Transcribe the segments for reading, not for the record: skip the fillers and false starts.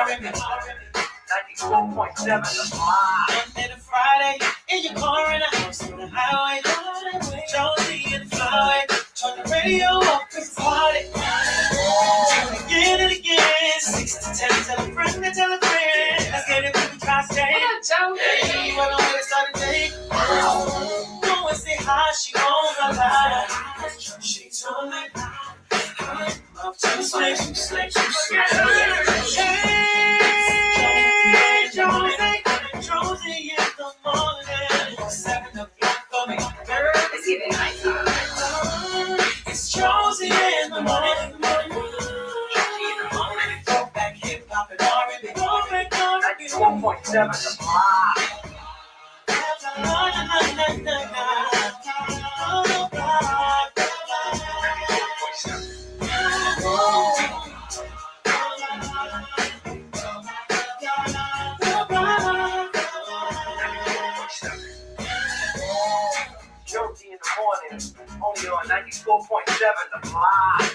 94.7 Monday to Friday, in your car in the house on the highway. Jonesy and the flyway, turn the radio up and party. Again and again, 6 to 10, tell a friend to tell a friend. Let's get it with the tri-state. What up, Jonesy? What a way to start the day. Go and say hi, she won't lie. She told me, love to slay. Hey, Jonesy in the morning. 7 o'clock for me, girl. It's even nighttime. It's Jonesy in the morning. Go back, hip hop and R&B. 94.7 The Block. Jonesy in the morning, only on 94.7 The Block.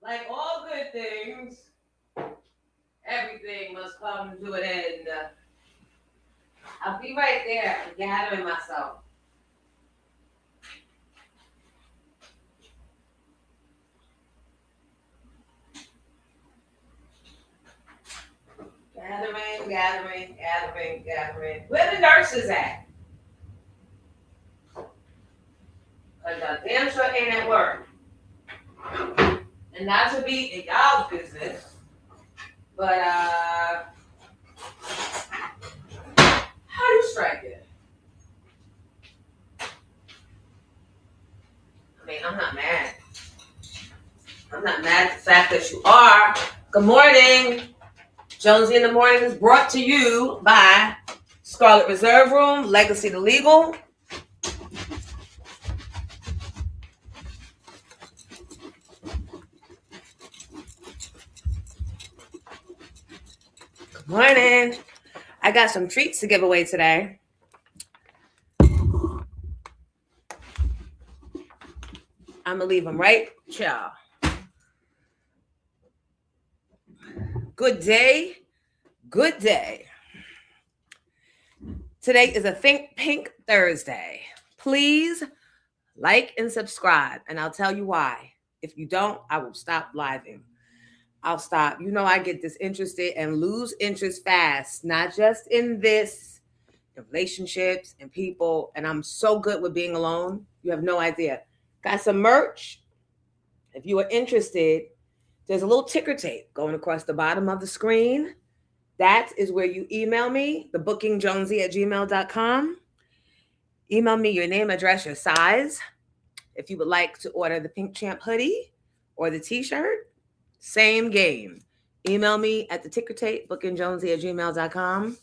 Like all good things, everything must come to an end. I'll be right there, gathering myself. Gathering. Where the nurses at? Because I damn sure ain't at work. And not to be in y'all's business, but how do you strike it? I mean, I'm not mad. I'm not mad at the fact that you are. Good morning. Jonesy in the Morning is brought to you by Scarlet Reserve Room, Legacy to Legal. Good morning. I got some treats to give away today. I'm going to leave them right. Ciao. Good day. Good day. Today is a Think Pink Thursday. Please like and subscribe, and I'll tell you why. If you don't, I will stop living. I'll stop. You know, I get disinterested and lose interest fast, not just in this, in relationships and people, and I'm so good with being alone. You have no idea. Got some merch. If you are interested, there's a little ticker tape going across the bottom of the screen. That is where you email me, thebookingjonesy@gmail.com. Email me your name, address, your size. If you would like to order the Pink Champ hoodie or the t-shirt, same game. Email me at the ticker tape, bookingjonesy@gmail.com.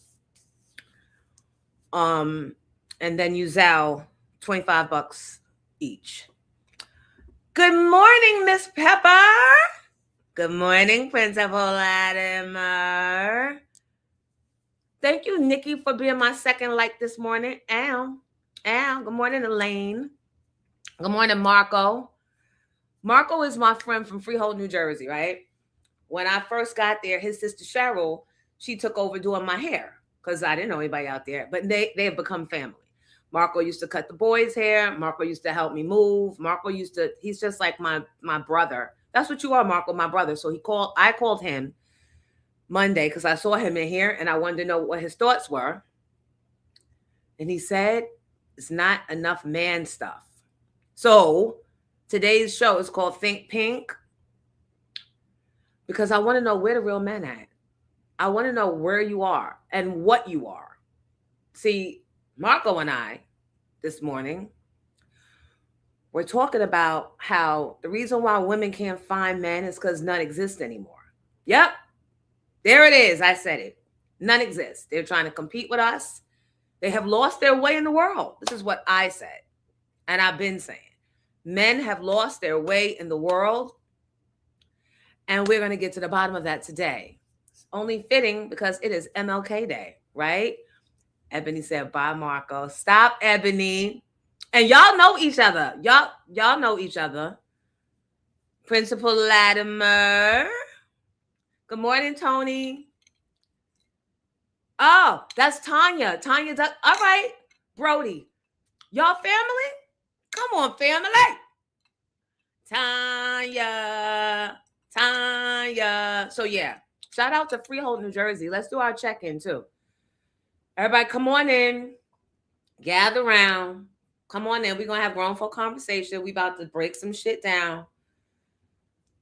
And then you Zelle $25 each. Good morning, Miss Pepper. Good morning, Principal Latimer. Thank you, Nikki, for being my second like this morning. Al. Good morning, Elaine. Good morning, Marco. Marco is my friend from Freehold, New Jersey, right? When I first got there, his sister Cheryl, she took over doing my hair because I didn't know anybody out there, but they have become family. Marco used to cut the boys' hair. Marco used to help me move. He's just like my brother. That's what you are, Marco, my brother. So I called him Monday because I saw him in here and I wanted to know what his thoughts were. And he said, it's not enough man stuff. So today's show is called Think Pink. because I want to know where the real men at. I want to know where you are and what you are. See, Marco and I this morning, we're talking about how the reason why women can't find men is because none exist anymore. Yep, there it is. I said it. None exist. They're trying to compete with us. They have lost their way in the world. This is what I said. And I've been saying. Men have lost their way in the world. And we're going to get to the bottom of that today. It's only fitting because it is MLK Day, right? Ebony said, bye, Marco. Stop, Ebony. And y'all know each other. Y'all know each other. Principal Latimer. Good morning, Tony. Oh, that's Tanya. Tanya does. All right, Brody. Y'all family? Come on, family. Tanya. So yeah, shout out to Freehold, New Jersey. Let's do our check-in too. Everybody, come on in. Gather around. Come on in. We're going to have grown folk conversation. We about to break some shit down.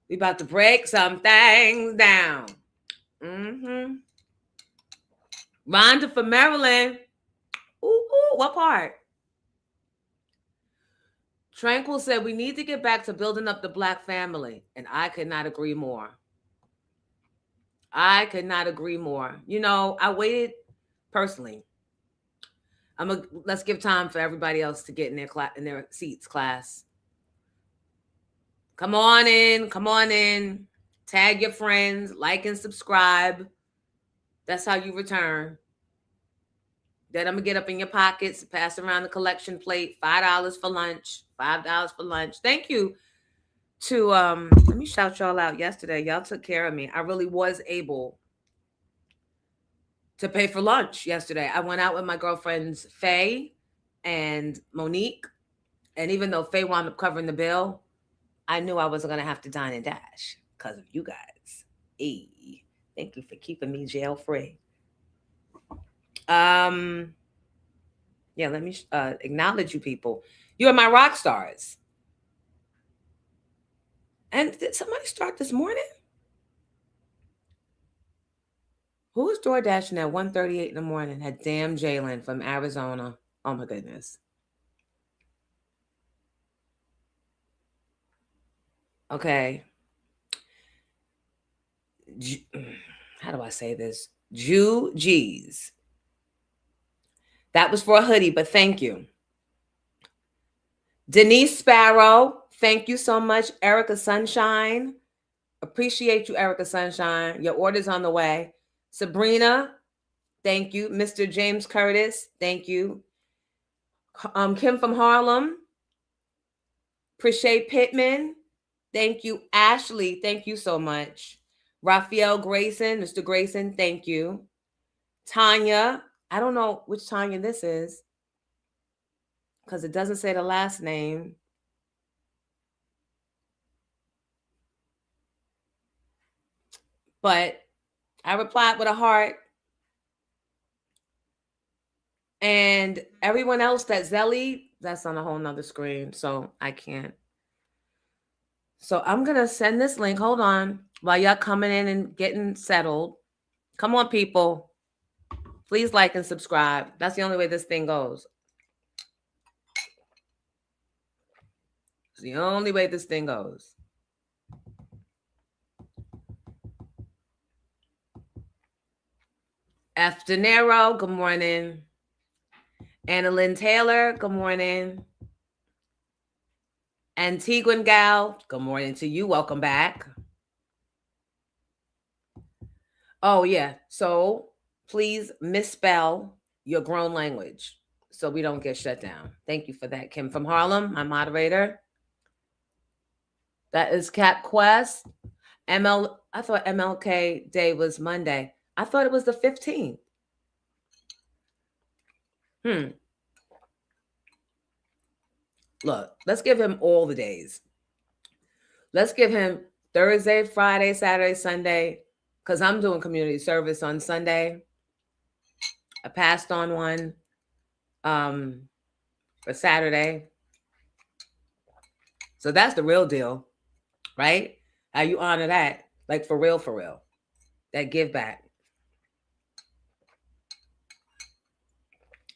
We about to break some things down. Rhonda from Maryland. Ooh, what part? Tranquil said we need to get back to building up the Black family. And I could not agree more. I could not agree more. You know, I waited personally. Let's give time for everybody else to get in their seats, class. Come on in. Tag your friends, like and subscribe. That's how you return. Then I'm gonna get up in your pockets, pass around the collection plate. $5 for lunch. $5 for lunch. Thank you to let me shout y'all out yesterday. Y'all took care of me. I really was able to pay for lunch yesterday. I went out with my girlfriends Faye and Monique. And even though Faye wound up covering the bill, I knew I wasn't gonna have to dine and dash because of you guys. Hey, thank you for keeping me jail free. Yeah, let me acknowledge you people. You are my rock stars. And did somebody start this morning? Who was door dashing at 1:38 in the morning? Had damn Jalen from Arizona. Oh my goodness. Okay. How do I say this? Jew G's. That was for a hoodie, but thank you. Denise Sparrow, thank you so much. Erica Sunshine. Appreciate you, Erica Sunshine. Your order's on the way. Sabrina, thank you. Mr. James Curtis, thank you. Kim from Harlem. Appreciate Pittman. Thank you. Ashley, thank you so much. Raphael Grayson, Mr. Grayson, thank you. Tanya, I don't know which Tanya this is because it doesn't say the last name. But I replied with a heart. And everyone else that Zelly, that's on a whole nother screen, so I can't. So I'm going to send this link. Hold on. While y'all coming in and getting settled. Come on, people. Please like and subscribe. That's the only way this thing goes. It's the only way this thing goes. F. De Niro, good morning. Anna Lynn Taylor, good morning. Antiguan Gal, good morning to you. Welcome back. Oh, yeah. So please misspell your grown language so we don't get shut down. Thank you for that, Kim from Harlem, my moderator. That is Cap Quest. I thought MLK Day was Monday. I thought it was the 15th. Look, let's give him all the days. Let's give him Thursday, Friday, Saturday, Sunday, because I'm doing community service on Sunday. I passed on one for Saturday. So that's the real deal, right? How you honor that. Like for real, for real. That give back.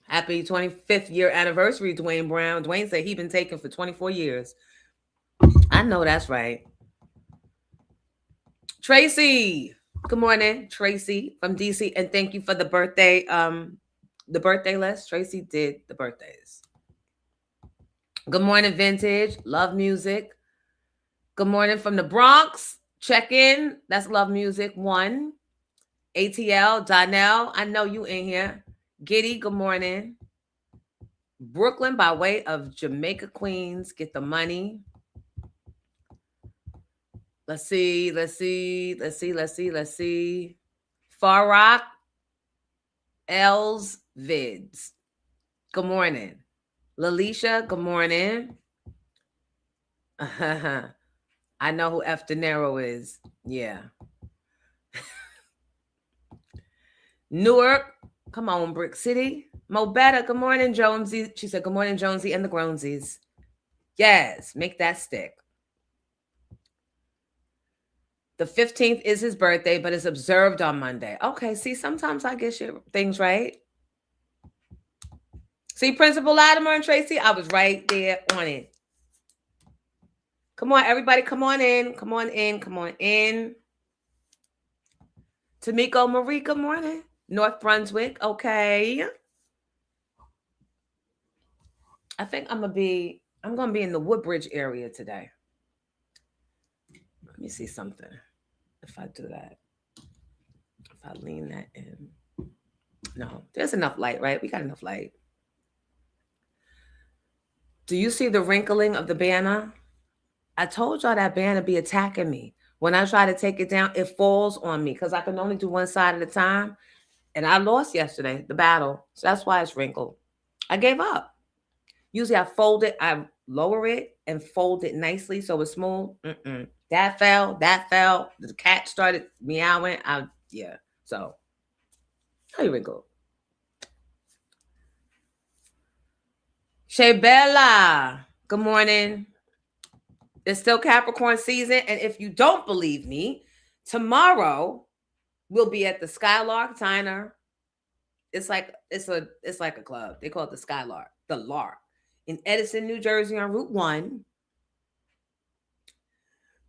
Happy 25th year anniversary, Dwayne Brown. Dwayne said he's been taken for 24 years. I know that's right. Tracy. Good morning, Tracy from DC. And thank you for the birthday list. Tracy did the birthdays. Good morning, Vintage. Love music. Good morning from the Bronx. Check in. That's Love Music 1. ATL, Donnell. I know you in here. Giddy, good morning. Brooklyn by way of Jamaica, Queens. Get the money. Let's see. Far Rock, Els Vids. Good morning. Lalisha, good morning. I know who F. De Niro is. Yeah. Newark, come on, Brick City. Mo Better, good morning, Jonesy. She said, good morning, Jonesy and the Grownsies. Yes, make that stick. The 15th is his birthday, but it's observed on Monday. Okay, see, sometimes I get your things right. See, Principal Latimer and Tracy, I was right there on it. Come on, everybody, come on in. Come on in. Tamiko Marie, good morning. North Brunswick, okay. I think I'm gonna be in the Woodbridge area today. Let me see something. If I do that, if I lean that in. No, there's enough light, right? We got enough light. Do you see the wrinkling of the banner? I told y'all that banner be attacking me. When I try to take it down, it falls on me because I can only do one side at a time. And I lost yesterday, the battle. So that's why it's wrinkled. I gave up. Usually I fold it, I lower it and fold it nicely so it's smooth. That fell. The cat started meowing. So how you wrinkle? Shay Bella, good morning. It's still Capricorn season, and if you don't believe me, tomorrow we'll be at the Skylark Diner. It's like a club. They call it the Skylark, the Lark, in Edison, New Jersey, on Route 1.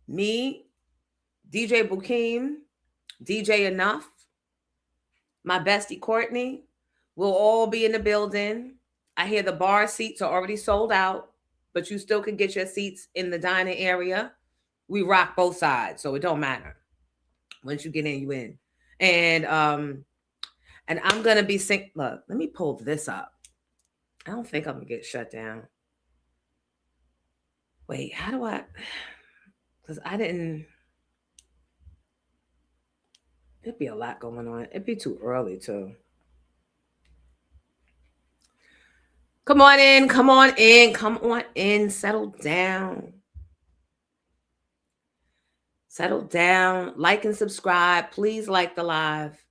Me, DJ Bukeem, DJ Enough, my bestie Courtney, we'll all be in the building. I hear the bar seats are already sold out, but you still can get your seats in the dining area. We rock both sides, so it don't matter. Once you get in, you in. And I'm gonna be look, let me pull this up. I don't think I'm gonna get shut down. Wait, how do I? Because I didn't. It'd be a lot going on. It'd be too early too. Come on in. Settle down. Like and subscribe. Please like the live.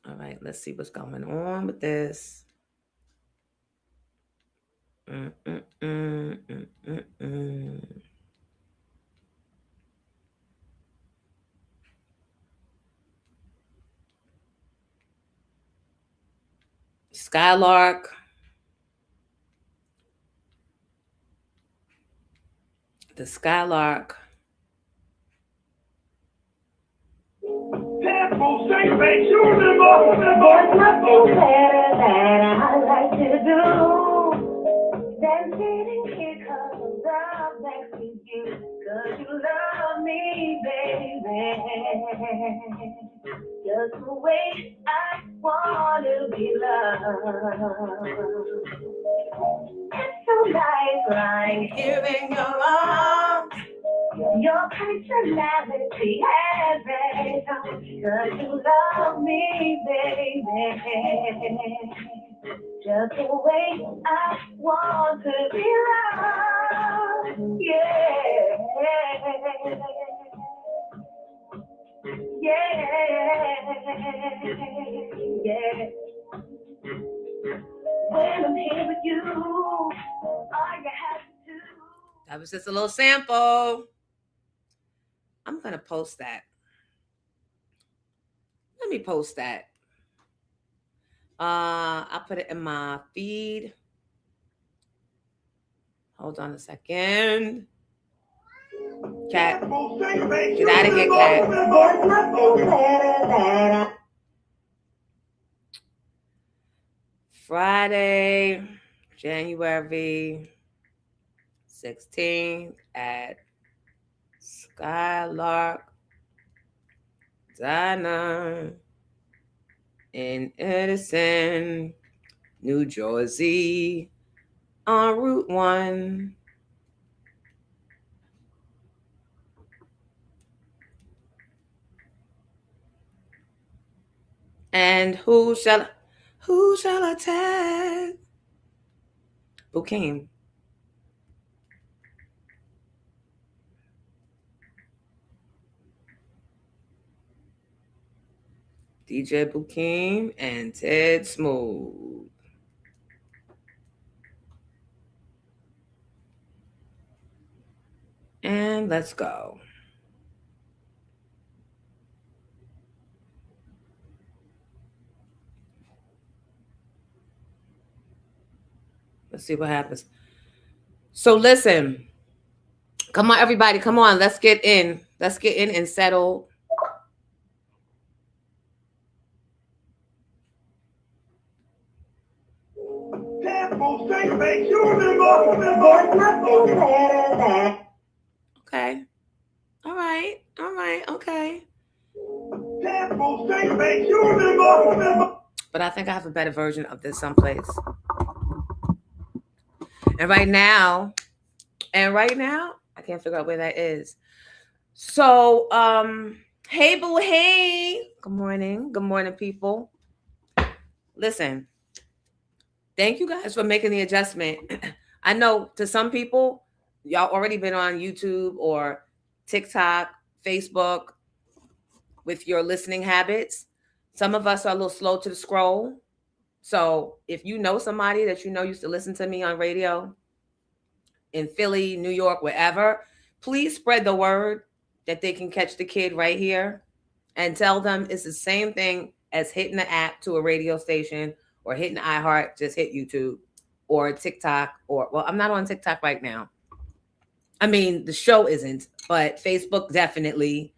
All right, let's see what's going on with this. Skylark. The Skylark. There's nothing better that I like to do than sitting here cuddled up next to you, 'cause you love me, baby. Just the way I want to be loved. It's so nice lying here in your arms. Your personality has it, 'cause you love me, baby. Just the way I want to be loved, yeah. When I'm here with you, all you have to do. That was just a little sample. I'm going to post that. Let me post that. I'll put it in my feed. Hold on a second. Cat. Get out of here, Cat. Friday, January 16th at Skylark Diner in Edison, New Jersey, on Route 1. And who shall I tag? Bukim. DJ Bukim and Ted Smooth. And let's go. Let's see what happens. So listen. Come on, everybody. Come on. Let's get in. Let's get in and settle. Okay. All right. All right. Okay. But I think I have a better version of this someplace. And right now, I can't figure out where that is. So, hey, boo, hey. Good morning. Good morning, people. Listen, thank you guys for making the adjustment. I know to some people, y'all already been on YouTube or TikTok, Facebook with your listening habits. Some of us are a little slow to the scroll. So if you know somebody that you know used to listen to me on radio in Philly, New York, wherever, please spread the word that they can catch the kid right here and tell them it's the same thing as hitting the app to a radio station or hitting iHeart, just hit YouTube or TikTok well, I'm not on TikTok right now. I mean, the show isn't, but Facebook definitely.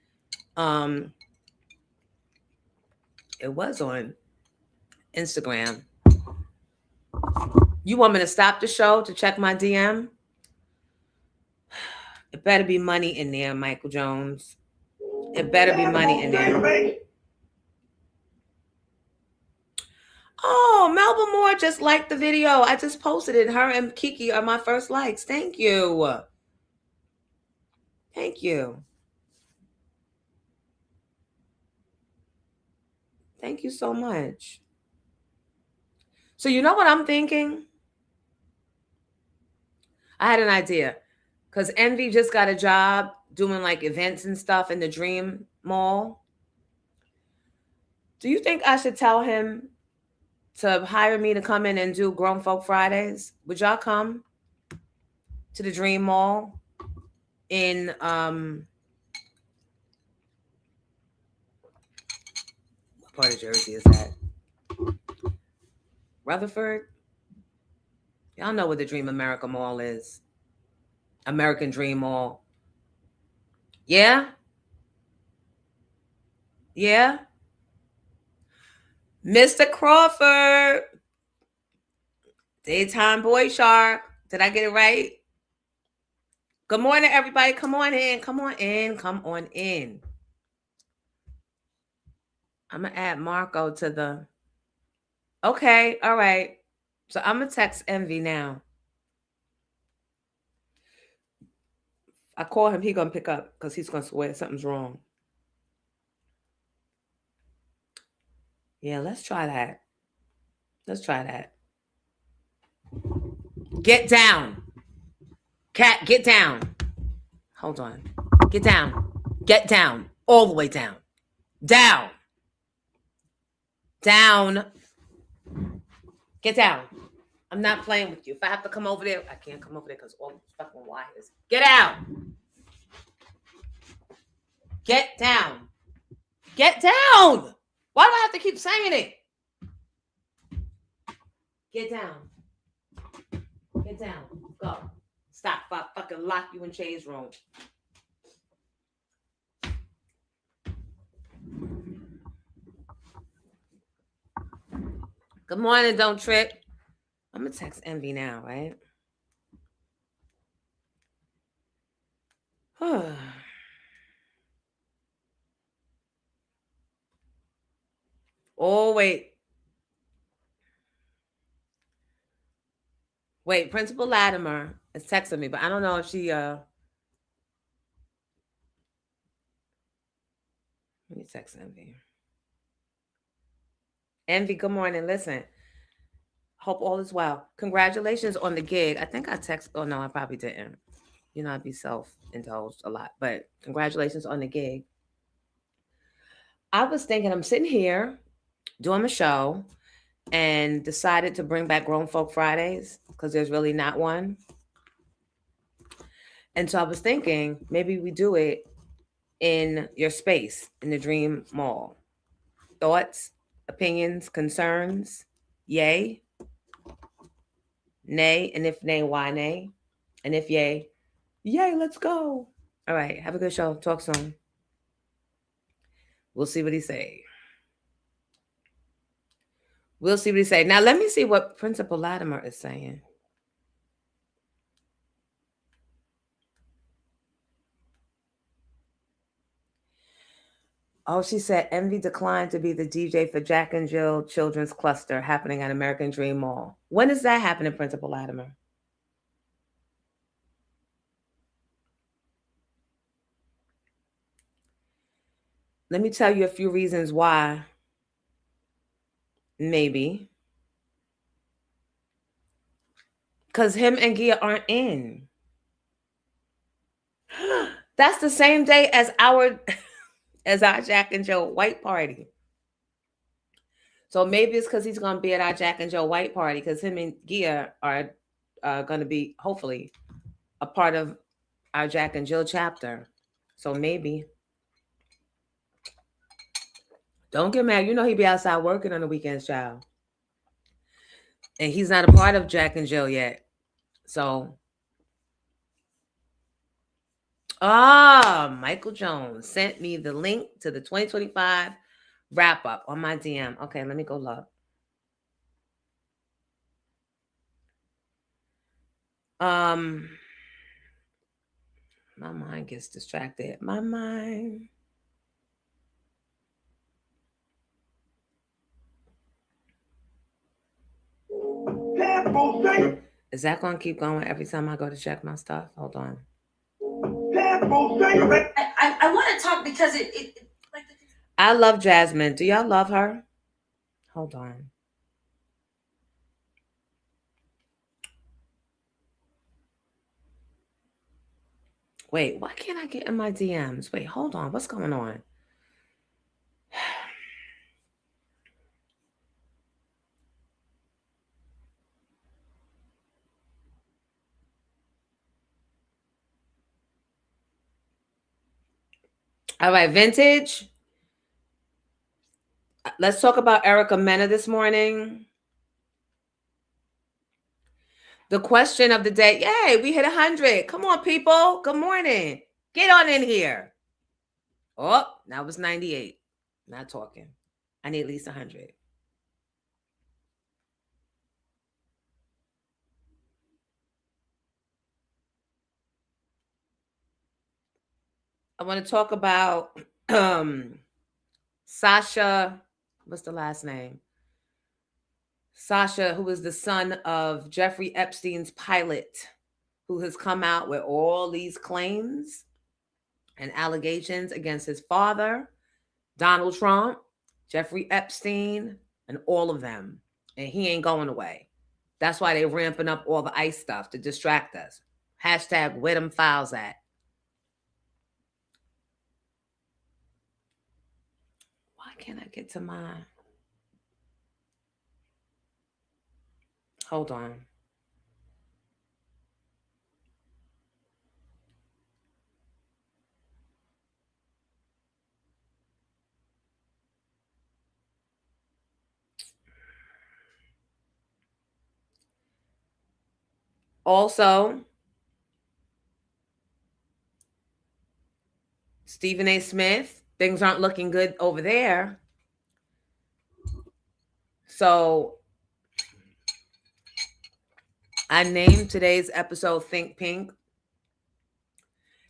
It was on Instagram. You want me to stop the show to check my DM? It better be money in there, Michael Jones. It better be money in there. Oh, Melba Moore just liked the video. I just posted it. Her and Kiki are my first likes. Thank you. Thank you. Thank you so much. So you know what I'm thinking? I had an idea. Because Envy just got a job doing like events and stuff in the Dream Mall. Do you think I should tell him to hire me to come in and do Grown Folk Fridays? Would y'all come to the Dream Mall in what part of Jersey is that? Rutherford? Y'all know where the Dream America Mall is. American Dream Mall. Yeah? Yeah? Mr. Crawford. Daytime Boy Shark. Did I get it right? Good morning, everybody. Come on in. Come on in. Come on in. I'm going to add Marco to the... Okay. All right. So I'm going to text Envy now. I call him. He's going to pick up because he's going to swear something's wrong. Yeah, let's try that. Let's try that. Get down. Cat, get down. Hold on. Get down. Get down. All the way down. Down. Down. Get down. I'm not playing with you. If I have to come over there, I can't come over there because all the fucking wires. Get out. Get down. Get down. Why do I have to keep saying it? Get down. Get down. Go. Stop. I fucking lock you in Shay's room. Good morning, don't trip. I'm gonna text Envy now, right? Oh, wait. Wait, Principal Latimer is texting me, but I don't know if she let me text Envy. Envy, good morning. Listen. Hope all is well. Congratulations on the gig. I think I text. Oh no, I probably didn't. You know, I'd be self-indulged a lot, but congratulations on the gig. I was thinking, I'm sitting here doing my show and decided to bring back Grown Folk Fridays because there's really not one. And so I was thinking maybe we do it in your space in the Dream Mall. Thoughts, opinions, concerns? Yay? Nay? And if nay, why nay? And if yay, yay, let's go. All right, have a good show. Talk soon. We'll see what he say. We'll see what he say. Now let me see what Principal Latimer is saying. Oh, she said Envy declined to be the DJ for Jack and Jill Children's Cluster happening at American Dream Mall. When is that happening, Principal Latimer? Let me tell you a few reasons why. Maybe. Because him and Gia aren't in. That's the same day as our Jack and Jill White party. So maybe it's because he's going to be at our Jack and Jill White party because him and Gia are going to be, hopefully, a part of our Jack and Jill chapter. So maybe. Don't get mad. You know he be outside working on the weekends, child. And he's not a part of Jack and Jill yet. So. Michael Jones sent me the link to the 2025 wrap up on my DM. Okay, let me go look. My mind gets distracted. My mind. Is that going to keep going every time I go to check my stuff? Hold on. I want to talk because it like. I love Jasmine. Do y'all love her? Hold on. Wait, why can't I get in my DMs? Wait, hold on. What's going on? All right, vintage. Let's talk about Erica Mena this morning. The question of the day. Yay, we hit 100. Come on, people. Good morning. Get on in here. Oh, that was 98. Not talking. I need at least 100. I want to talk about Sasha. What's the last name? Sasha, who is the son of Jeffrey Epstein's pilot, who has come out with all these claims and allegations against his father, Donald Trump, Jeffrey Epstein, and all of them. And he ain't going away. That's why they're ramping up all the ICE stuff to distract us. Hashtag where them files at. Why can't I get to my... Hold on. Also, Stephen A. Smith, things aren't looking good over there. So I named today's episode Think Pink.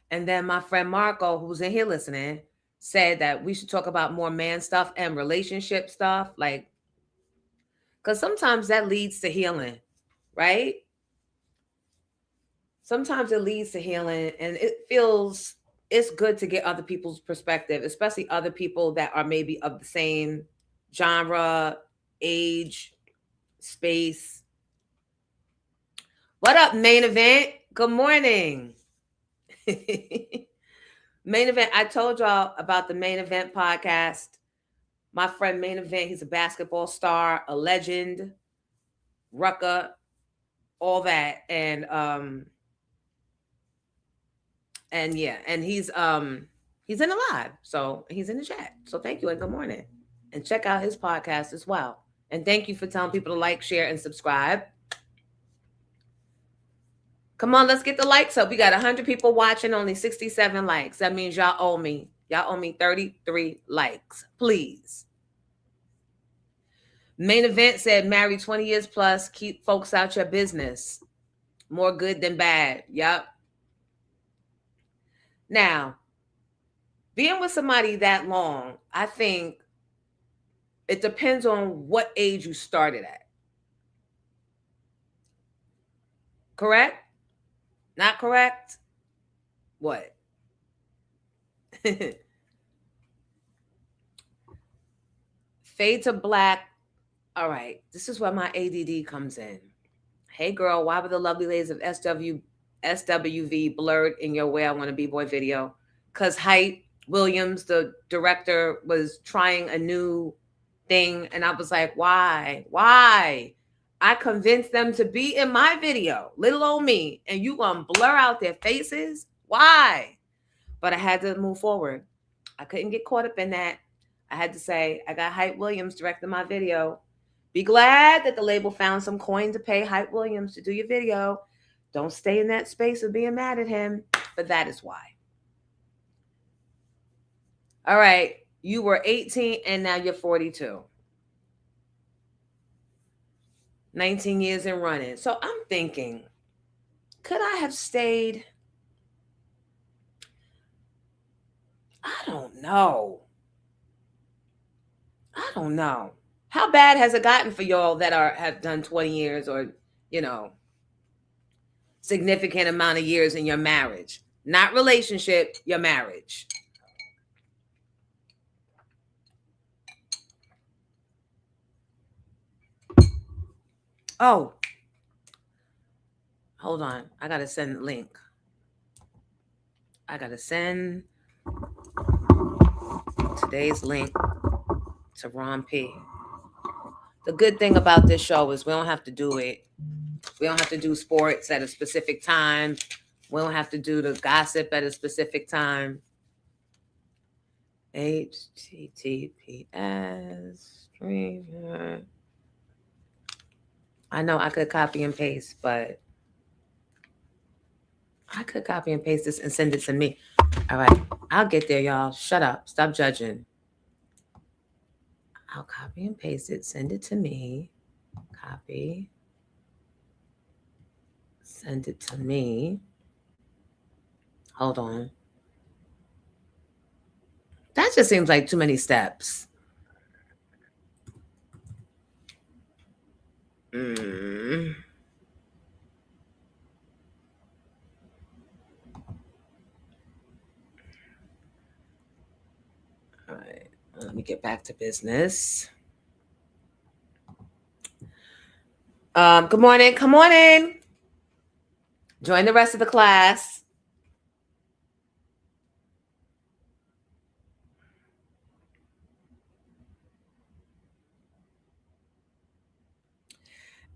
And then my friend Marco, who's in here listening, said that we should talk about more man stuff and relationship stuff. Like, because sometimes that leads to healing, right? Sometimes it leads to healing, and it's good to get other people's perspective, especially other people that are maybe of the same genre, age, space. What up, Main Event? Good morning. Main Event, I told y'all about the Main Event podcast. My friend Main Event, he's a basketball star, a legend, Rucker, all that. And yeah, and he's in the live. So he's in the chat. So thank you and good morning. And check out his podcast as well. And thank you for telling people to like, share, and subscribe. Come on, let's get the likes up. We got 100 people watching, only 67 likes. That means y'all owe me. Y'all owe me 33 likes, please. Main Event said, married 20 years plus, keep folks out your business. More good than bad. Yep. Now, being with somebody that long, I think it depends on what age you started at. Correct? Not correct? What? Fade to black. All right. This is where my ADD comes in. Hey, girl, why were the lovely ladies of SWV blurred in your Where I Want to Be Boy video? Because Hype Williams, the director, was trying a new thing. And I was like, why? Why? I convinced them to be in my video, little old me, and you gonna blur out their faces? Why? But I had to move forward. I couldn't get caught up in that. I had to say, I got Hype Williams directing my video. Be glad that the label found some coin to pay Hype Williams to do your video. Don't stay in that space of being mad at him, but that is why. All right, you were 18 and now you're 42. 19 years and running. So I'm thinking, could I have stayed? I don't know. How bad has it gotten for y'all that have done 20 years or, significant amount of years in your marriage? Not relationship, your marriage. Oh, hold on. I got to send the link. I got to send today's link to Ron P. The good thing about this show is we don't have to do it. We don't have to do sports at a specific time. We don't have to do the gossip at a specific time. HTTPS. I know I could copy and paste, but I could copy and paste this and send it to me. All right. I'll get there, y'all. Shut up. Stop judging. I'll copy and paste it. Send it to me. Copy. Send it to me. Hold on. That just seems like too many steps. All right. Let me get back to business. Good morning. Come on in. Join the rest of the class.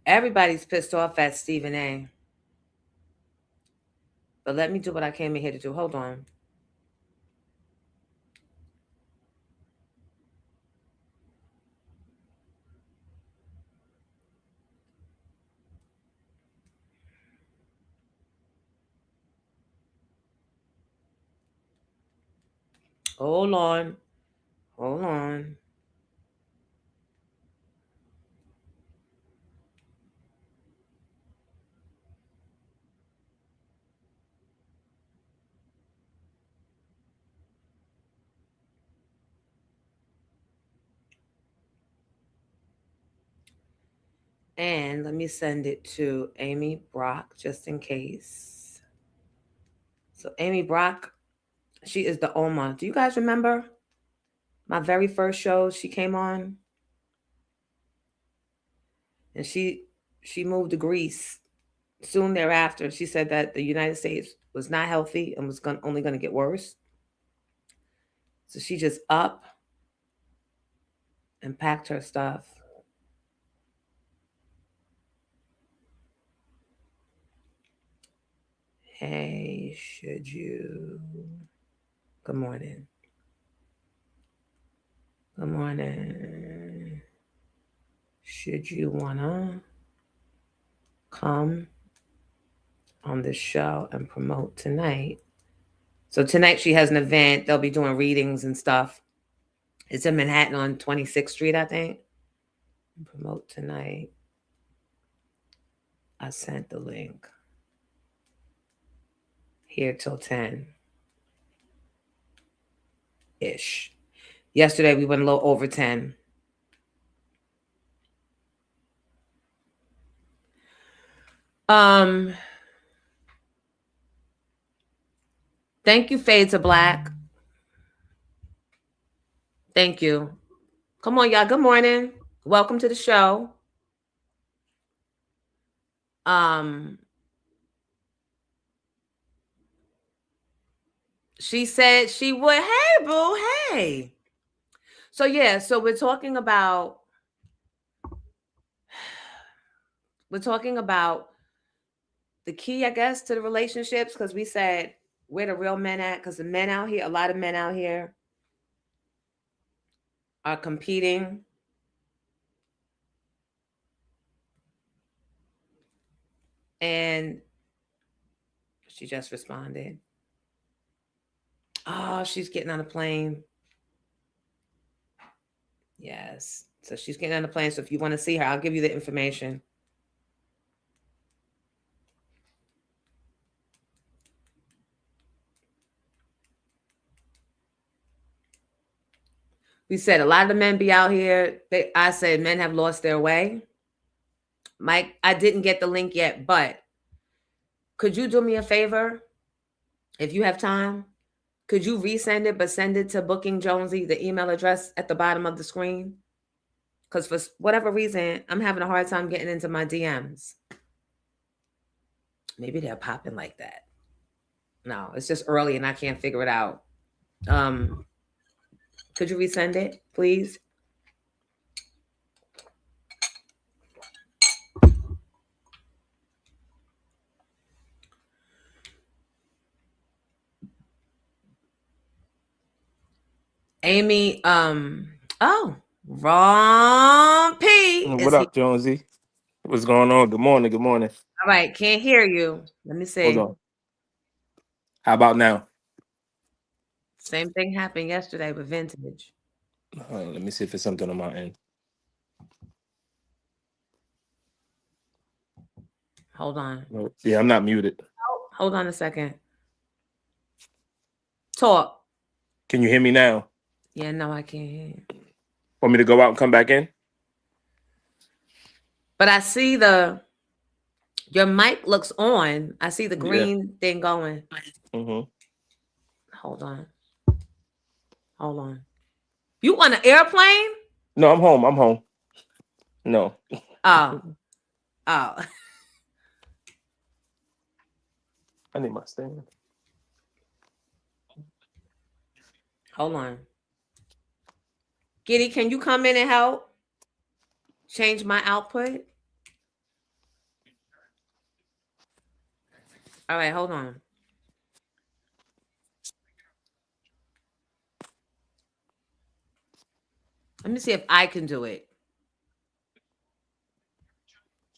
Everybody's pissed off at Stephen A. But let me do what I came in here to do. Hold on. Hold on. Hold on. And let me send it to Amy Brock just in case. So Amy Brock, she is the Oma. Do you guys remember my very first show she came on? And she moved to Greece soon thereafter. She said that the United States was not healthy and was only going to get worse. So she just up and packed her stuff. Hey, should you? Good morning. Good morning. Should you wanna come on the show and promote tonight? So tonight she has an event. They'll be doing readings and stuff. It's in Manhattan on 26th Street, I think. Promote tonight. I sent the link. Here till 10-ish. Yesterday we went a little over 10. Thank you, Fades of Black. Thank you. Come on, y'all. Good morning. Welcome to the show. She said she would. Hey, boo. Hey. So yeah, so we're talking about the key, I guess, to the relationships, because we said where the real men at, because the men out here, a lot of men out here are competing. And she just responded. Oh, she's getting on a plane. Yes. So she's getting on the plane. So if you want to see her, I'll give you the information. We said a lot of the men be out here. I said men have lost their way. Mike, I didn't get the link yet, but could you do me a favor? If you have time, could you resend it, but send it to Booking Jonesy, the email address at the bottom of the screen? Because for whatever reason, I'm having a hard time getting into my DMs. Maybe they're popping like that. No, it's just early and I can't figure it out. Could you resend it, please? Amy, oh, Ron P. What up, Jonesy? What's going on? Good morning. Good morning. All right, can't hear you. Let me see. Hold on. How about now? Same thing happened yesterday with Vintage. Let me see if it's something on my end. Hold on. Yeah, I'm not muted. Oh, hold on a second. Talk. Can you hear me now? Yeah, no, I can't hear you. Want me to go out and come back in? But I see your mic looks on. I see the green thing going. Mm-hmm. Hold on. You on an airplane? No, I'm home. No. Oh. I need my stand. Hold on. Giddy, can you come in and help change my output? All right, hold on. Let me see if I can do it.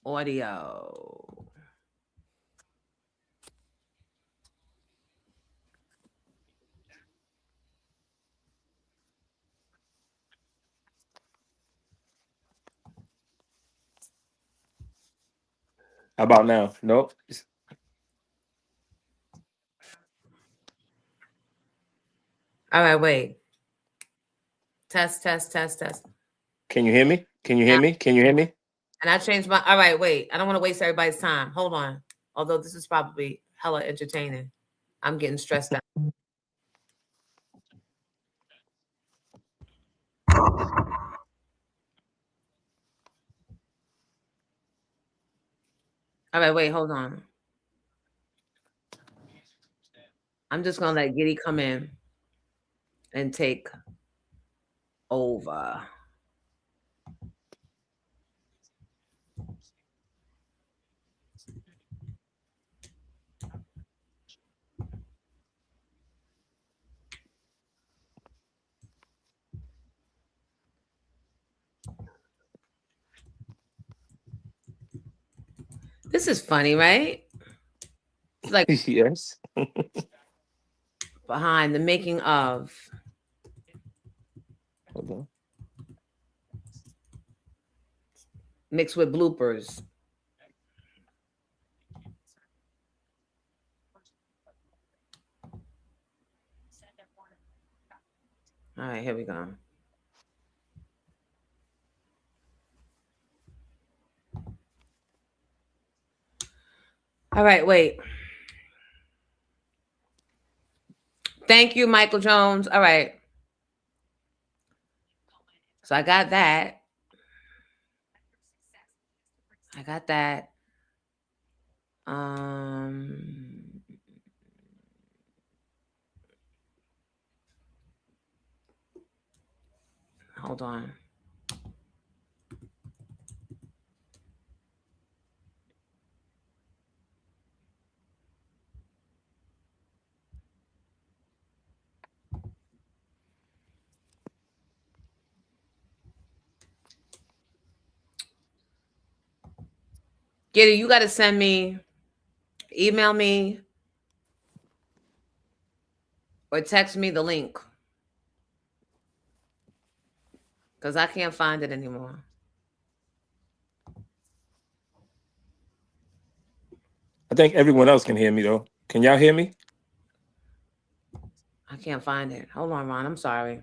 Audio. How about now? Nope. All right, wait. Test. Can you hear me? Can you hear me? Can you hear me? And I changed my. All right, wait. I don't want to waste everybody's time. Hold on. Although this is probably hella entertaining. I'm getting stressed out. All right, wait. Hold on. I'm just gonna let Giddy come in and take over. This is funny, right? It's like Yes. behind the making of. Hold on. Mixed with bloopers. All right, here we go. All right, wait. Thank you, Michael Jones. All right. So I got that. Hold on. Giddy, you got to send me, email me, or text me the link. Because I can't find it anymore. I think everyone else can hear me though. Can y'all hear me? I can't find it. Hold on, Ron. I'm sorry.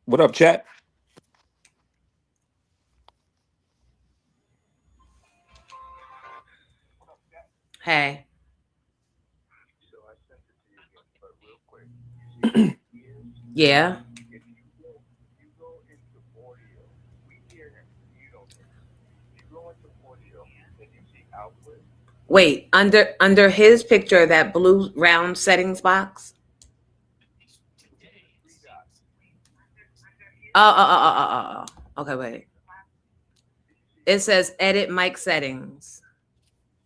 What up, chat? Hey. Yeah. Wait, under his picture, that blue round settings box. Oh. Okay, wait. It says edit mic settings,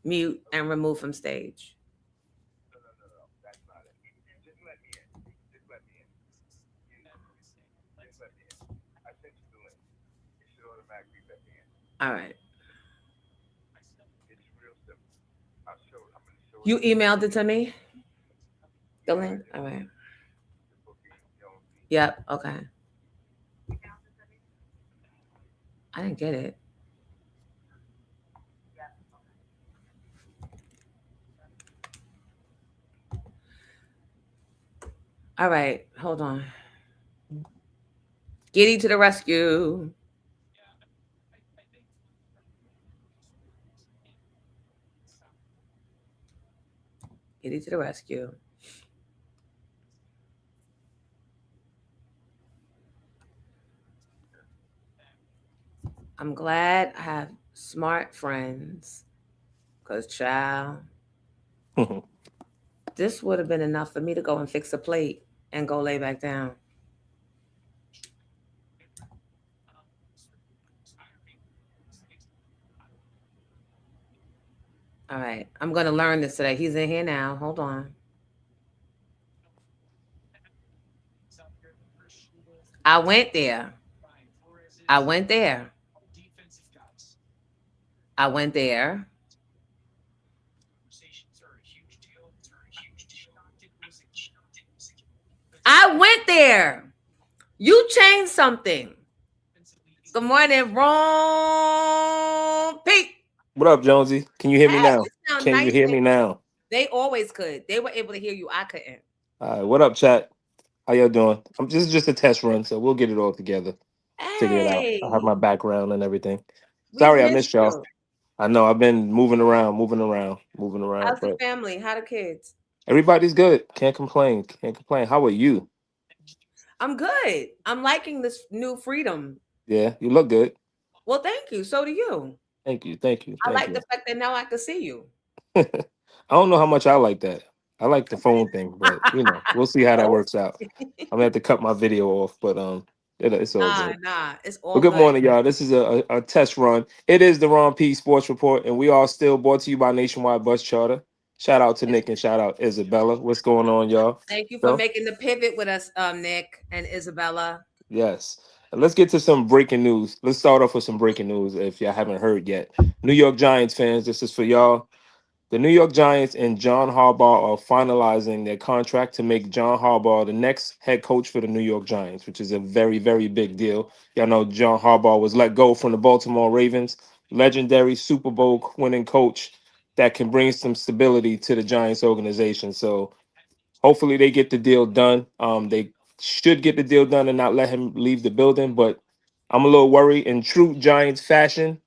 mute and remove from stage. That's not it. Just let me in. I sent you the link. It should automatically let me in. All right. It's real simple. I'm gonna show you. You emailed it to me? The link? All right. Yep. Okay. I didn't get it. All right. Hold on. Giddy to the rescue. Giddy to the rescue. I'm glad I have smart friends. Because, child, this would have been enough for me to go and fix a plate. and go lay back down. All right. I'm going to learn this today. He's in here now. Hold on. I went there. I went there. I went there. I went there. You changed something. Good morning, Ron Pete. What up, Jonesy? Can you hear me Hey, now? you sound Can you nice hear and- me now? They always could. They were able to hear you. I couldn't. All right. What up, chat? How y'all doing? This is just a test run, so we'll get it all together. Figure it out. I have my Hey, background and everything. we Sorry, I missed missed y'all. you. I know I've been moving around, How's the but family? How the kids? everybody's good. Can't complain. Can't complain. How are you? I'm good. I'm liking this new freedom. Yeah, you look good. Well, thank you. So do you. Thank you. I like the fact that now I can see you. I don't know how much I like that. I like the phone thing, but we'll see how that works out. I'm gonna have to cut my video off, but it's all good. Nah, it's all Well, good good. morning, y'all. This is a test run. It is the Ron P Sports Report, and we are still brought to you by Nationwide Bus Charter. Shout out to Nick and shout out Isabella. What's going on, y'all? Thank you for So, making the pivot with us, Nick and Isabella. yes. And let's get to some breaking news. Let's start off with some breaking news if y'all haven't heard yet. New York Giants fans, this is for y'all. The New York Giants and John Harbaugh are finalizing their contract to make John Harbaugh the next head coach for the New York Giants, which is a very, very big deal. Y'all know John Harbaugh was let go from the Baltimore Ravens, legendary Super Bowl winning coach that can bring some stability to the Giants organization. So hopefully they get the deal done. They should get the deal done and not let him leave the building, but I'm a little worried in true Giants fashion.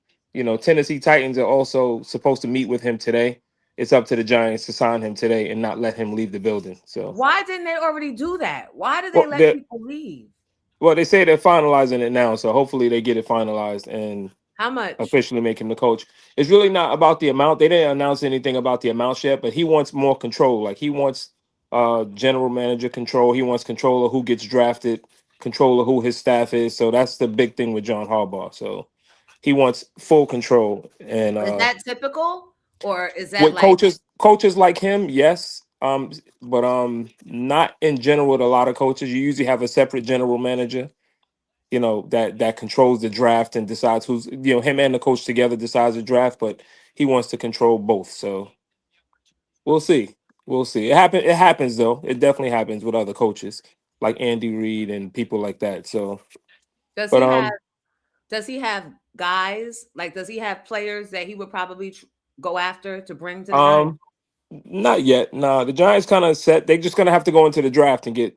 Tennessee Titans are also supposed to meet with him today. It's up to the Giants to sign him today and not let him leave the building. So, Why didn't they already do that? Why did they well, let they people leave? well, they say they're finalizing it now, so hopefully they get it finalized and How much? officially make him the coach. It's really not about the amount. They didn't announce anything about the amount yet, but he wants more control. Like he wants general manager control. He wants control of who gets drafted, control of who his staff is. So that's the big thing with John Harbaugh. So he wants full control. And Is that typical, or is that with like coaches like him, yes. But not in general with a lot of coaches. You usually have a separate general manager, that controls the draft and decides who's, him and the coach together decides the draft, but he wants to control both. So we'll see. We'll see. It happens though. It definitely happens with other coaches like Andy Reid and people like that. So does but he have guys, like does he have players that he would probably go after to bring to the Giants? not yet. No, the Giants kind of set. They're just gonna have to go into the draft and get,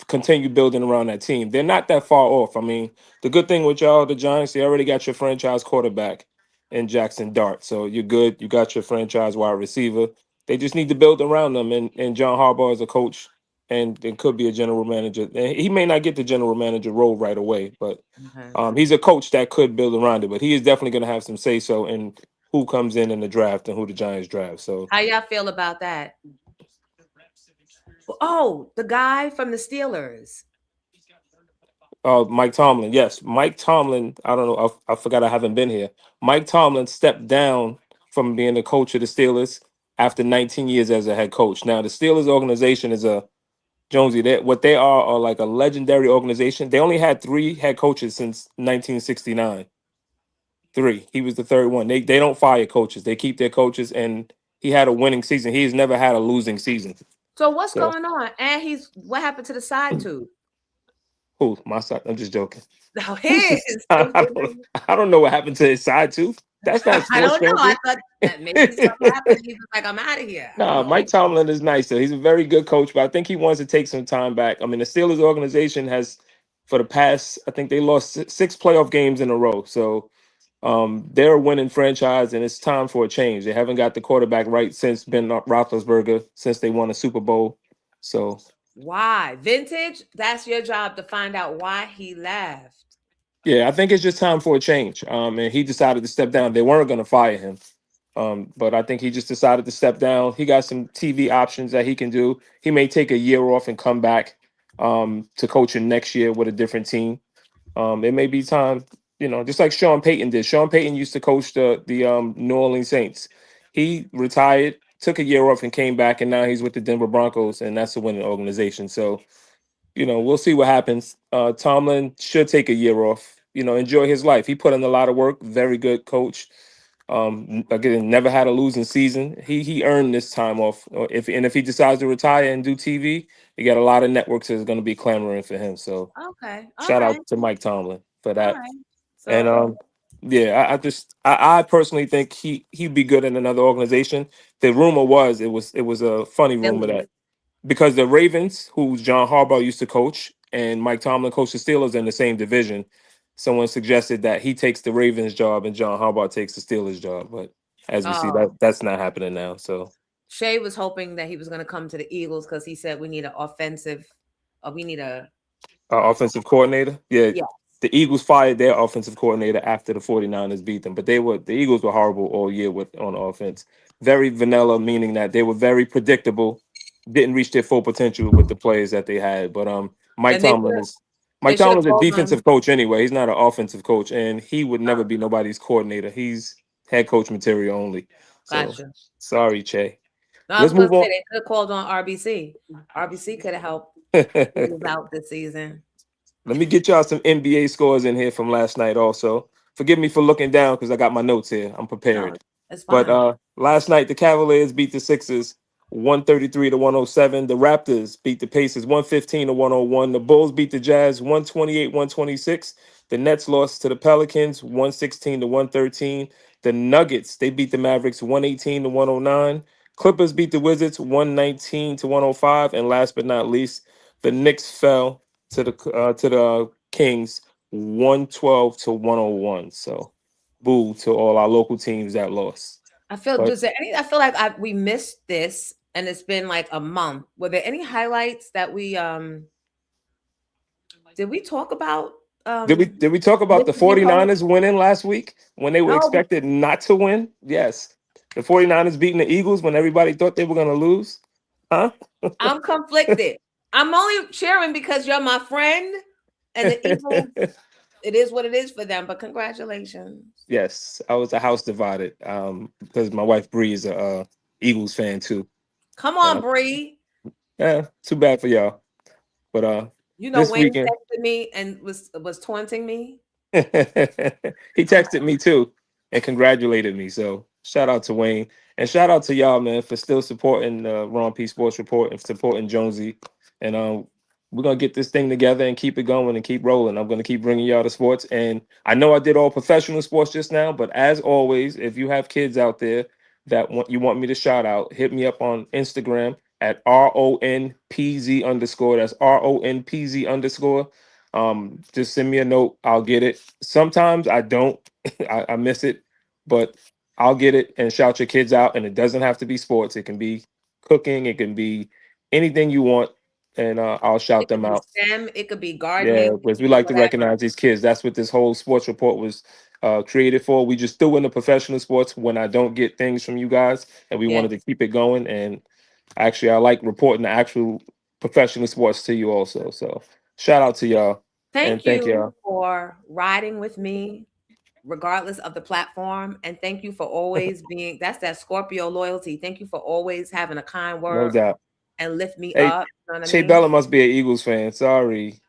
continue building around that team. They're not that far off. I mean, the good thing with y'all, the Giants, they already got your franchise quarterback in Jackson Dart. So you're good. You got your franchise wide receiver. They just need to build around them. And John Harbaugh is a coach and could be a general manager. And he may not get the general manager role right away, but Okay. he's a coach that could build around it. But he is definitely going to have some say so in who comes in the draft and who the Giants draft. So How y'all feel about that? Oh, the guy from the Steelers. Mike Tomlin, yes, Mike Tomlin. I don't know. I forgot I haven't been here. Mike Tomlin stepped down from being the coach of the Steelers after 19 years as a head coach. Now the Steelers organization is a Jonesy. What they are like a legendary organization. They only had 3 head coaches since 1969. 3. He was the third one. They don't fire coaches. They keep their coaches, and he had a winning season. He's never had a losing season. So what's So going on? And what happened to the side tooth? who? My side. I'm just joking. No, his. I don't know what happened to his side tooth. That's not I sports don't know. I fancy. thought that maybe something happened. He was like, I'm out of here. Nah, Mike Tomlin is nice though. He's a very good coach, but I think he wants to take some time back. I mean, the Steelers organization has, for the past, I think they lost 6 playoff games in a row. So they're a winning franchise, and it's time for a change. They haven't got the quarterback right since Ben Roethlisberger, since they won a Super Bowl. So Why? Vintage? That's your job to find out why he left. yeah, I think it's just time for a change. And he decided to step down. They weren't going to fire him. But I think he just decided to step down. He got some TV options that he can do. He may take a year off and come back. to coaching next year with a different team. It may be time, just like Sean Payton did. Sean Payton used to coach the New Orleans Saints. He retired, took a year off, and came back, and now he's with the Denver Broncos, and that's a winning organization. So, we'll see what happens. Tomlin should take a year off. Enjoy his life. He put in a lot of work. Very good coach. Again, never had a losing season. He earned this time off. If he decides to retire and do TV, you got a lot of networks that's going to be clamoring for him. So Okay. All shout right. out to Mike Tomlin for All that. right. And So yeah, I personally think he'd be good in another organization. The rumor was it was a funny rumor Philly. that because the Ravens, who John Harbaugh used to coach, and Mike Tomlin coached the Steelers in the same division, someone suggested that he takes the Ravens job and John Harbaugh takes the Steelers job. But as we see, Oh, that's not happening now. So Shay was hoping that he was going to come to the Eagles because he said we need an offensive. We need a offensive coordinator, yeah. yeah. The Eagles fired their offensive coordinator after the 49ers beat them, but the Eagles were horrible all year with on offense. Very vanilla, meaning that they were very predictable, didn't reach their full potential with the players that they had. But Mike And they should Tomlin is they Mike should have Tomlin's a told defensive him. coach anyway. He's not an offensive coach, and he would never be nobody's coordinator. He's head coach material only. So Gotcha. sorry, Che. No, I was Let's going move to say on. they could have called on RBC. RBC could have helped move out this season. Let me get y'all some NBA scores in here from last night also. Forgive me for looking down because I got my notes here. I'm No, prepared. it's But fine. last night the Cavaliers beat the Sixers 133 to 107. The Raptors beat the Pacers 115 to 101. The Bulls beat the Jazz 128 126. The Nets lost to the Pelicans 116 to 113. The Nuggets, they beat the Mavericks 118 to 109. Clippers beat the Wizards 119 to 105. And last but not least, the Knicks fell to the Kings 112 to 101. So boo to all our local teams that lost. I feel But does there any? I feel like we missed this, and it's been like a month. Were there any highlights that we did we talk about? did we talk about the Michigan Post? 49ers winning last week when they were No, expected not to win? Yes. The 49ers beating the Eagles when everybody thought they were going to lose? Huh? I'm conflicted. I'm only cheering because you're my friend, and the Eagles. It is what it is for them. But congratulations. Yes, I was a house divided because my wife Bree is a Eagles fan too. Come Uh, on, Bree. yeah, too bad for y'all. But You know this Wayne weekend texted me and was taunting me. he texted me too and congratulated me. So shout out to Wayne and shout out to y'all, man, for still supporting Ron P Sports Report and supporting Jonesy. And we're gonna get this thing together and keep it going and keep rolling. I'm gonna keep bringing y'all the sports. And I know I did all professional sports just now, but as always, if you have kids out there that want me to shout out, hit me up on Instagram at RONPZ underscore. That's RONPZ underscore. Just send me a note. I'll get it. Sometimes I don't. I miss it, but I'll get it and shout your kids out. And it doesn't have to be sports. It can be cooking. It can be anything you want, and I'll shout It could them be out. STEM. It could be Yeah, gardening. It because could we be like to whatever. recognize these kids. That's what this whole sports report was created for. We just threw in the professional sports when I don't get things from you guys, and we Yeah. wanted to keep it going. And actually, I like reporting the actual professional sports to you also. So shout out to y'all and Thank thank you y'all. for riding with me, regardless of the platform. And thank you for always being that's that Scorpio loyalty. Thank you for always having a kind No word doubt. and lift me Hey, up. You know what I Shea mean? Bella must be an Eagles fan. Sorry.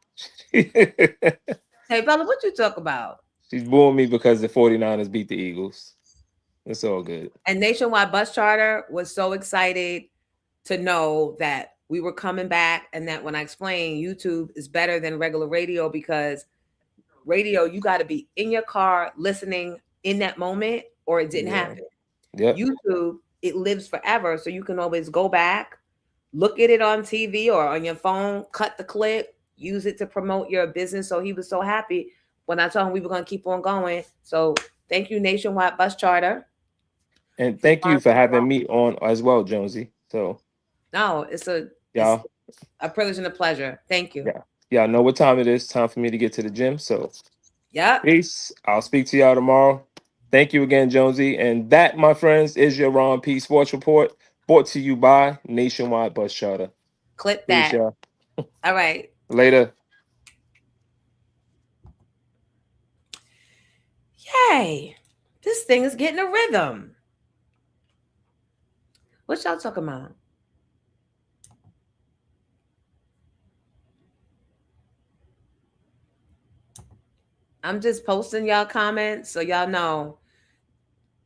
Hey Bella, what you talk about? She's booing me because the 49ers beat the Eagles. It's all good. And Nationwide Bus Charter was so excited to know that we were coming back, and that when I explained YouTube is better than regular radio because radio, you got to be in your car listening in that moment or it didn't Yeah. happen. Yep. YouTube, it lives forever. So you can always go back, look at it on TV or on your phone, cut the clip, use it to promote your business. So he was so happy when I told him we were going to keep on going. So thank you, Nationwide Bus Charter. And thank you for having me on as well, Jonesy. So No, it's y'all, a privilege and a pleasure. Thank you. yeah, y'all know what time it is. Time for me to get to the gym. So Yep. peace. I'll speak to y'all tomorrow. Thank you again, Jonesy. And that, my friends, is your Ron P Sports Report, brought to you by Nationwide Bus Charter. Clip Peace, that. y'all. All right. Later. Yay. This thing is getting a rhythm. What y'all talking about? I'm just posting y'all comments so y'all know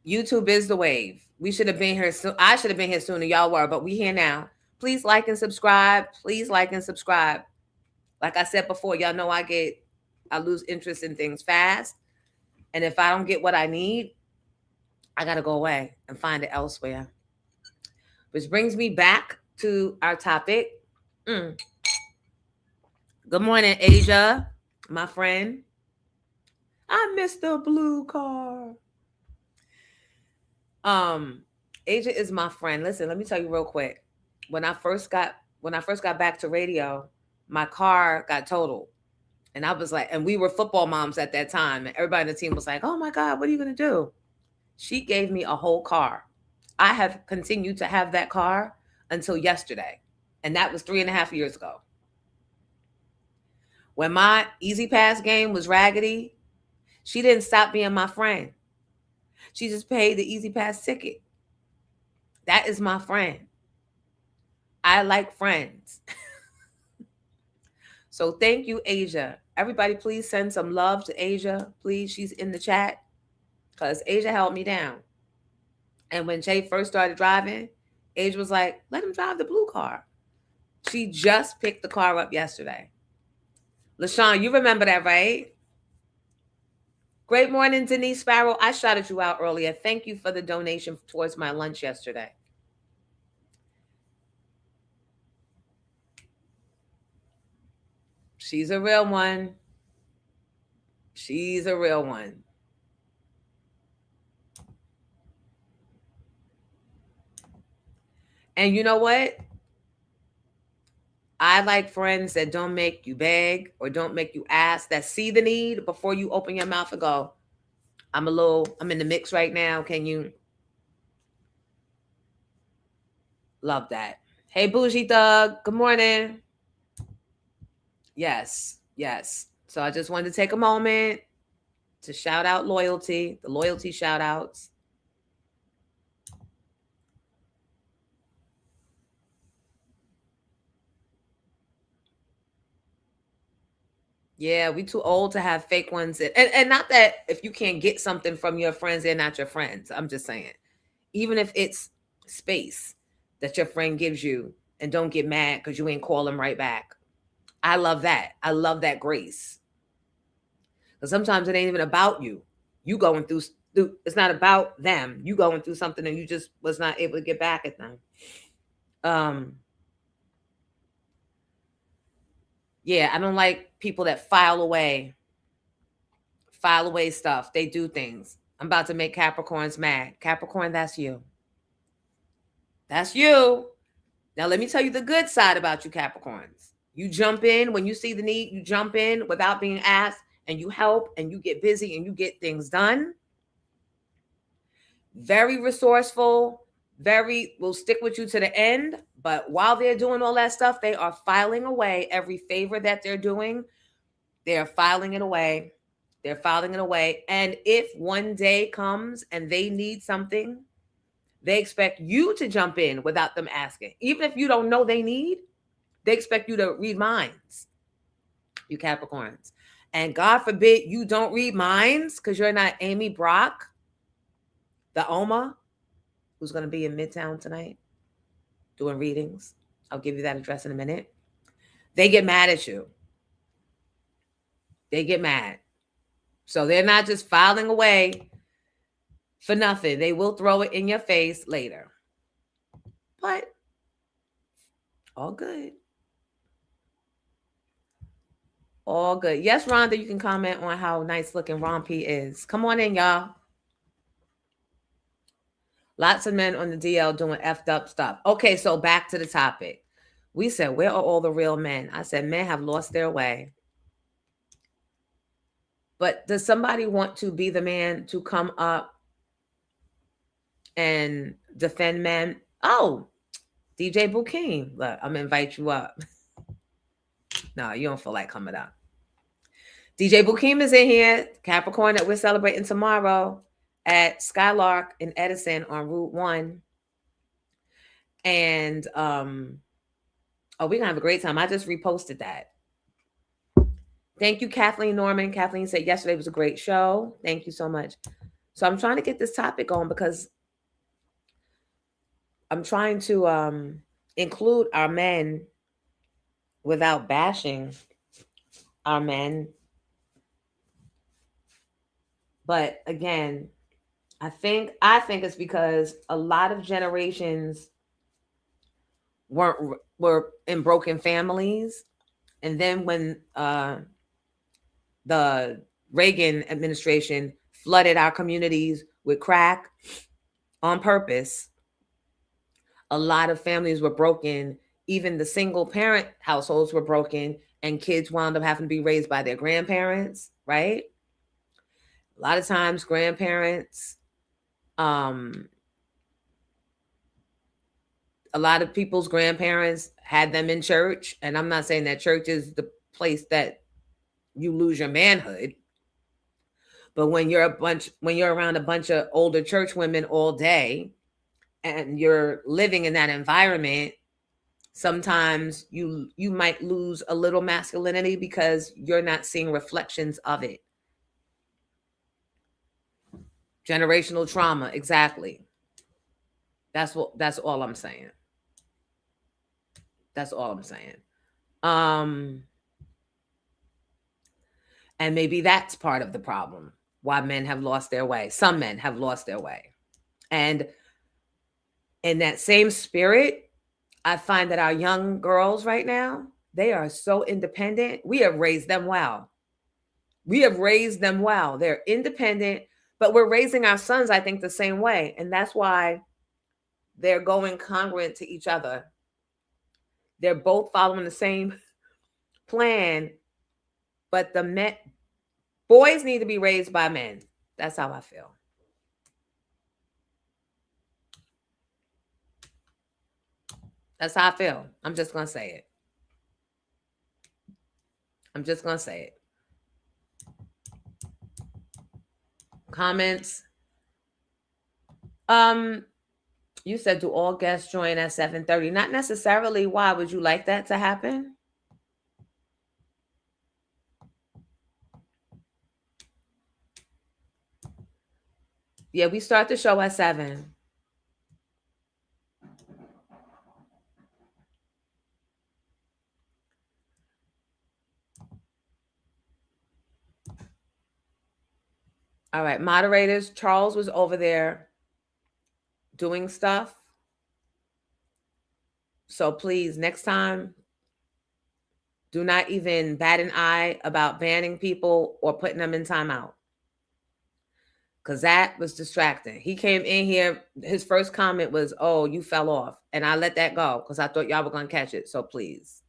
YouTube is the wave. We should have been here soon. I should have been here sooner. Y'all were, but we here now. Please like and subscribe. Please like and subscribe. Like I said before, y'all know I lose interest in things fast. And if I don't get what I need, I got to go away and find it elsewhere. Which brings me back to our topic. Good morning, Asia, my friend. I missed the blue car. Asia is my friend. Listen, let me tell you real quick. When I first got back to radio, my car got totaled. And I was like, and we were football moms at that time. And everybody on the team was like, oh my God, what are you going to do? She gave me a whole car. I have continued to have that car until yesterday. And that was 3.5 years ago. When my Easy Pass game was raggedy, she didn't stop being my friend. She just paid the Easy Pass ticket. That is my friend. I like friends. So thank you, Asia. Everybody, please send some love to Asia. Please, she's in the chat because Asia held me down. And when Jay first started driving, Asia was like, let him drive the blue car. She just picked the car up yesterday. LaShawn, you remember that, right? Great morning, Denise Sparrow. I shouted you out earlier. Thank you for the donation towards my lunch yesterday. She's a real one. She's a real one. And you know what? I like friends that don't make you beg or don't make you ask, that see the need before you open your mouth and go, I'm in the mix right now. Can you? Love that. Hey, Bougie Thug. Good morning. Yes. So I just wanted to take a moment to shout out loyalty, the loyalty shout outs. Yeah, we too old to have fake ones. And not that if you can't get something from your friends, they're not your friends. I'm just saying, even if it's space that your friend gives you, and don't get mad because you ain't call them right back. I love that. I love that grace. Because sometimes it ain't even about you. You going through, it's not about them. You going through something and you just was not able to get back at them. Yeah, I don't like people that file away stuff. They do things. I'm about to make Capricorns mad. Capricorn, that's you. That's you. Now, let me tell you the good side about you Capricorns. You jump in when you see the need. You jump in without being asked, and you help, and you get busy, and you get things done. Very resourceful. Will stick with you to the end. But while they're doing all that stuff, they are filing away every favor that they're doing. They're filing it away. And if one day comes and they need something, they expect you to jump in without them asking. Even if you don't know they need, they expect you to read minds, you Capricorns. And God forbid you don't read minds because you're not Amy Brock, the Oma, who's going to be in Midtown tonight doing readings. I'll give you that address in a minute. They get mad at you. They get mad. So they're not just filing away for nothing. They will throw it in your face later. But all good. All good. Yes, Rhonda, you can comment on how nice looking Ron P is. Come on in, y'all. Lots of men on the DL doing effed up stuff. Okay, so back to the topic. We said, where are all the real men? I said, men have lost their way. But does somebody want to be the man to come up and defend men? Oh, DJ Bukeem. Look, I'm going to invite you up. No, you don't feel like coming up. DJ Bukim is in here, Capricorn, that we're celebrating tomorrow at Skylark in Edison on Route 1. And oh, we're gonna have a great time. I just reposted that. Thank you, Kathleen Norman. Kathleen said yesterday was a great show. Thank you so much. So I'm trying to get this topic going because I'm trying to include our men without bashing our men. But again, I think it's because a lot of generations were in broken families, and then when the Reagan administration flooded our communities with crack on purpose, a lot of families were broken. Even the single parent households were broken, and kids wound up having to be raised by their grandparents, right? A lot of times grandparents, a lot of people's grandparents had them in church. And I'm not saying that church is the place that you lose your manhood. But when you're around a bunch of older church women all day and you're living in that environment, sometimes you might lose a little masculinity because you're not seeing reflections of it. Generational trauma, exactly. That's all I'm saying. That's all I'm saying. And maybe that's part of the problem, why men have lost their way. Some men have lost their way. And in that same spirit, I find that our young girls right now, they are so independent. We have raised them well. They're independent, but we're raising our sons, I think, the same way. And that's why they're going congruent to each other. They're both following the same plan, but the boys need to be raised by men. That's how I feel. That's how I feel. I'm just going to say it. Comments. You said, do all guests join at 7:30? Not necessarily. Why would you like that to happen? Yeah, we start the show at 7. All right, moderators. Charles was over there doing stuff. So please, next time, do not even bat an eye about banning people or putting them in timeout. Because that was distracting. He came in here, his first comment was, oh, you fell off. And I let that go because I thought y'all were going to catch it. So please.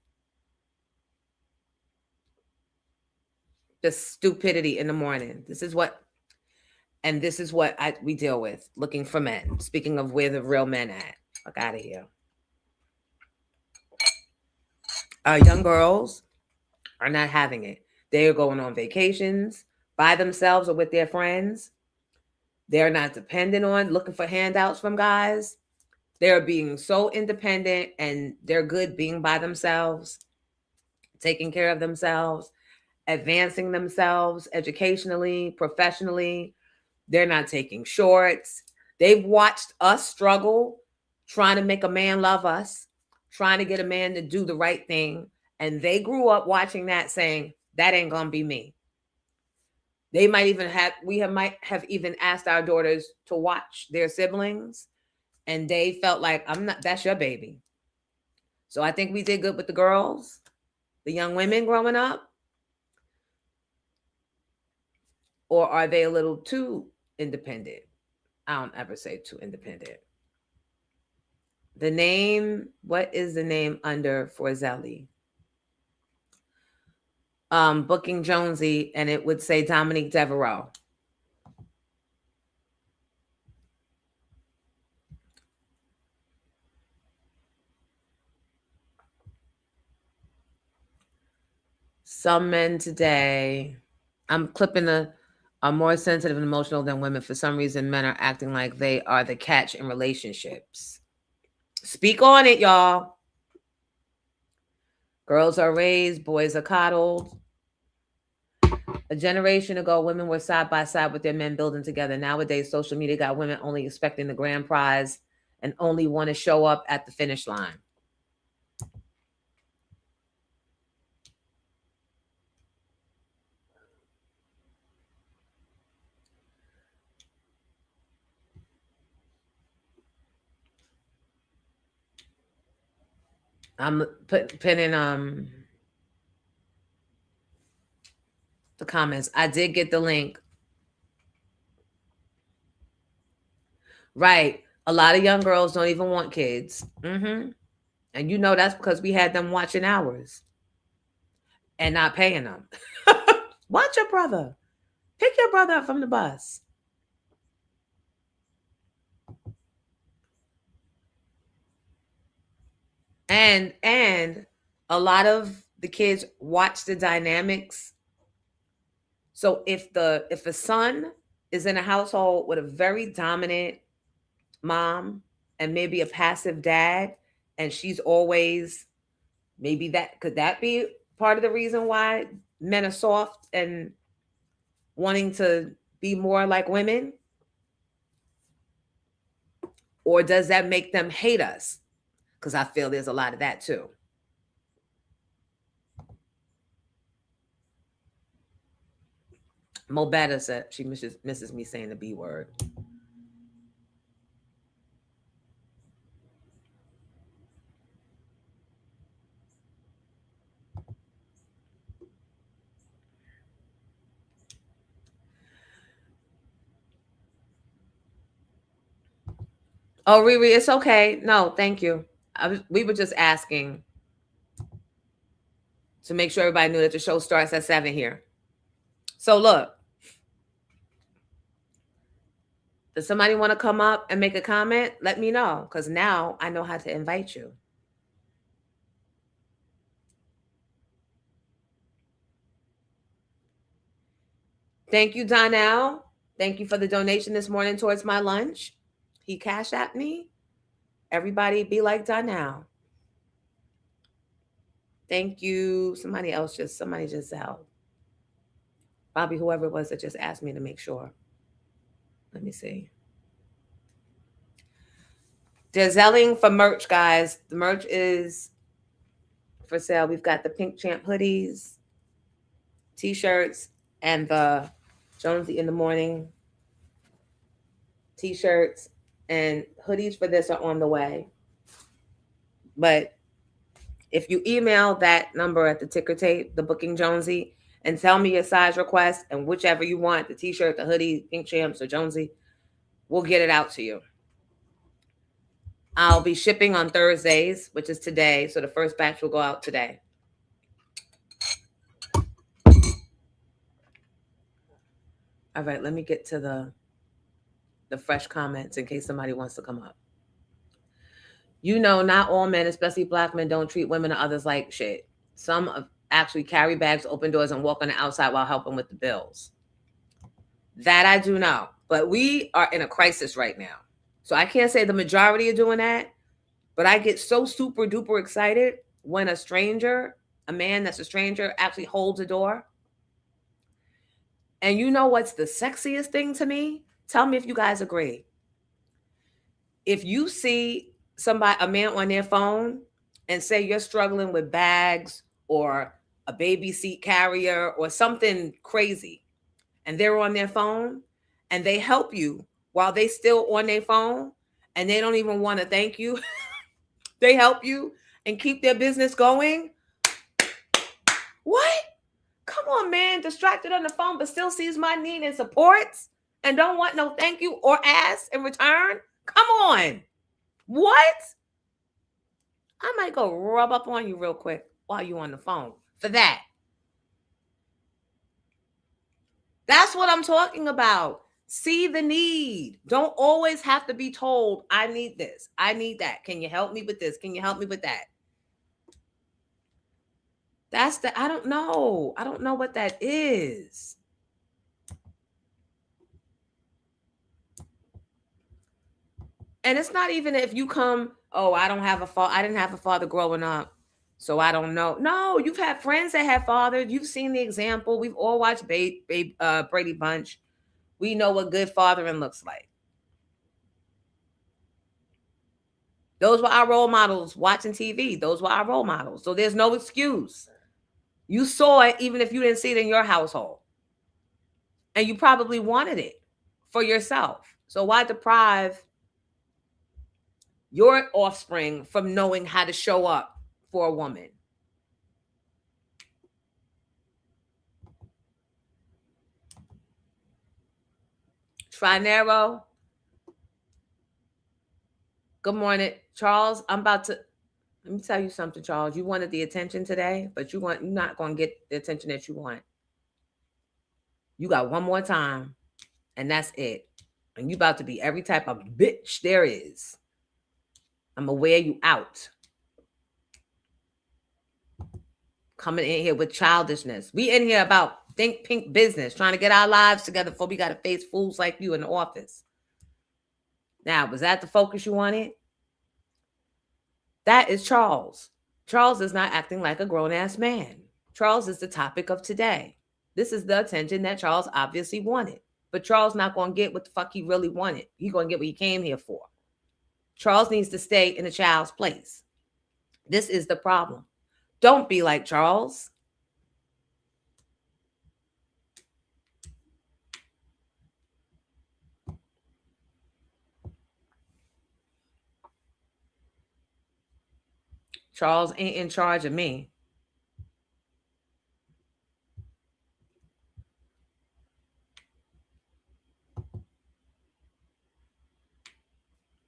The stupidity in the morning. This is what we deal with, looking for men. Speaking of where the real men at. Fuck out of here. Our young girls are not having it. They are going on vacations by themselves or with their friends. They're not dependent on looking for handouts from guys. They're being so independent and they're good being by themselves, taking care of themselves, advancing themselves educationally, professionally. They're not taking shorts. They've watched us struggle, trying to make a man love us, trying to get a man to do the right thing. And they grew up watching that, saying, that ain't going to be me. We might have even asked our daughters to watch their siblings, and they felt like, that's your baby. So I think we did good with the girls, the young women growing up. Or are they a little too independent? I don't ever say too independent. What is the name under for Zelly? Booking Jonesy, and it would say Dominique Devereaux. Some men today, I'm clipping are more sensitive and emotional than women. For some reason, men are acting like they are the catch in relationships. Speak on it, y'all. Girls are raised, boys are coddled. A generation ago, women were side by side with their men building together. Nowadays, social media got women only expecting the grand prize and only want to show up at the finish line. I'm pinning the comments. I did get the link. Right. A lot of young girls don't even want kids. Mm-hmm. And you know that's because we had them watching ours and not paying them. Watch your brother. Pick your brother up from the bus. And a lot of the kids watch the dynamics. So if a son is in a household with a very dominant mom and maybe a passive dad, and she's always, maybe that could that be part of the reason why men are soft and wanting to be more like women? Or does that make them hate us? Because I feel there's a lot of that too. Mobetta said she misses me saying the B word. Oh, Riri, it's okay. No, thank you. We were just asking to make sure everybody knew that the show starts at 7 here. So look, does somebody want to come up and make a comment? Let me know, because now I know how to invite you. Thank you, Donnell. Thank you for the donation this morning towards my lunch. He cashed at me. Everybody be like Donnell. Thank you. Somebody just out. Bobby, whoever it was that just asked me to make sure. Let me see. They're selling for merch, guys. The merch is for sale. We've got the Pink Champ hoodies, t-shirts, and the Jonesy in the Morning t-shirts, and hoodies for this are on the way. But if you email that number at the ticker tape, the Booking Jonesy, and tell me your size request and whichever you want, the t-shirt, the hoodie, Pink Champs, or Jonesy, we'll get it out to you. I'll be shipping on Thursdays, which is today. So the first batch will go out today. All right, let me get to the fresh comments in case somebody wants to come up. You know, not all men, especially black men, don't treat women or others like shit. Some actually carry bags, open doors, and walk on the outside while helping with the bills. That I do know. But we are in a crisis right now. So I can't say the majority are doing that, but I get so super duper excited when a stranger, a man that's a stranger, actually holds a door. And you know what's the sexiest thing to me? Tell me if you guys agree. If you see a man on their phone and say you're struggling with bags or a baby seat carrier or something crazy, and they're on their phone and they help you while they still on their phone and they don't even want to thank you, they help you and keep their business going. What? Come on, man, distracted on the phone, but still sees my need and supports and don't want no thank you or ask in return. Come on. What? I might go rub up on you real quick while you're on the phone for that. That's what I'm talking about. See the need. Don't always have to be told, I need this. I need that. Can you help me with this? Can you help me with that? I don't know. I don't know what that is. And it's not even if you come, oh, I didn't have a father growing up, so I don't know. No, you've had friends that have fathers. You've seen the example. We've all watched Brady Bunch. We know what good fathering looks like. Those were our role models watching TV. Those were our role models. So there's no excuse. You saw it even if you didn't see it in your household. And you probably wanted it for yourself. So why deprive your offspring from knowing how to show up for a woman? Trinero. Good morning, Charles. Let me tell you something, Charles. You wanted the attention today, but you're not going to get the attention that you want. You got one more time, and that's it. And you about to be every type of bitch there is. I'm going to wear you out. Coming in here with childishness. We in here about think pink business, trying to get our lives together before we got to face fools like you in the office. Now, was that the focus you wanted? That is Charles. Charles is not acting like a grown-ass man. Charles is the topic of today. This is the attention that Charles obviously wanted. But Charles not going to get what the fuck he really wanted. He going to get what he came here for. Charles needs to stay in a child's place. This is the problem. Don't be like Charles. Charles ain't in charge of me.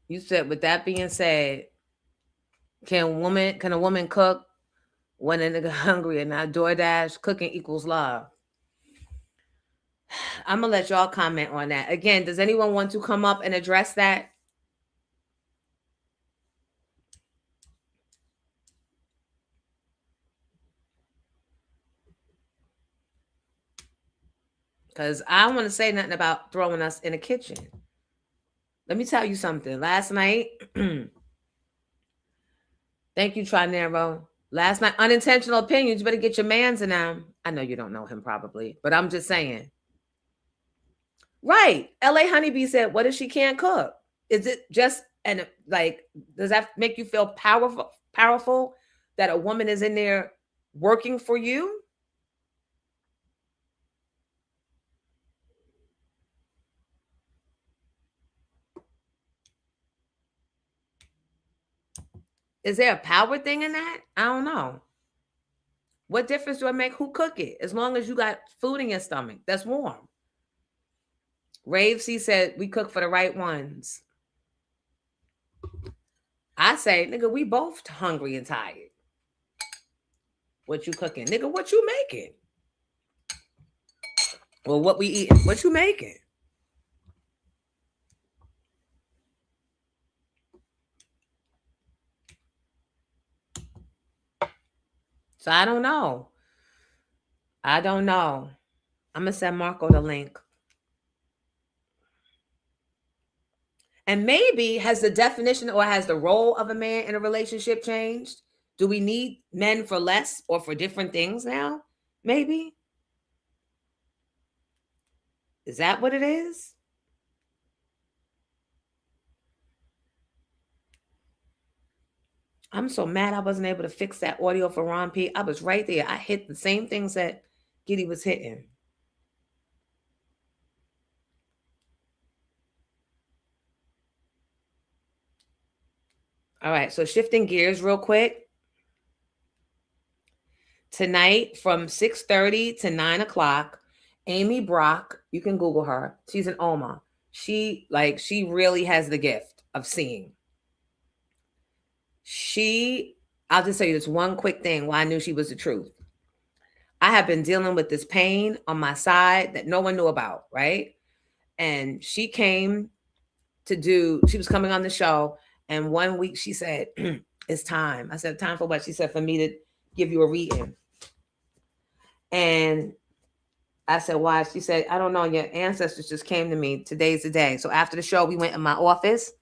You said, with that being said, can a woman cook when a nigga hungry and not DoorDash? Cooking equals love. I'm going to let y'all comment on that. Again, does anyone want to come up and address that? Because I don't want to say nothing about throwing us in the kitchen. Let me tell you something. Last night, thank you, Trinero. Last night, unintentional opinions. You better get your mans in them. I know you don't know him probably, but I'm just saying. Right. LA Honeybee said, what if she can't cook? Is it just, and like, does that make you feel powerful that a woman is in there working for you? Is there a power thing in that? I don't know. What difference do it make who cook it? As long as you got food in your stomach that's warm. Rave C said, we cook for the right ones. I say, nigga, we both hungry and tired. What you cooking? Nigga, what you making? Well, what we eating? What you making? So I don't know. I'm going to send Marco the link. And maybe has the definition or has the role of a man in a relationship changed? Do we need men for less or for different things now? Maybe. Is that what it is? I'm so mad I wasn't able to fix that audio for Ron P. I was right there. I hit the same things that Giddy was hitting. All right, so shifting gears real quick. Tonight from 6:30 to 9 o'clock, Amy Brock, you can Google her. She's an Oma. She really has the gift of seeing. I'll just tell you this one quick thing why I knew she was the truth. I have been dealing with this pain on my side that no one knew about, right? And she was coming on the show, and 1 week she said, it's time. I said, time for what? She said, for me to give you a reading. And I said, why? She said, I don't know. Your ancestors just came to me. Today's the day. So after the show, we went in my office.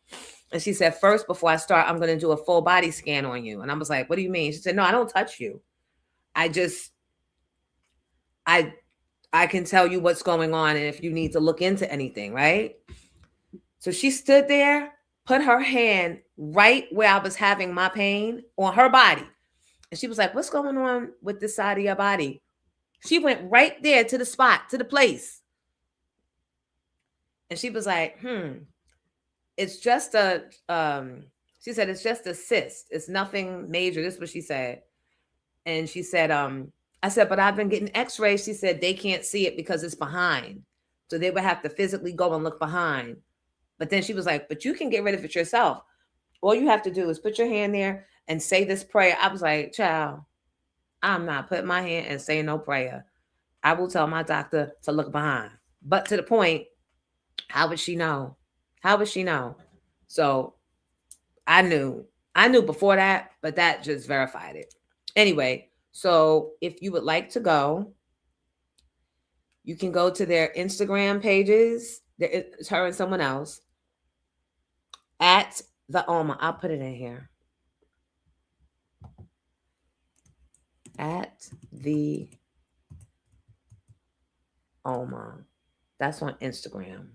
And she said, first, before I start, I'm going to do a full body scan on you. And I was like, what do you mean? She said, no, I don't touch you. I can tell you what's going on and if you need to look into anything, right? So she stood there, put her hand right where I was having my pain on her body. And she was like, what's going on with this side of your body? She went right there to the spot, to the place. And she was like, it's just she said, it's just a cyst. It's nothing major. This is what she said. And she said, I said, but I've been getting x-rays. She said, they can't see it because it's behind. So they would have to physically go and look behind. But then she was like, but you can get rid of it yourself. All you have to do is put your hand there and say this prayer. I was like, child, I'm not putting my hand and saying no prayer. I will tell my doctor to look behind. But to the point, how would she know? How would she know? So I knew before that, but that just verified it. Anyway, so if you would like to go, you can go to their Instagram pages. It's her and someone else at the OMA. I'll put it in here. At the OMA. That's on Instagram.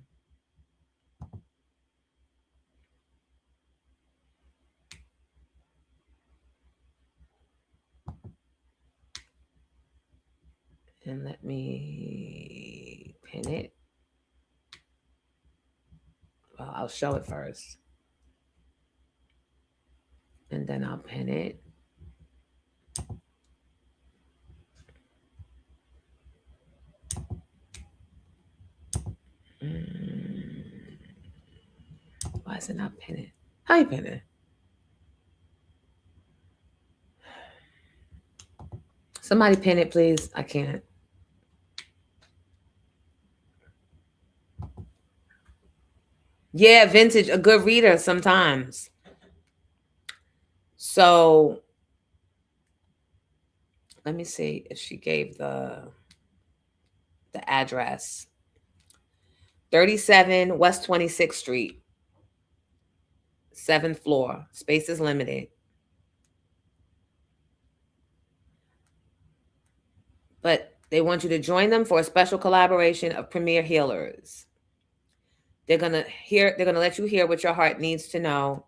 And let me pin it. Well, I'll show it first. And then I'll pin it. Why is it not pinning? How you pin it? Somebody pin it, please. I can't. Yeah, Vintage, a good reader sometimes. So let me see if she gave the address. 37 West 26th Street, 7th floor. Space is limited. But they want you to join them for a special collaboration of premier healers. They're gonna let you hear what your heart needs to know.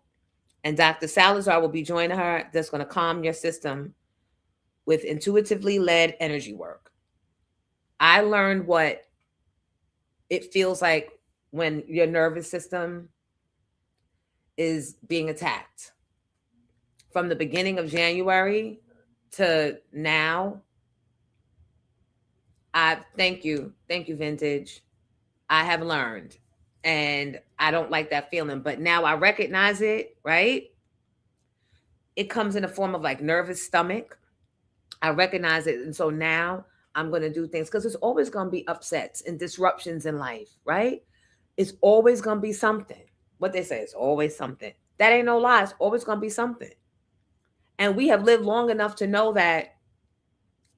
And Dr. Salazar will be joining her. That's going to calm your system with intuitively led energy work. I learned what it feels like when your nervous system is being attacked. From the beginning of January to now, thank you, Vintage. I have learned, and I don't like that feeling, but now I recognize it, right? It comes in the form of like nervous stomach. I recognize it. And so now I'm going to do things because there's always going to be upsets and disruptions in life, right? It's always going to be something. What they say is always something. That ain't no lie. It's always going to be something. And we have lived long enough to know that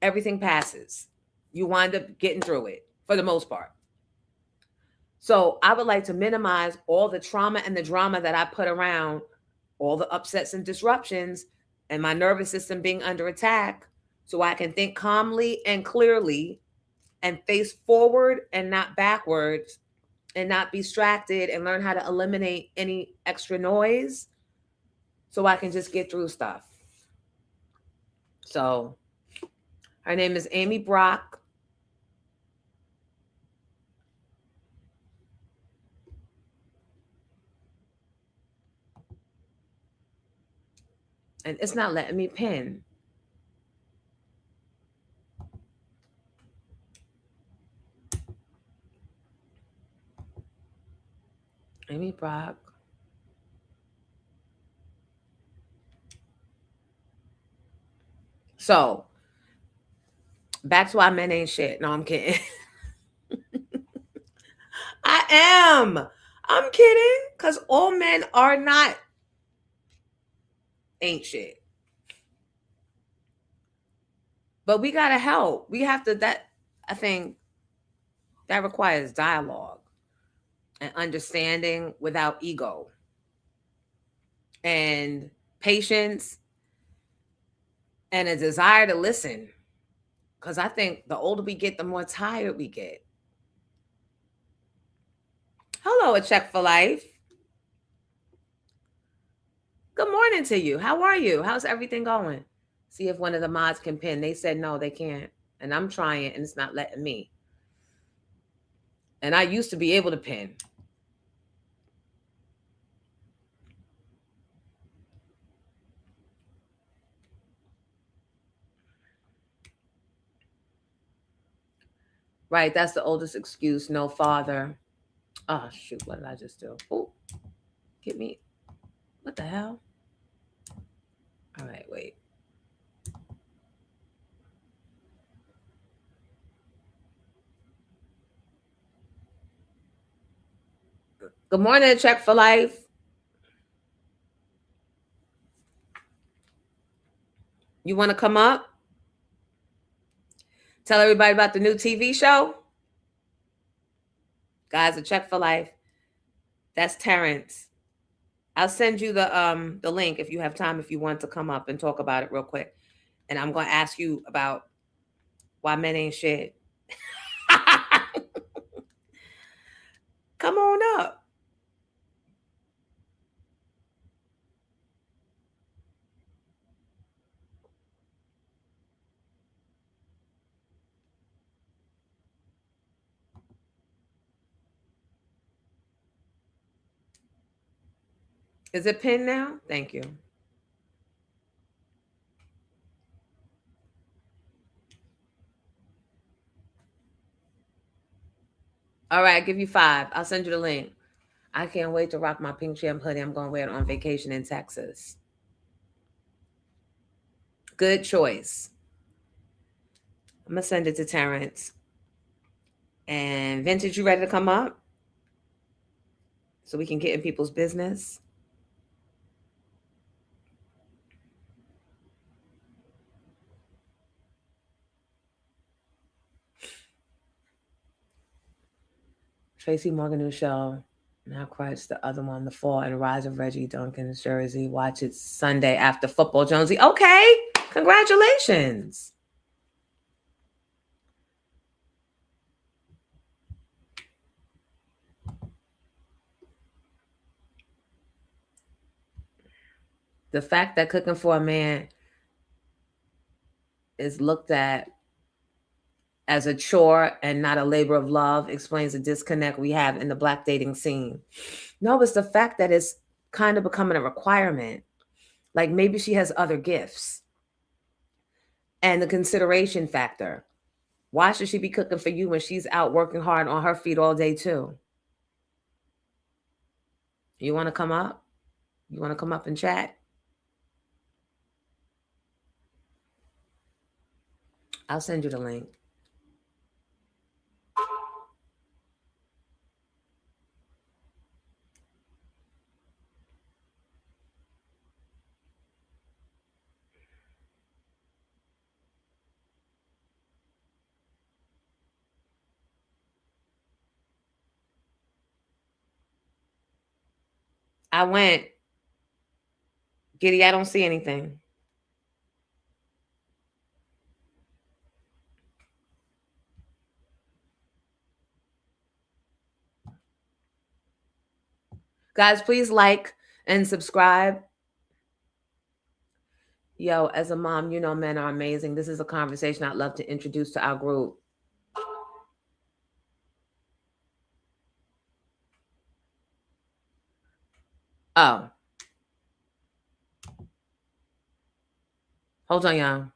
everything passes. You wind up getting through it for the most part. So I would like to minimize all the trauma and the drama that I put around all the upsets and disruptions and my nervous system being under attack, so I can think calmly and clearly and face forward and not backwards and not be distracted and learn how to eliminate any extra noise so I can just get through stuff. So her name is Amy Brock. And it's not letting me pin. Amy Brock. So, back to why men ain't shit. No, I'm kidding. I am. I'm kidding. Because all men are not ain't shit. But we gotta help. We have to. That I think that requires dialogue and understanding without ego and patience and a desire to listen. Because I think the older we get, the more tired we get. Hello, a check for life. Good morning to you. How are you? How's everything going? See if one of the mods can pin. They said no, they can't. And I'm trying and it's not letting me. And I used to be able to pin. Right, that's the oldest excuse. No father. Oh, shoot, what did I just do? Oh, get me. What the hell? All right, wait. Good morning, Check for Life. You want to come up? Tell everybody about the new TV show? Guys, a Check for Life. That's Terrence. I'll send you the link if you have time, if you want to come up and talk about it real quick. And I'm going to ask you about why men ain't shit. Come on up. Is it pinned now? Thank you. All right, I'll give you 5. I'll send you the link. I can't wait to rock my pink champ hoodie. I'm going to wear it on vacation in Texas. Good choice. I'm going to send it to Terrence. And Vintage, you ready to come up? So we can get in people's business? Tracy Morgan show. Now Christ, the other one, The Fall and Rise of Reggie Duncan's Jersey. Watch it Sunday after football, Jonesy. Okay, congratulations. The fact that cooking for a man is looked at as a chore and not a labor of love explains the disconnect we have in the Black dating scene. No, it's the fact that it's kind of becoming a requirement. Like maybe she has other gifts. And the consideration factor. Why should she be cooking for you when she's out working hard on her feet all day too? You want to come up? You want to come up and chat? I'll send you the link. I went. Giddy, I don't see anything. Guys, please like and subscribe. Yo, as a mom, you know men are amazing. This is a conversation I'd love to introduce to our group. Oh. Hold on, y'all.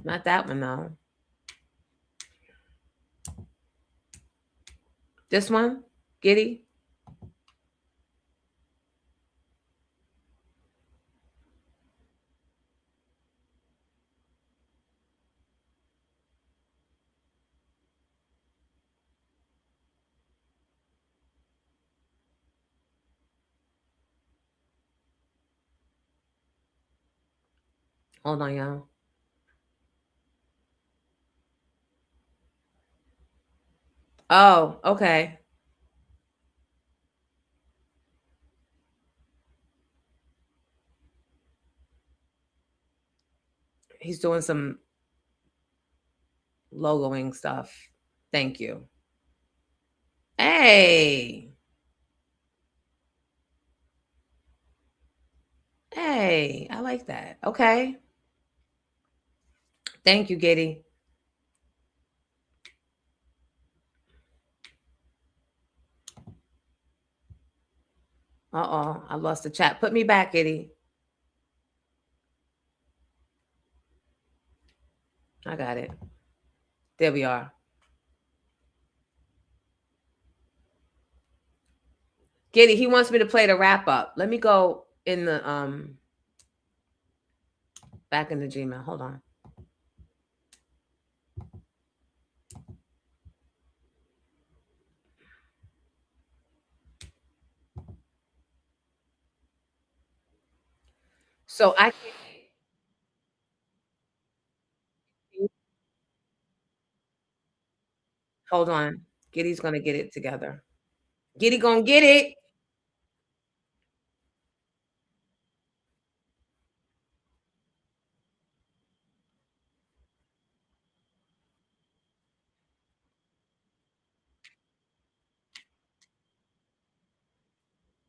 Not that one, though. This one? Giddy? Hold on, y'all. Oh, okay. He's doing some logoing stuff. Thank you. Hey. Hey, I like that. Okay. Thank you, Giddy. Uh-oh, I lost the chat. Put me back, Giddy. I got it. There we are. Giddy, he wants me to play the wrap up. Let me go in the back in the Gmail. Hold on. So I hold on. Giddy's gonna get it together. Giddy gonna get it.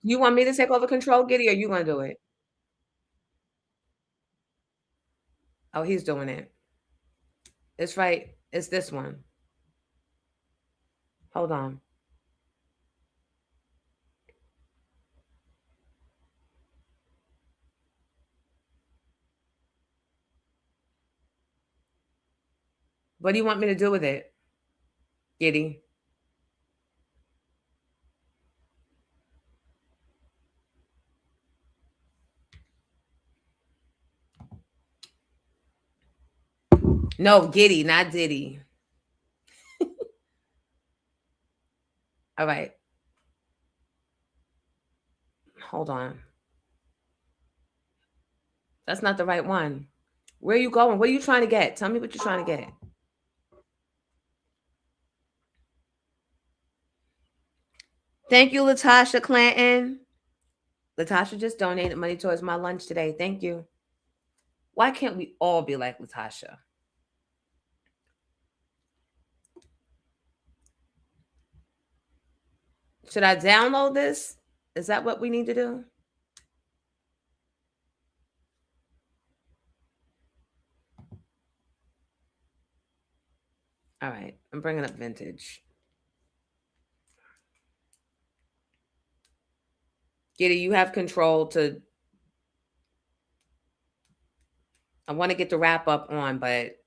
You want me to take over control, Giddy, or you gonna do it? Oh, he's doing it. It's right. It's this one. Hold on. What do you want me to do with it, Giddy? No, Giddy, not Diddy. All right. Hold on. That's not the right one. Where are you going? What are you trying to get? Tell me what you're trying to get. Thank you, Latasha Clanton. Latasha just donated money towards my lunch today. Thank you. Why can't we all be like Latasha? Should I download this? Is that what we need to do? All right. I'm bringing up Vintage. Giddy, you have control to. I want to get the wrap up on, but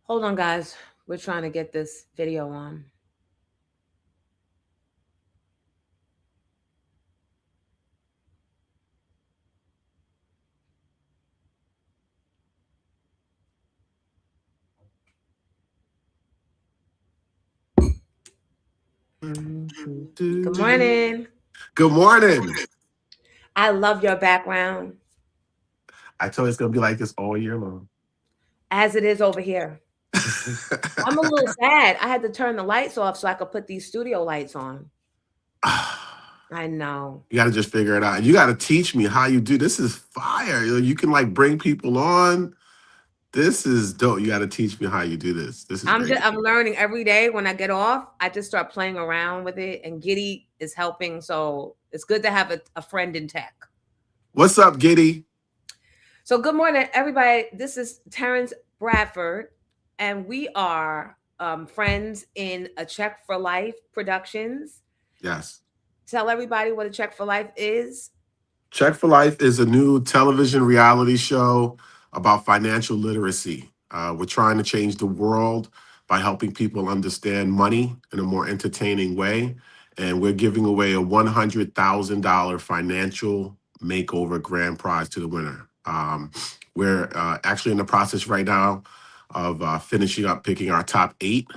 hold on, guys. We're trying to get this video on. Good morning. Good morning. I love your background I told you it's gonna be like this all year long. as it is over here. I'm a little sad. I had to turn the lights off so I could put these studio lights on. I know. You gotta just figure it out. You gotta teach me how you do this. Is fire. You can like bring people on. This is dope. You gotta teach me how you do this. This is great. I'm learning every day. When I get off, I just start playing around with it, and Giddy is helping. So it's good to have a friend in tech. What's up, Giddy? So good morning, everybody. This is Terrence Bradford, and we are friends in A Check for Life Productions. Yes. Tell everybody what A Check for Life is. Check for Life is a new television reality show about financial literacy. We're trying to change the world by helping people understand money in a more entertaining way. And we're giving away a $100,000 financial makeover grand prize to the winner. We're actually in the process right now of finishing up picking our top 8.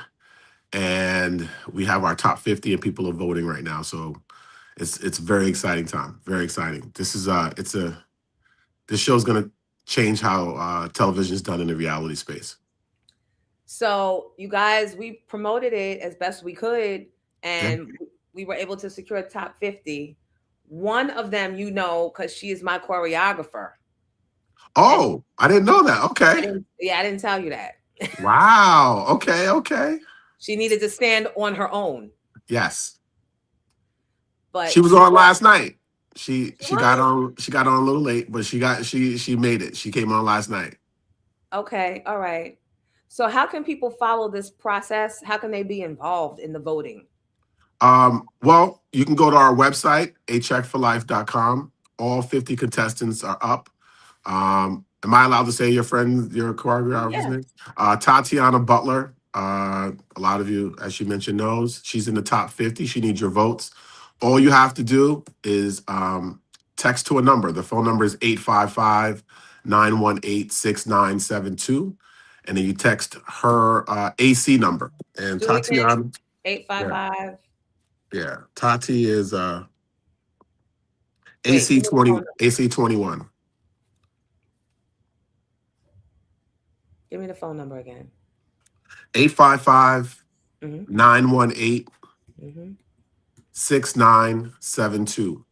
And we have our top 50 and people are voting right now. So it's a very exciting time. Very exciting. This show's gonna change how television is done in the reality space. So you guys, we promoted it as best we could, and we were able to secure a top 50. One of them, because she is my choreographer. Oh, I didn't know that. Okay. I didn't tell you that. Wow. Okay. She needed to stand on her own. Yes. But she was on last night. She got on a little late, but she made it. She came on last night. Okay. All right. So how can people follow this process? How can they be involved in the voting? Well, you can go to our website, acheckforlife.com. All 50 contestants are up. Am I allowed to say your choreographer's name? Tatiana Butler. A lot of you, as she mentioned, knows. She's in the top 50. She needs your votes. All you have to do is text to a number. The phone number is 855-918-6972. And then you text her AC number. And Tatiana. 855. Yeah. Tati is AC21. Give me the phone number again. 855-918 6972.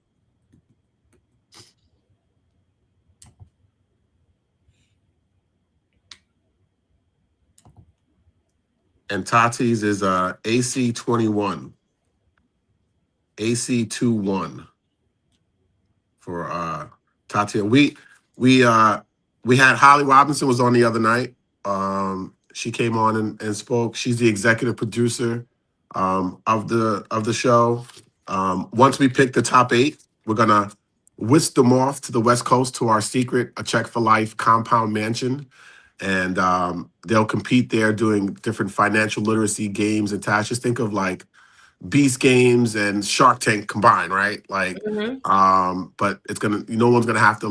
And Tati's is AC21. AC21 for Tati. We had Holly Robinson was on the other night. She came on and spoke. She's the executive producer of the show. Once we pick the top 8, we're gonna whisk them off to the West Coast to our secret A Check for Life compound mansion, and they'll compete there doing different financial literacy games and tasks. Just think of like Beast Games and Shark Tank combined, right? Like, but it's no one's gonna have to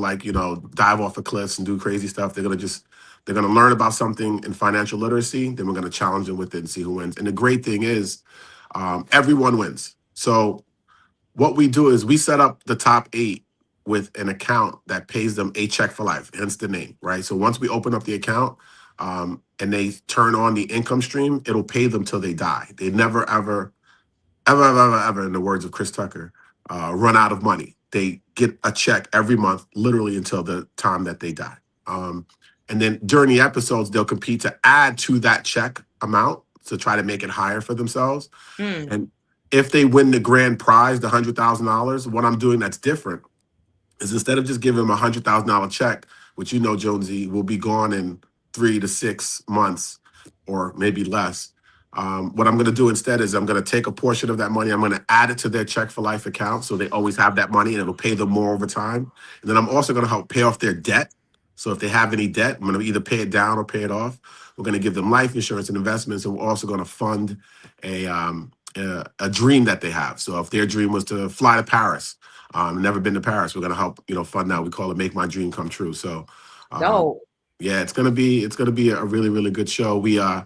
dive off the cliffs and do crazy stuff. They're gonna learn about something in financial literacy. Then we're gonna challenge them with it and see who wins. And the great thing is, everyone wins. So what we do is we set up the top 8 with an account that pays them a check for life, hence the name, right? So once we open up the account and they turn on the income stream, it'll pay them till they die. They never, ever, in the words of Chris Tucker, run out of money. They get a check every month, literally until the time that they die. And then during the episodes, they'll compete to add to that check amount to try to make it higher for themselves. And if they win the grand prize, the $100,000, what I'm doing that's different is instead of just giving them a $100,000 check, which Jonesy will be gone in 3 to 6 months or maybe less. What I'm going to do instead is I'm going to take a portion of that money. I'm going to add it to their Check for Life account so they always have that money and it'll pay them more over time. And then I'm also going to help pay off their debt. So if they have any debt, I'm going to either pay it down or pay it off. We're going to give them life insurance and investments, and we're also going to fund a dream that they have. So if their dream was to fly to Paris, never been to Paris, we're going to help fund that. We call it Make My Dream Come True. So yeah, it's going to be a really, really good show. We're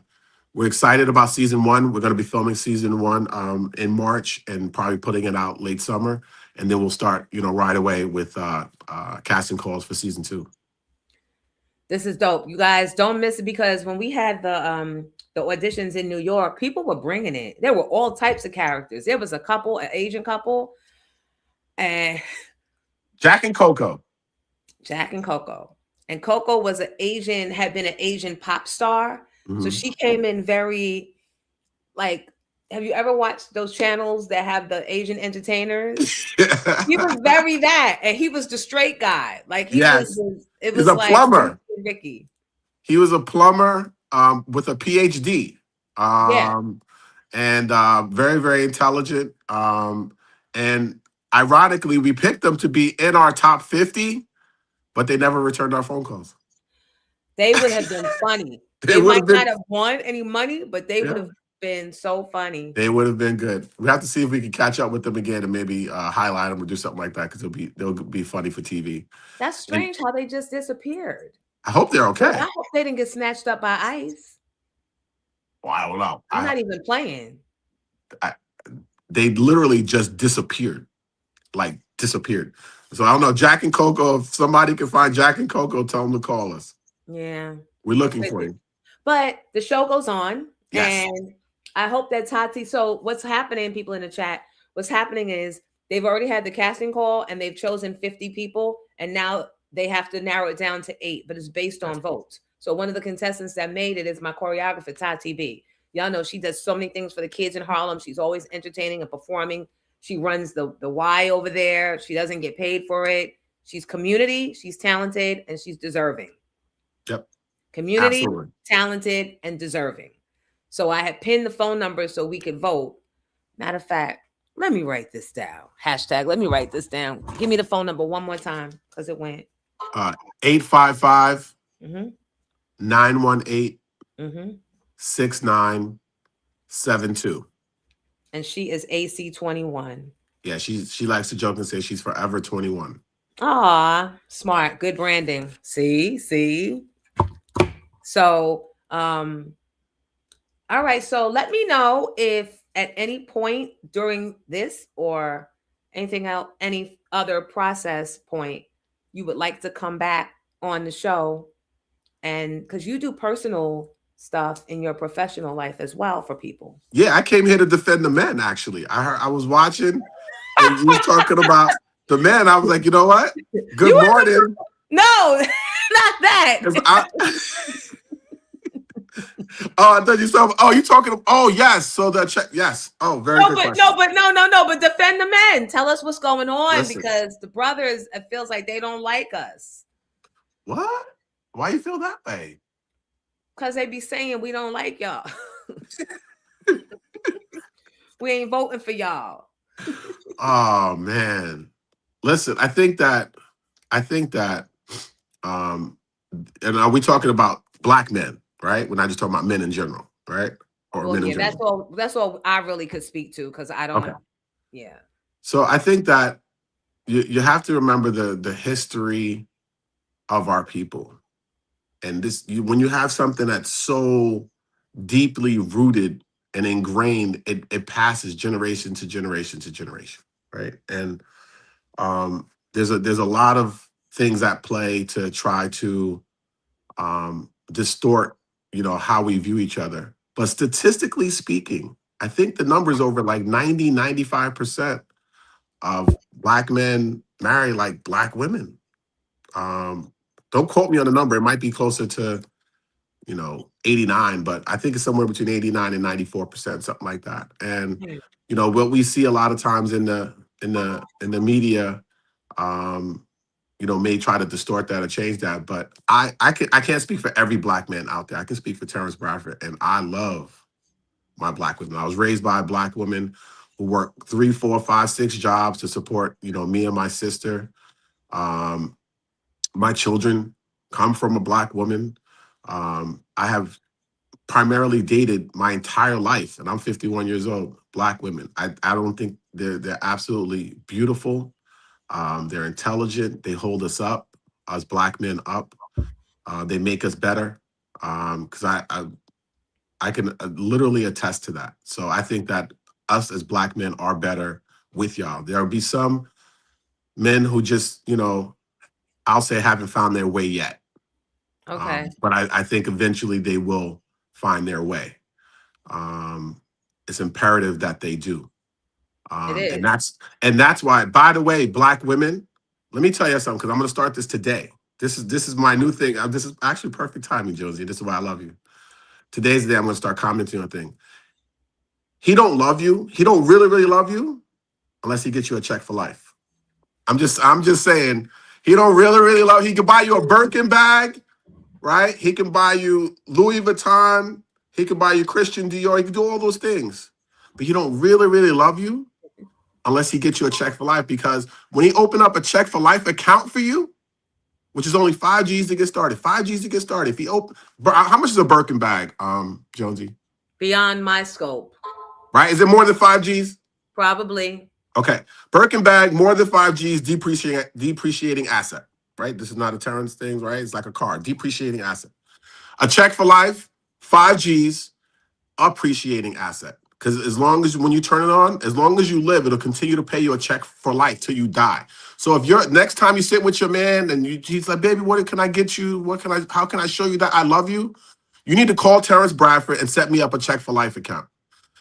excited about season 1. We're going to be filming season 1 in March and probably putting it out late summer. And then we'll start, right away with casting calls for season 2. This is dope. You guys don't miss it, because when we had the auditions in New York, people were bringing it. There were all types of characters. There was a couple, an Asian couple, and Jack and Coco. And Coco was had been an Asian pop star. So she came in very, have you ever watched those channels that have the Asian entertainers? He was very that, and he was the straight guy. He's a plumber. Ricky. He was a plumber with a PhD. And very, very intelligent. And ironically, we picked them to be in our top 50, but they never returned our phone calls. They would have been funny. They They would might have been, not have won any money, but they would yeah, have been so funny. they would have been good. We have to see if we can catch up with them again and maybe highlight them or do something like that because they'll be funny for TV. That's And strange how they just disappeared. I hope they're okay. I hope they didn't get snatched up by ICE. Well, I don't know. I'm not even playing. They literally just disappeared, like disappeared. So I don't know, Jack and Coco. If somebody can find Jack and Coco, tell them to call us. Yeah. We're looking for you. But the show goes on, Yes. and I hope that Tati. So what's happening, people in the chat? What's happening is they've already had the casting call, and they've chosen 50 people, and now they have to narrow it down to 8. But it's based on votes. So one of the contestants that made it is my choreographer, Tati B. Y'all know she does so many things for the kids in Harlem. She's always entertaining and performing. She runs the Y over there. She doesn't get paid for it. She's community. She's talented, and she's deserving. Yep. Community, Absolutely. talented, and deserving. So I had pinned the phone number so we could vote. Matter of fact, let me write this down. Hashtag, let me write this down. Give me the phone number one more time because it went. 855 Mm-hmm. 918 Mm-hmm. 6972. And she is AC 21. Yeah, she likes to joke and say she's forever 21. Aw, smart. Good branding. See? So, all right. So let me know if at any point during this or anything else, any other process point, you would like to come back on the show. And because you do personal stuff in your professional life as well for people. Yeah, I came here to defend the men, actually. I was watching and you was talking about the men. I was like, you know what? Good morning. No, not that. I thought you saw. Oh, you talking? Oh, yes. So the check. Yes. Oh, very good question. But defend the men. Tell us what's going on. Listen. Because the brothers, it feels like they don't like us. What? Why you feel that way? Because they be saying we don't like y'all. We ain't voting for y'all. Oh man. Listen, I think that and are we talking about black men, right? We're not just talking about men in general, right? Or Well, men in yeah, general. that's all I really could speak to because I don't Okay. know. Yeah. So I think that you have to remember the history of our people. And when you have something that's so deeply rooted and ingrained, it passes generation to generation to generation, right? And there's a lot of things at play to try to distort, how we view each other. But statistically speaking, I think the number's over like 95% of black men marry like black women. Don't quote me on the number. It might be closer to 89, but I think it's somewhere between 89 and 94%, something like that. And what we see a lot of times in the media, may try to distort that or change that. But I can't speak for every black man out there. I can speak for Terrence Bradford, and I love my black women. I was raised by a black woman who worked 3, 4, 5, 6 jobs to support me and my sister. My children come from a black woman. I have primarily dated my entire life, and I'm 51 years old, black women. I don't think they're absolutely beautiful. They're intelligent. They hold us up, as black men up. They make us better. Because I can literally attest to that. So I think that us as black men are better with y'all. There'll be some men who just, I'll say haven't found their way yet. Okay. But I think eventually they will find their way. It's imperative that they do. It is. And that's why, by the way, black women, let me tell you something, because I'm going to start this today. This is my new thing. This is actually perfect timing, Josie. This is why I love you. Today's the day I'm going to start commenting on things. He don't love you. He don't really, really love you unless he gets you a check for life. I'm just saying, he don't really, really love you. He can buy you a Birkin bag, right? He can buy you Louis Vuitton. He can buy you Christian Dior. He can do all those things. But he don't really, really love you unless he gets you a Check for Life, because when he open up a Check for Life account for you, which is only 5 G's to get started. 5 G's to get started. If he open, how much is a Birkin bag, Jonesy? Beyond my scope. Right? Is it more than 5 G's? Probably. Okay. Birkin bag, more than 5 G's, depreciating asset. Right? This is not a Terrence thing, right? It's like a car, depreciating asset. A Check for Life, 5 G's, appreciating asset. Because as long as when you turn it on, as long as you live, it'll continue to pay you a check for life till you die. So if you're next time you sit with your man and he's like, baby, what can I get you? How can I show you that I love you? You need to call Terrence Bradford and set me up a Check for Life account.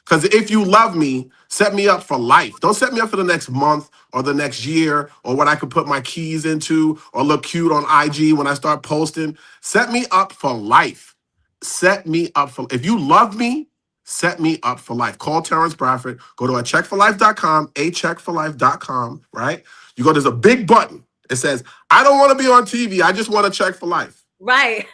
Because if you love me, set me up for life. Don't set me up for the next month or the next year or what I could put my keys into or look cute on IG when I start posting. Set me up for life. Set me up for, if you love me, set me up for life. Call Terrence Bradford. Go to acheckforlife.com, acheckforlife.com, right? You go, there's a big button. It says, I don't want to be on TV. I just want a check for life. Right.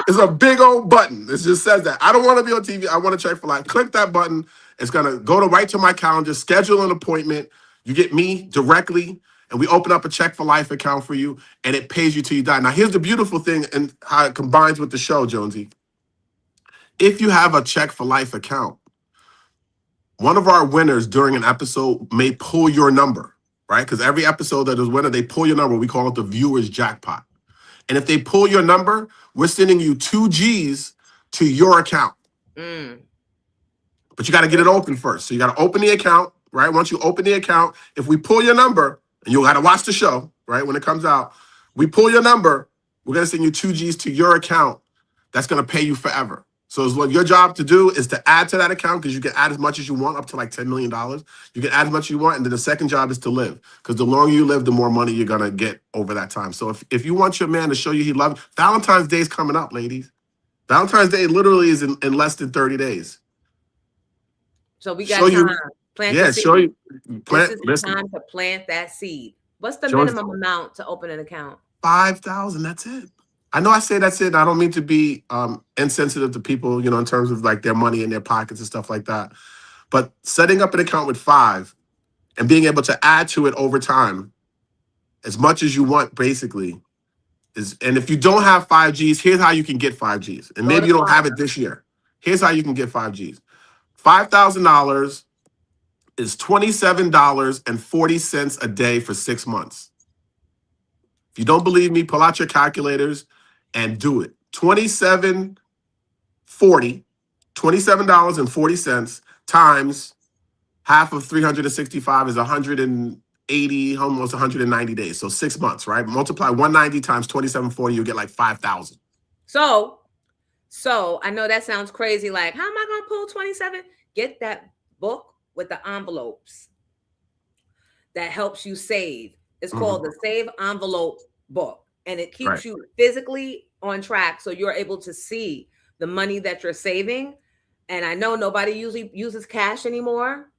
It's a big old button. It just says that. I don't want to be on TV. I want to Check for Life. Click that button. It's going to go right to my calendar, schedule an appointment. You get me directly, and we open up a Check for Life account for you, and it pays you till you die. Now, here's the beautiful thing and how it combines with the show, Jonesy. If you have a Check for Life account, one of our winners during an episode may pull your number, right? Because every episode that is winner, they pull your number. We call it the viewer's jackpot. And if they pull your number, we're sending you 2 G's to your account. But you got to get it open first. So you got to open the account, right? Once you open the account, if we pull your number, and you got to watch the show, right? When it comes out, we pull your number, we're going to send you 2 G's to your account. That's going to pay you forever. So it's what your job to do is to add to that account, because you can add as much as you want, up to like $10 million. You can add as much as you want. And then the second job is to live, because the longer you live, the more money you're going to get over that time. So if you want your man to show you he loves you, Valentine's Day is coming up, ladies. Valentine's Day literally is in less than 30 days. So we got Show time. you, Plant yeah, the seed. show you. This is the Listen, time to plant that seed. What's the Show us- minimum amount to open an account? 5,000, that's it. I know I say that's it. And I don't mean to be insensitive to people, in terms of like their money in their pockets and stuff like that. But setting up an account with 5 and being able to add to it over time, as much as you want, basically, is. And if you don't have 5 G's, here's how you can get 5 G's. And maybe you don't have it this year. Here's how you can get 5 G's. $5,000 is $27.40 a day for 6 months. If you don't believe me, pull out your calculators and do it. $27.40 times half of 365 is 180, almost 190 days. So 6 months, right? Multiply 190 times 2740, you get like 5,000. So I know that sounds crazy. Like, how am I going to pull 27? Get that book with the envelopes that helps you save. It's called the Save Envelope book, and it keeps you physically on track, so you're able to see the money that you're saving. And I know nobody usually uses cash anymore.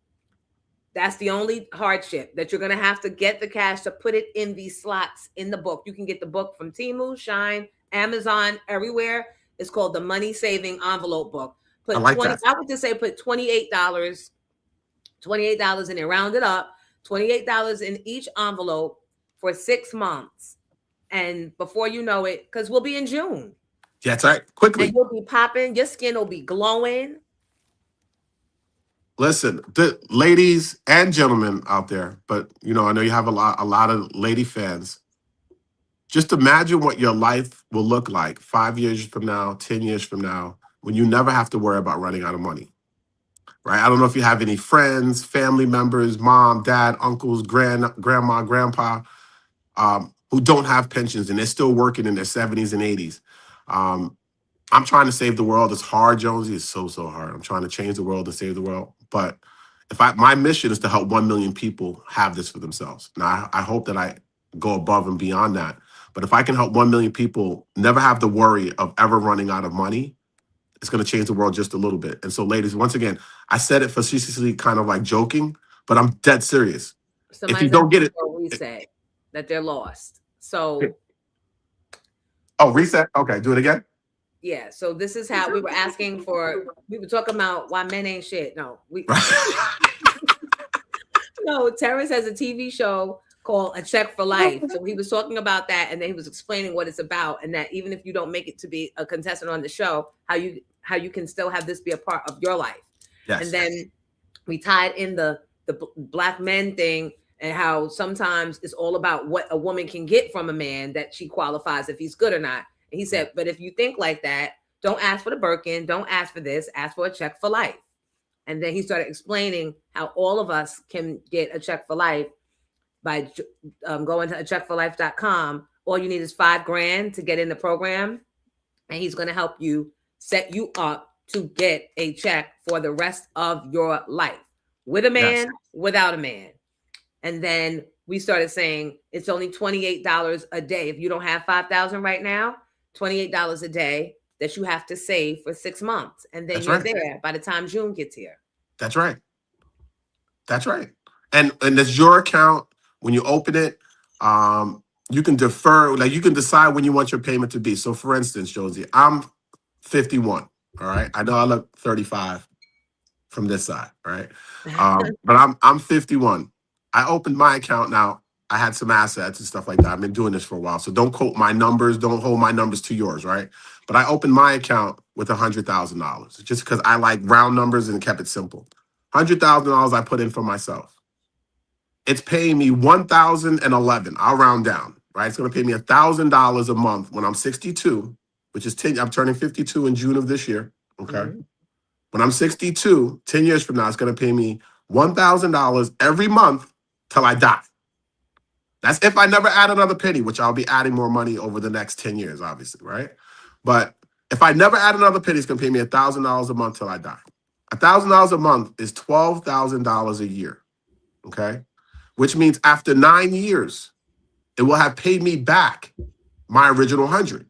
That's the only hardship, that you're going to have to get the cash to put it in these slots in the book. You can get the book from Temu, Shine, Amazon, everywhere. It's called the Money Saving Envelope book. Put I like that. I would just say put $28 in there, round it up, $28 in each envelope for 6 months. And before you know it, because we'll be in June. Yeah, that's right. Quickly. And you'll be popping, your skin will be glowing. Listen, the ladies and gentlemen out there, but I know you have a lot of lady fans. Just imagine what your life will look like 5 years from now, 10 years from now, when you never have to worry about running out of money. Right? I don't know if you have any friends, family members, mom, dad, uncles, grandma, grandpa, who don't have pensions and they're still working in their 70s and 80s. I'm trying to save the world. It's hard, Jonesy. It's so hard. I'm trying to change the world and save the world. But my mission is to help 1 million people have this for themselves. Now, I hope that I go above and beyond that. But if I can help 1 million people never have the worry of ever running out of money, it's going to change the world just a little bit. And so, ladies, once again, I said it facetiously, kind of like joking, but I'm dead serious. If you don't get it, reset that they're lost. So, reset. Okay, do it again. Yeah. So this is how we were asking for. We were talking about why men ain't shit. No, we know Terrence has a TV show called A Check for Life. So he was talking about that, and then he was explaining what it's about, and that even if you don't make it to be a contestant on the show, how you can still have this be a part of your life. Yes. And then we tied in the black men thing, and how sometimes it's all about what a woman can get from a man that she qualifies if he's good or not. And he said, but if you think like that, don't ask for the Birkin, don't ask for this, ask for a check for life. And then he started explaining how all of us can get a check for life by going to acheckforlife.com. All you need is $5,000 to get in the program, and he's going to help you set you up to get a check for the rest of your life, with a man, without a man. And then we started saying it's only $28 a day. If you don't have $5,000 right now, $28 a day that you have to save for 6 months. And then you're there by the time June gets here. That's right. That's right. And it's your account. When you open it, you can defer, like you can decide when you want your payment to be. So for instance, Josie, I'm 51. All right. I know I look 35 from this side. All right. But I'm 51. I opened my account now. I had some assets and stuff like that. I've been doing this for a while. So don't quote my numbers. Don't hold my numbers to yours, right? But I opened my account with $100,000 just because I like round numbers and kept it simple. $100,000 I put in for myself. It's paying me $1,011. I'll round down, right? It's going to pay me $1,000 a month when I'm 62, which is 10. I'm turning 52 in June of this year. Okay. Mm-hmm. When I'm 62, 10 years from now, it's going to pay me $1,000 every month till I die. That's if I never add another penny, which I'll be adding more money over the next 10 years, obviously, right? But if I never add another penny, it's going to pay me $1,000 a month till I die. $1,000 a month is $12,000 a year, okay? Which means after 9 years, it will have paid me back my original 100,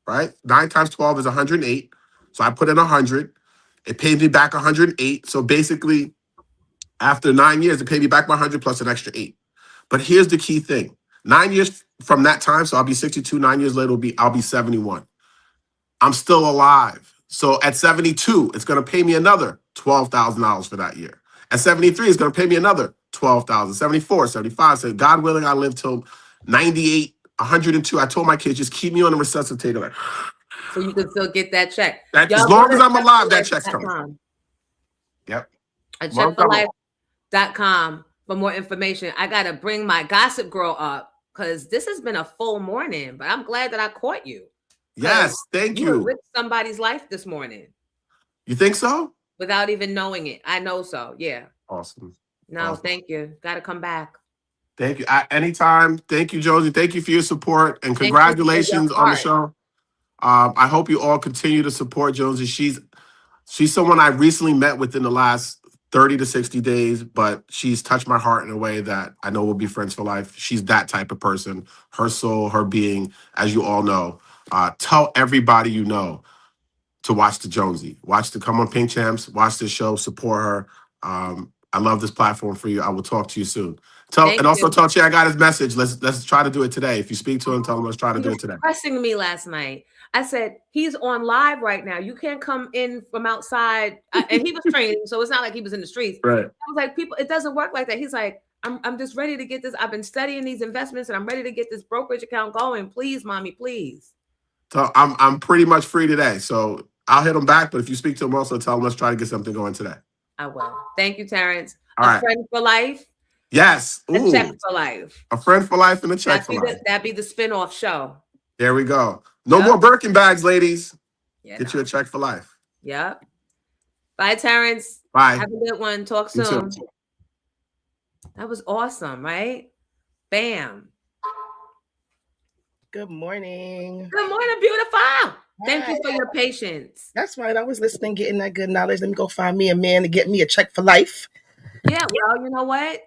right? 9 times 12 is 108. So I put in 100. It paid me back 108. So basically, after 9 years, it paid me back my 100 plus an extra 8. But here's the key thing. 9 years from that time, so I'll be 62. 9 years later, I'll be 71. I'm still alive. So at 72, it's going to pay me another $12,000 for that year. At 73, it's going to pay me another $12,000. 74, 75. So God willing, I live till 98, 102. I told my kids, just keep me on the resuscitator. So you can still get that check. As long as I'm alive, that check's coming. Yep. Acheckforlife.com for more information. I got to bring my gossip girl up because this has been a full morning, but I'm glad that I caught you. Yes, thank you. You enriched somebody's life this morning. You think so? Without even knowing it. I know so. Yeah. Awesome. No, awesome. Thank you. Got to come back. Thank you. Anytime. Thank you, Josie. Thank you for your support and congratulations on the show. I hope you all continue to support Josie. She's someone I recently met within the last 30 to 60 days, but she's touched my heart in a way that I know we'll be friends for life. She's that type of person. Her soul, her being, as you all know. Tell everybody you know to watch the Jonesy. Come on Pink Champs. Watch this show. Support her. I love this platform for you. I will talk to you soon. Tell Che I got his message. Let's try to do it today. If you speak to him, tell him let's try to do it today. Pressing me last night. I said he's on live right now. You can't come in from outside. And he was training, so it's not like he was in the streets. Right. I was like, people, it doesn't work like that. He's like, I'm just ready to get this. I've been studying these investments and I'm ready to get this brokerage account going. Please, mommy, please. So I'm pretty much free today. So I'll hit him back. But if you speak to him also, tell him let's try to get something going today. I will. Thank you, Terrence. All right. Friend for life. Yes. Ooh. A check for life. A friend for life and a check for life. That'd be the spinoff show. There we go. No more Birkin bags, ladies. Yeah, Get you a check for life. Yep. Bye, Terrence. Bye. Have a good one. Talk soon. That was awesome, right? Bam. Good morning. Good morning, beautiful. Thank you for your patience. That's right. I was listening, getting that good knowledge. Let me go find me a man to get me a check for life. Yeah, well, you know what?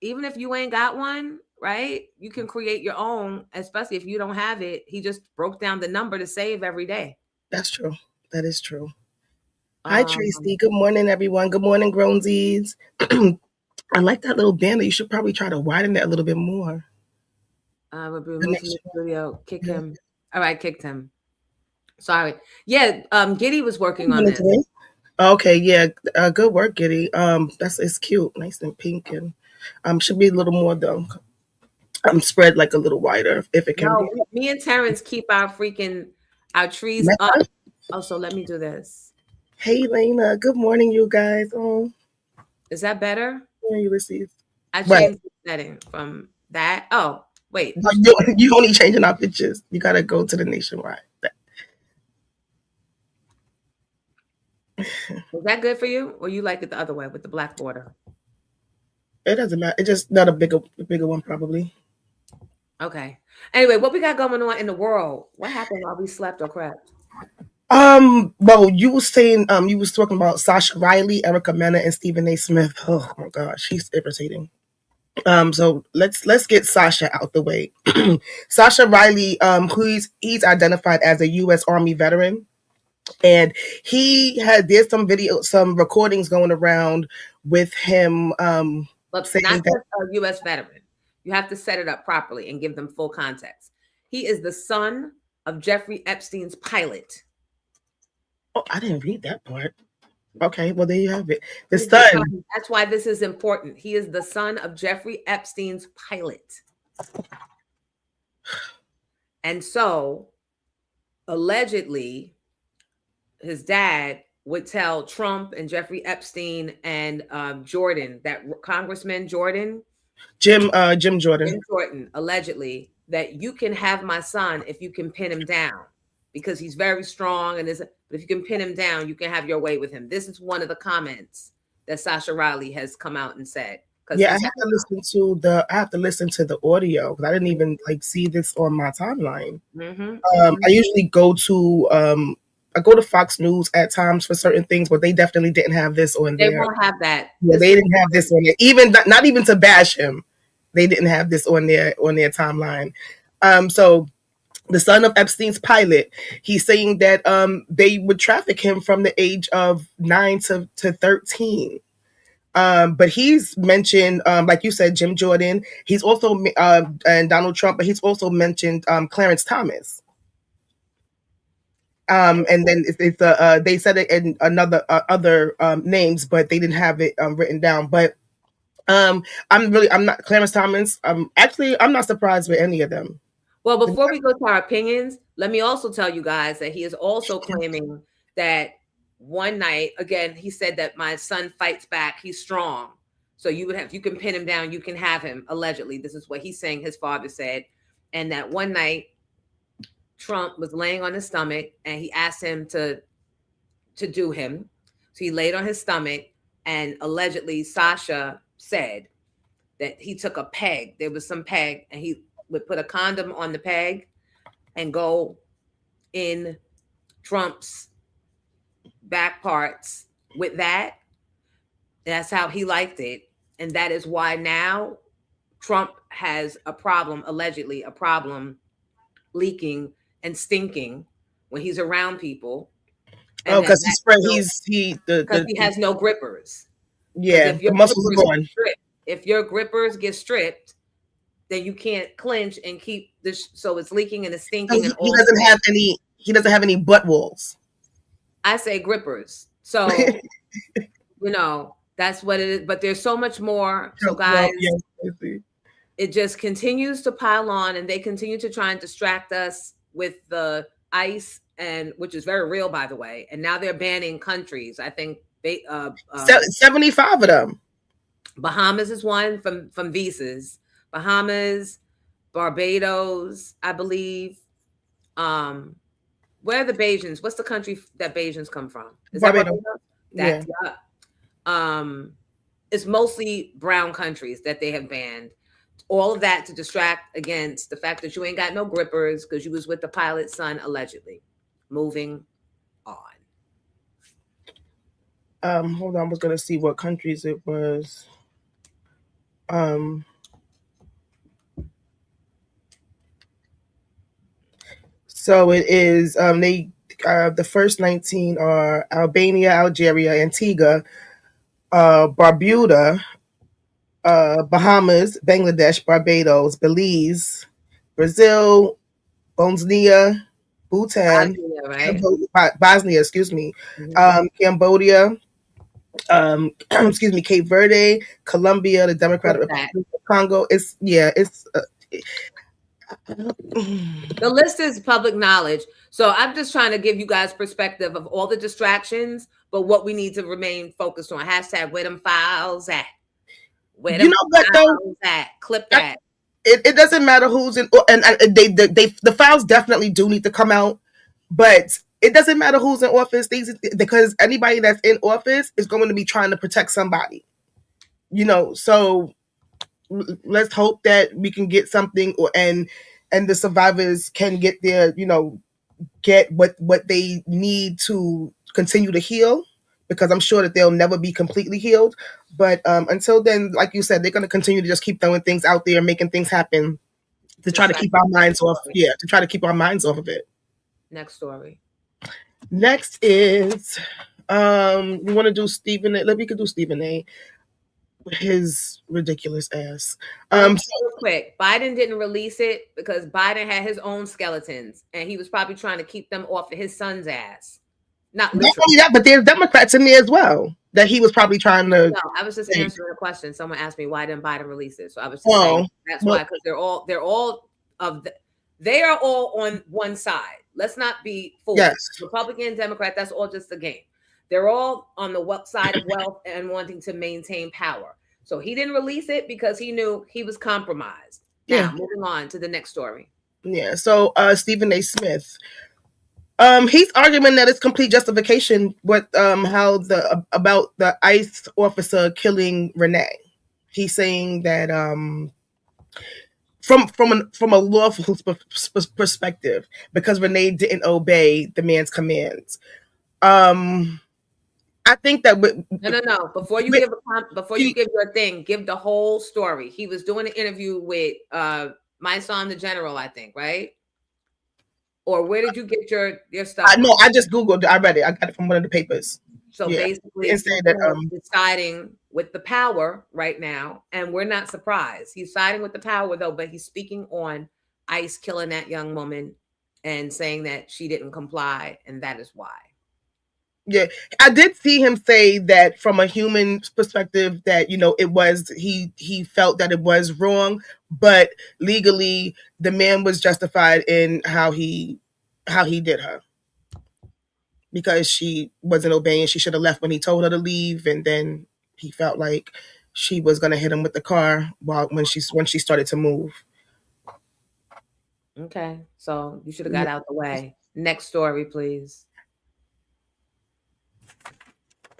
Even if you ain't got one, right? You can create your own, especially if you don't have it. He just broke down the number to save every day. That's true. That is true. Hi, Tracy. Good morning, everyone. Good morning, Grownsies. I like that little banner. You should probably try to widen it a little bit more. We'll be removed from the studio. Kick him. All right, kicked him. Sorry. Yeah, Giddy was working on this. Okay, yeah. Good work, Giddy. It's cute. Nice and pink and Should be a little more though. Spread like a little wider if it can be. No, me and Terrence keep our trees Next up. time. Oh, so let me do this. Hey, Lena. Good morning, you guys. Oh, Is that better? morning, Ulysses. I Right. changed the setting from that. Oh, wait. You only changing our pictures. You gotta go to the nationwide. Was that good for you? Or you like it the other way with the black border? It doesn't matter. It's just not a bigger one, probably. Okay. Anyway, what we got going on in the world? What happened while we slept or crept? Well, you was saying, you was talking about Sasha Riley, Erica Mena, and Stephen A. Smith. Oh my gosh, she's irritating. So let's get Sasha out the way. Sasha Riley, he's identified as a U.S. Army veteran, and there's some recordings going around with him. Look, saying not that- just a U.S. veteran. You have to set it up properly and give them full context. He is the son of Jeffrey Epstein's pilot. Oh, I didn't read that part. Okay, well there you have it. The son. That's why this is important. He is the son of Jeffrey Epstein's pilot. And so, allegedly, his dad would tell Trump and Jeffrey Epstein and Jordan, that Congressman Jordan, Jim Jordan. Jim Jordan, allegedly, that you can have my son if you can pin him down, because he's very strong, but if you can pin him down, you can have your way with him. This is one of the comments that Sasha Riley has come out and said. Yeah, I have to listen to the audio because I didn't even see this on my timeline. Mm-hmm. I usually go to Fox News at times for certain things, but they definitely didn't have this on there. They won't have that. Yeah, they didn't have this on there. Even not even to bash him, they didn't have this on their timeline. So the son of Epstein's pilot, he's saying that they would traffic him from the age of 9 to 13. But he's mentioned, like you said, Jim Jordan. He's also and Donald Trump, but he's also mentioned Clarence Thomas. And then it's they said it in other names, but they didn't have it written down. But I'm not Clarence Thomas. I'm not surprised with any of them. Well, before we go to our opinions, let me also tell you guys that he is also claiming that one night, again, he said that my son fights back. He's strong. So you can pin him down. You can have him. Allegedly, this is what he's saying his father said. And that one night, Trump was laying on his stomach and he asked him to do him. So he laid on his stomach, and allegedly Sasha said that he took a peg. There was some peg, and he would put a condom on the peg and go in Trump's back parts with that. That's how he liked it. And that is why now Trump has allegedly a problem leaking and stinking when he's around people. Because he has no grippers. Yeah, if your the muscles are gone. If your grippers get stripped, then you can't clench and keep this. So it's leaking and it's stinking. So he doesn't have any. He doesn't have any butt walls. I say grippers. So that's what it is. But there's so much more. So guys, it just continues to pile on, and they continue to try and distract us with the ICE, and which is very real, by the way. And now they're banning countries. I think 75 of them. Bahamas is one from visas. Bahamas, Barbados, I believe. Where are the Bajans? What's the country that Bajans come from? Is Barbados. That it's mostly brown countries that they have banned. All of that to distract against the fact that you ain't got no grippers because you was with the pilot's son, allegedly. Moving on. Hold on, I was gonna see what countries it was. So it is the first 19 are Albania, Algeria, Antigua, Barbuda, Bahamas, Bangladesh, Barbados, Belize, Brazil, Bosnia, Bhutan, Bosnia, right? Bosnia, excuse me, Cambodia, excuse me, Cape Verde, Colombia, the Democratic What's that? Republic of Congo. It's The list is public knowledge. So I'm just trying to give you guys perspective of all the distractions, but what we need to remain focused on. Hashtag where them files at. Where them you know what though. files at. Clip that. It doesn't matter who's in, and they the files definitely do need to come out, but it doesn't matter who's in office. Because anybody that's in office is going to be trying to protect somebody, you know. So let's hope that we can get something, and the survivors can get their, you know, get what they need to continue to heal, because I'm sure that they'll never be completely healed. But until then, like you said, they're going to continue to just keep throwing things out there, making things happen to try to keep our minds off. Yeah, to try to keep our minds off of it. Next story. Next is you want to do Stephen A? We could do Stephen A. His ridiculous ass. Real quick, Biden didn't release it because Biden had his own skeletons, and he was probably trying to keep them off of his son's ass. Not only that, but there's Democrats in there as well that he was probably trying to. No, I was just answering a question. Someone asked me why didn't Biden release it, so I was just saying that's why, because they are all on one side. Let's not be fooled. Yes. Republican, Democrat, that's all just a game. They're all on the side of wealth and wanting to maintain power. So he didn't release it because he knew he was compromised. Yeah. Now, moving on to the next story. Yeah. So Stephen A. Smith, he's arguing that it's complete justification with about the ICE officer killing Renee. He's saying that from a lawful perspective, because Renee didn't obey the man's commands. I think that no. Before you give your thing, give the whole story. He was doing an interview with my son, the general, I think, right? Or where did you get your stuff? No, I just Googled. I read it. I got it from one of the papers. So basically, he's siding with the power right now, and we're not surprised. He's siding with the power, though, but he's speaking on ICE killing that young woman and saying that she didn't comply, and that is why. Yeah, I did see him say that from a human perspective that, you know, it was, he felt that it was wrong, but legally the man was justified in how he did her, because she wasn't obeying. She should have left when he told her to leave, and then he felt like she was going to hit him with the car when she started to move. Okay, so you should have got out the way. Next story, please.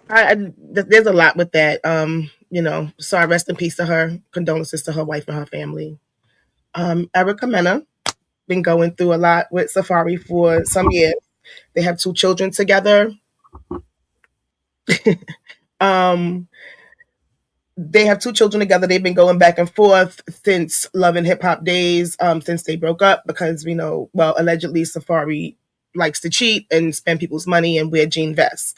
There's a lot with that. You know, sorry, rest in peace to her. Condolences to her wife and her family. Erica Mena been going through a lot with Safari for some years. They have 2 children together. They have 2 children together. They've been going back and forth since Love and Hip Hop days, since they broke up, because we know, well, allegedly Safari likes to cheat and spend people's money and wear jean vests.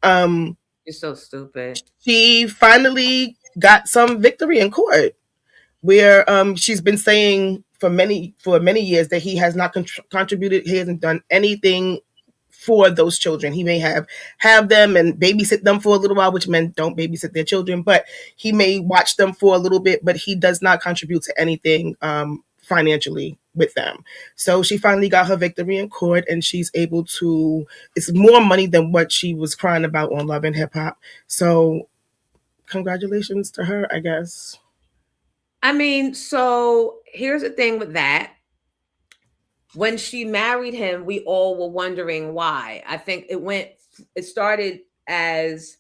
You're so stupid. She finally got some victory in court, where she's been saying for many years that he has not contributed. He hasn't done anything for those children. He may have them and babysit them for a little while, which men don't babysit their children, but he may watch them for a little bit, but he does not contribute to anything financially with them. So she finally got her victory in court, and she's able to, it's more money than what she was crying about on Love and Hip Hop. So congratulations to her, I guess. I mean, so here's the thing with that. When she married him, we all were wondering why. I think it started as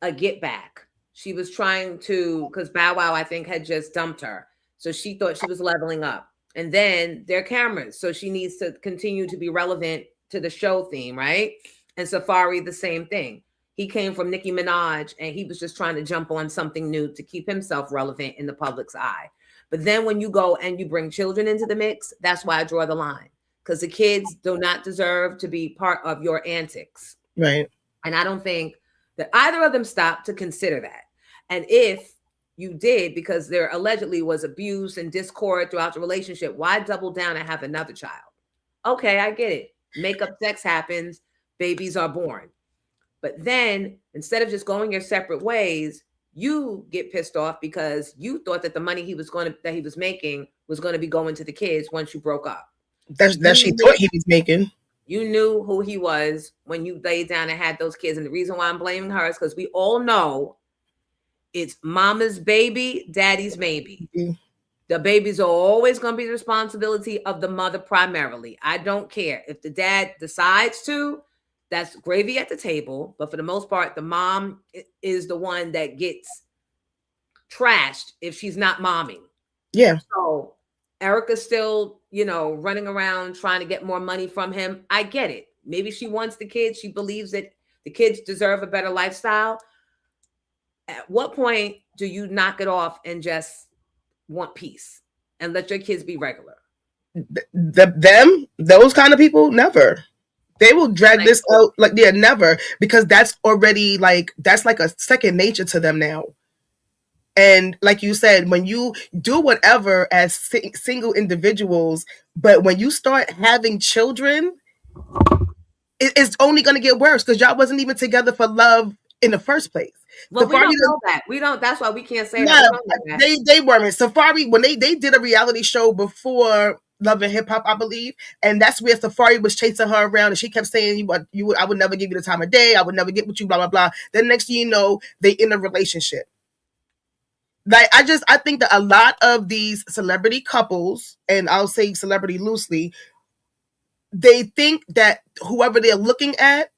a get back. She was trying to, because Bow Wow, I think, had just dumped her. So she thought she was leveling up. And then there are cameras. So she needs to continue to be relevant to the show theme, right? And Safari, the same thing. He came from Nicki Minaj, and he was just trying to jump on something new to keep himself relevant in the public's eye. But then when you go and you bring children into the mix, that's why I draw the line. Because the kids do not deserve to be part of your antics. Right. And I don't think that either of them stopped to consider that. And if you did, because there allegedly was abuse and discord throughout the relationship, why double down and have another child? Okay, I get it. Makeup sex happens. Babies are born. But then instead of just going your separate ways, you get pissed off because you thought that the money he was making was going to be going to the kids once you broke up. That she thought he was making. You knew who he was when you laid down and had those kids. And the reason why I'm blaming her is because we all know it's mama's baby, daddy's maybe. Mm-hmm. The babies are always going to be the responsibility of the mother primarily. I don't care. If the dad decides to, that's gravy at the table. But for the most part, the mom is the one that gets trashed if she's not momming. Yeah. So Erica's still, running around trying to get more money from him. I get it. Maybe she wants the kids. She believes that the kids deserve a better lifestyle. At what point do you knock it off and just want peace and let your kids be regular? Those kind of people, never. They will drag this out never, because that's already that's like a second nature to them now. And like you said, when you do whatever as single individuals, but when you start having children, it's only going to get worse because y'all wasn't even together for love in the first place. Well, we don't know that. We don't. That's why we can't say that. They weren't. Safari, when they did a reality show before Love and Hip Hop, I believe, and that's where Safari was chasing her around, and she kept saying, I would never give you the time of day. I would never get with you, blah, blah, blah. Then next thing you know, they in a relationship. I think that a lot of these celebrity couples, and I'll say celebrity loosely, they think that whoever they're looking at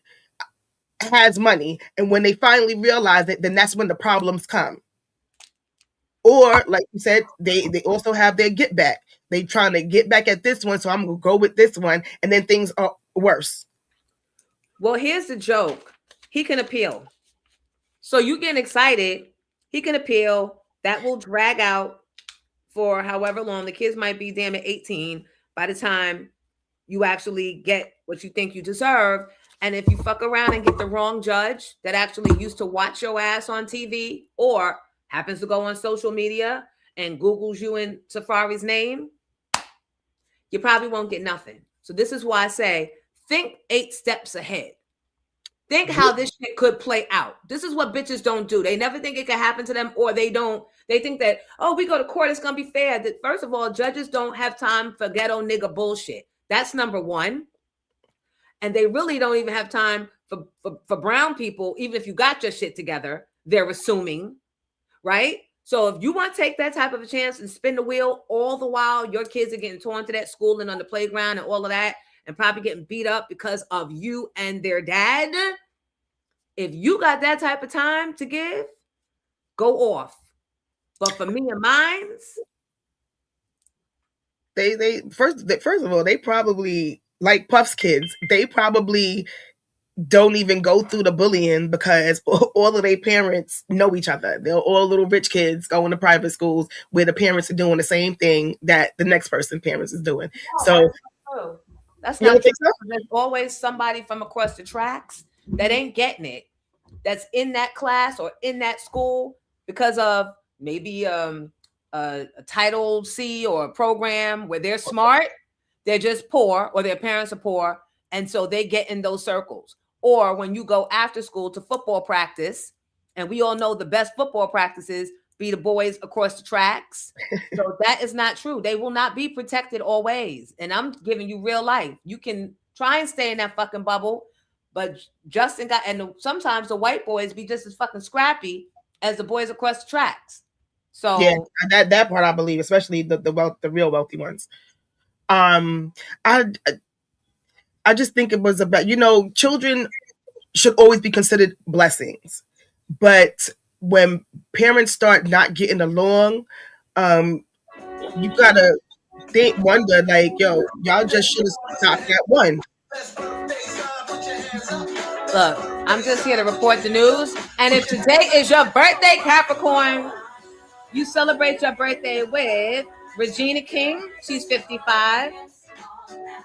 has money. And when they finally realize it, then that's when the problems come. Or, like you said, they also have their get back. They trying to get back at this one, so I'm going to go with this one. And then things are worse. Well, here's the joke. He can appeal. So you getting excited. He can appeal. That will drag out for however long. The kids might be damn at 18 by the time you actually get what you think you deserve. And if you fuck around and get the wrong judge that actually used to watch your ass on TV or happens to go on social media and Googles you in Safari's name, you probably won't get nothing. So this is why I say, think 8 steps ahead. Think how this shit could play out. This is what bitches don't do. They never think it can happen to them, or they think that, we go to court, it's going to be fair. That first of all, judges don't have time for ghetto nigga bullshit. That's number one. And they really don't even have time for brown people, even if you got your shit together, they're assuming, right? So if you want to take that type of a chance and spin the wheel all the while your kids are getting torn to that school and on the playground and all of that, and probably getting beat up because of you and their dad, if you got that type of time to give, go off. But for me and mines, they first of all, they probably, like Puff's kids, they probably don't even go through the bullying because all of their parents know each other. They're all little rich kids going to private schools where the parents are doing the same thing that the next person's parents is doing. That's not true. There's always somebody from across the tracks that ain't getting it, that's in that class or in that school because of maybe a Title C or a program where they're smart, they're just poor, or their parents are poor, and so they get in those circles. Or when you go after school to football practice, and we all know the best football practices be the boys across the tracks. So that is not true. They will not be protected always. And I'm giving you real life. You can try and stay in that fucking bubble, but Justin got, and sometimes the white boys be just as fucking scrappy as the boys across the tracks. So yeah, that part I believe, especially the real wealthy ones. I just think it was about, children should always be considered blessings, but when parents start not getting along, you gotta wonder, y'all just should have stopped at one. Look, I'm just here to report the news. And if today is your birthday, Capricorn, you celebrate your birthday with Regina King. She's 55.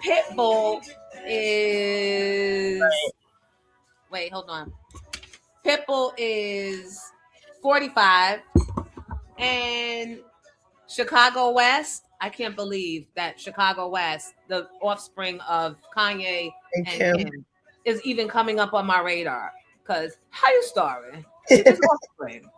Pitbull is... Wait, hold on. Pitbull is 45. And Chicago West, I can't believe that Chicago West, the offspring of Kanye and Kim, is even coming up on my radar. Because how you starving? You're just offspring.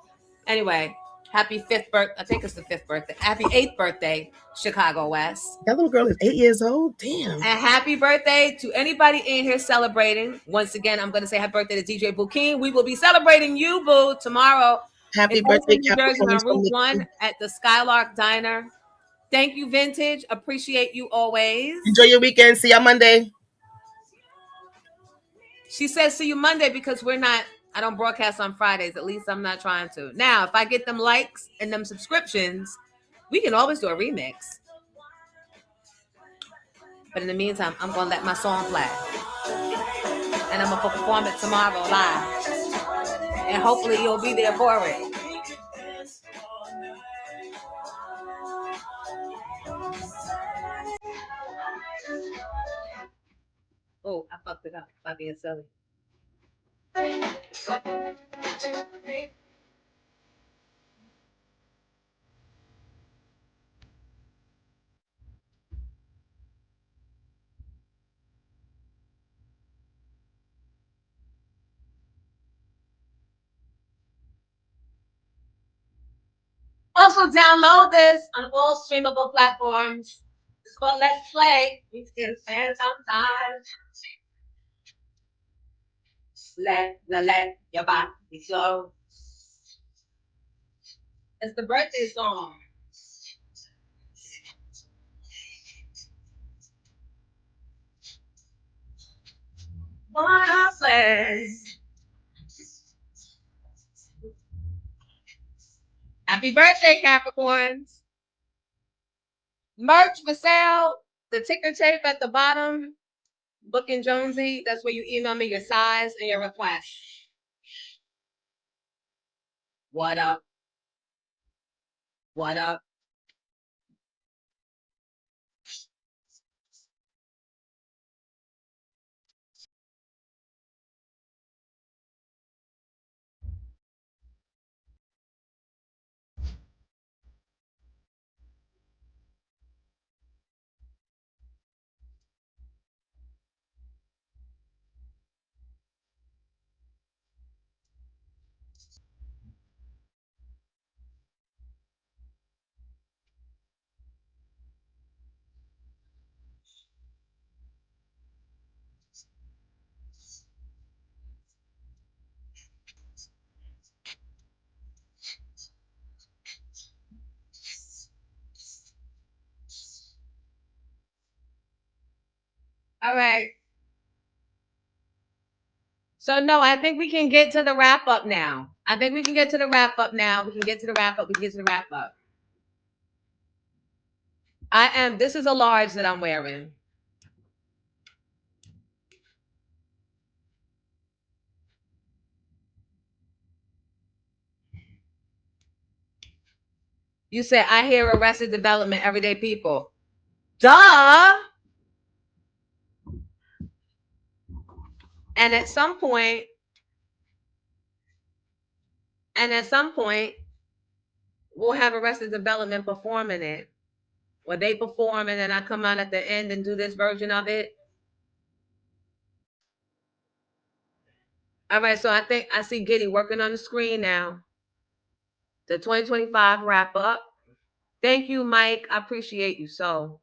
Anyway, happy 5th birthday. I think it's the 5th birthday. Happy 8th birthday, Chicago West. That little girl is 8 years old. Damn. And happy birthday to anybody in here celebrating. Once again, I'm going to say happy birthday to DJ Boo King. We will be celebrating you, Boo, tomorrow Happy in birthday, New Jersey Capricorns on from Route the 1 at the Skylark Diner. Thank you, Vintage. Appreciate you always. Enjoy your weekend. See you Monday. She says see you Monday because I don't broadcast on Fridays. At least I'm not trying to. Now, if I get them likes and them subscriptions, we can always do a remix. But in the meantime, I'm going to let my song play. And I'm going to perform it tomorrow live. And hopefully you'll be there for it. Oh, I fucked it up by being silly. Also download this on all streamable platforms. It's called Let's Play. You can spend some time. Let your body slow. It's the birthday song. Wanna play. Happy birthday, Capricorns. Merch for sale. The ticker tape at the bottom. Booking Jonesy. That's where you email me your size and your request. What up? What up? All right. So no, I think we can get to the wrap up now. We can get to the wrap up. This is a large that I'm wearing. You said I hear Arrested Development, Everyday People. Duh. And at some point, we'll have Arrested Development performing it. Where they perform and then I come out at the end and do this version of it. All right, so I think I see Giddy working on the screen now. The 2025 wrap up. Thank you, Mike. I appreciate you so.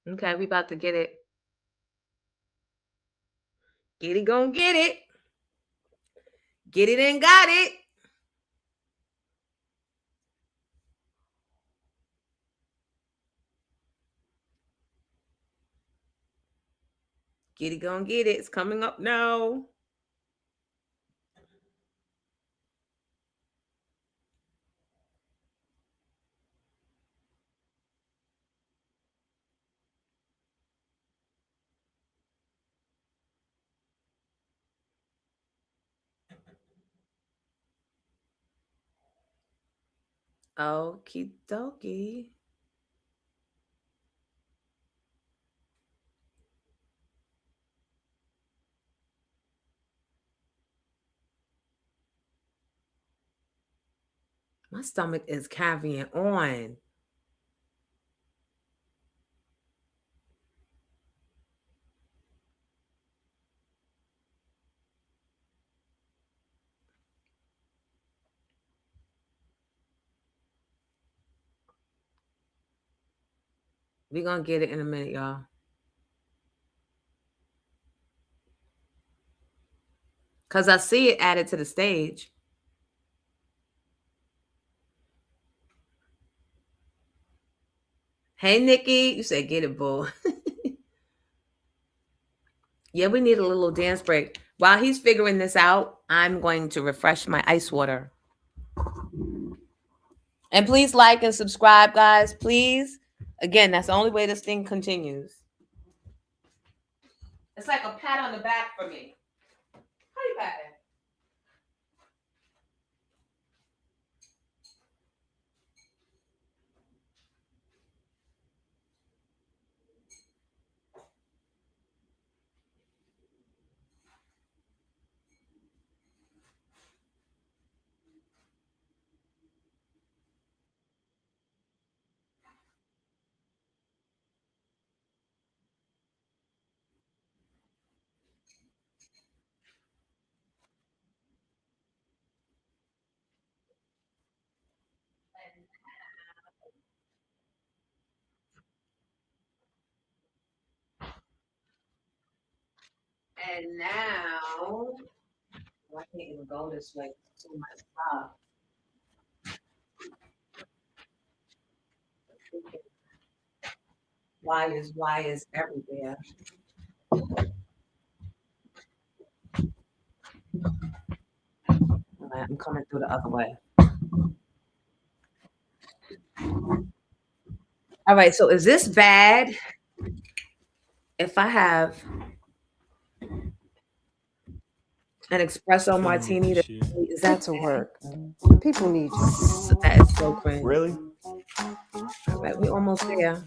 Okay, we about to get it. Giddy gonna get it. Get it and got it. Giddy gonna get it. It's coming up now. Okie dokie. My stomach is carrying on. We're going to get it in a minute, y'all. Because I see it added to the stage. Hey, Nikki. You said get it, boo. Yeah, we need a little dance break. While he's figuring this out, I'm going to refresh my ice water. And please like and subscribe, guys. Please. Again, that's the only way this thing continues. It's like a pat on the back for me. How you patting? And now, I can't even go this way. Too much stuff. Wires everywhere. All right, I'm coming through the other way. All right, so is this bad if I have an espresso martini? Is that to work? People need That is so cringe. really. All right, we almost there.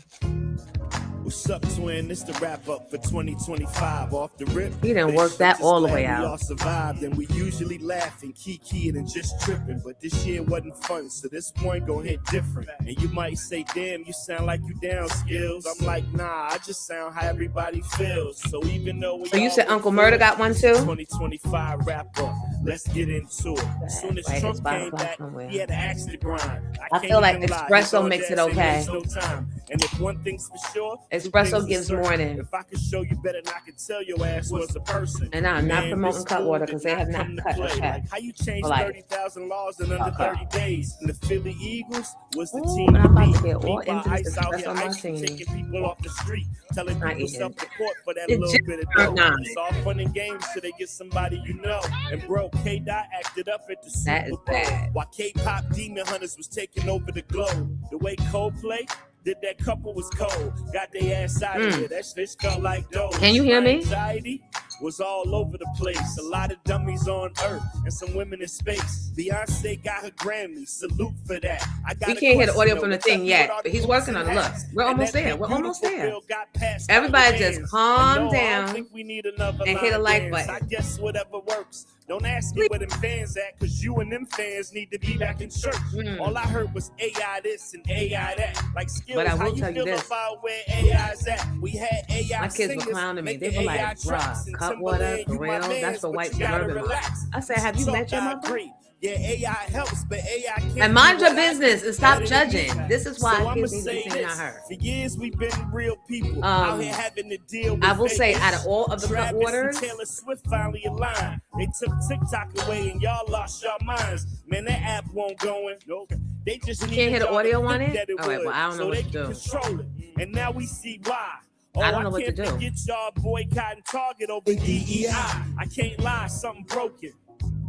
What's up, twin? It's the wrap up for 2025. Off the rip. He didn't work that all the way out. We all survived and we usually laughing, keying and just tripping. But this year wasn't fun, so this one gon' hit different. And you might say, damn, you sound like you down, Skills. I'm like, nah, I just sound how everybody feels. So even though we So you said Uncle Murder got one too? 2025 wrap up. Let's get into it. As soon as Right, it's Trump 5 came o'clock back, somewhere. he had to axe the grind. I can't feel like even lie, espresso his old makes it dad said okay. waste no time. And if one thing's for sure, Espresso gives morning. if I could show you better than I could tell your ass was a person. And I'm not Man, promoting this Cutwater fool because they have did not come to cut a play. check. Like how you changed Like- 30,000 laws in under 30 days. And the Philly Eagles was the Ooh, team I'm about to to beat. get all Meanwhile, into this Ice out here espresso icing, martini. taking people off the street, telling Not people eating. self-report for that It little just bit of turned dough. 9. It's all fun and games till they get somebody you know. And bro, K-Dot acted up at the That Super is Bowl bad. while K-pop Demon Hunters was taking over the globe. The way Coldplay did that couple was cold. Got their ass out of here. That shit felt like dough. Can you hear My me? anxiety was all over the place. A lot of dummies on Earth and some women in space. Beyonce got her Grammy. Salute for that. I got We a can't hear the question, audio from though. the thing Tell me yet, what are but he's the working on it. Look, hats? we're And almost that there. big We're almost beautiful there. bill got passed Everybody out the just hands. calm And no, I down don't think we need another and hit a line like dance. button. I guess whatever works. Don't ask me where them fans at, cause you and them fans need to be back in church. All I heard was AI this and AI that. Like Skills, But I how will you tell you feel this. about where AI's at? We had AI My kids were singers clowning me. They making were like, AI tracks bruh, and Cutwater, Timberland, for you my real? mans, That's for but white you gotta suburban. relax. I said, have you met your I mother? agree. Yeah, AI helps, but AI can't And mind do your what I business do and stop better than me. judging. This is why So I'ma kids need to say be saying this. I heard. For years we've been real people out here having to deal with I will say, fake out of all of the Travis Cutwaters, and Taylor Swift finally aligned. They took TikTok away and y'all lost your minds. Man, that app won't go in. Nope. They just You can't hear the y'all to audio on think it? that it All right, would, well, I don't know so what they to can do. control it. And now we see why. I don't know what to can't do. Get y'all boycotting Target over DEI. I can't lie, something broken.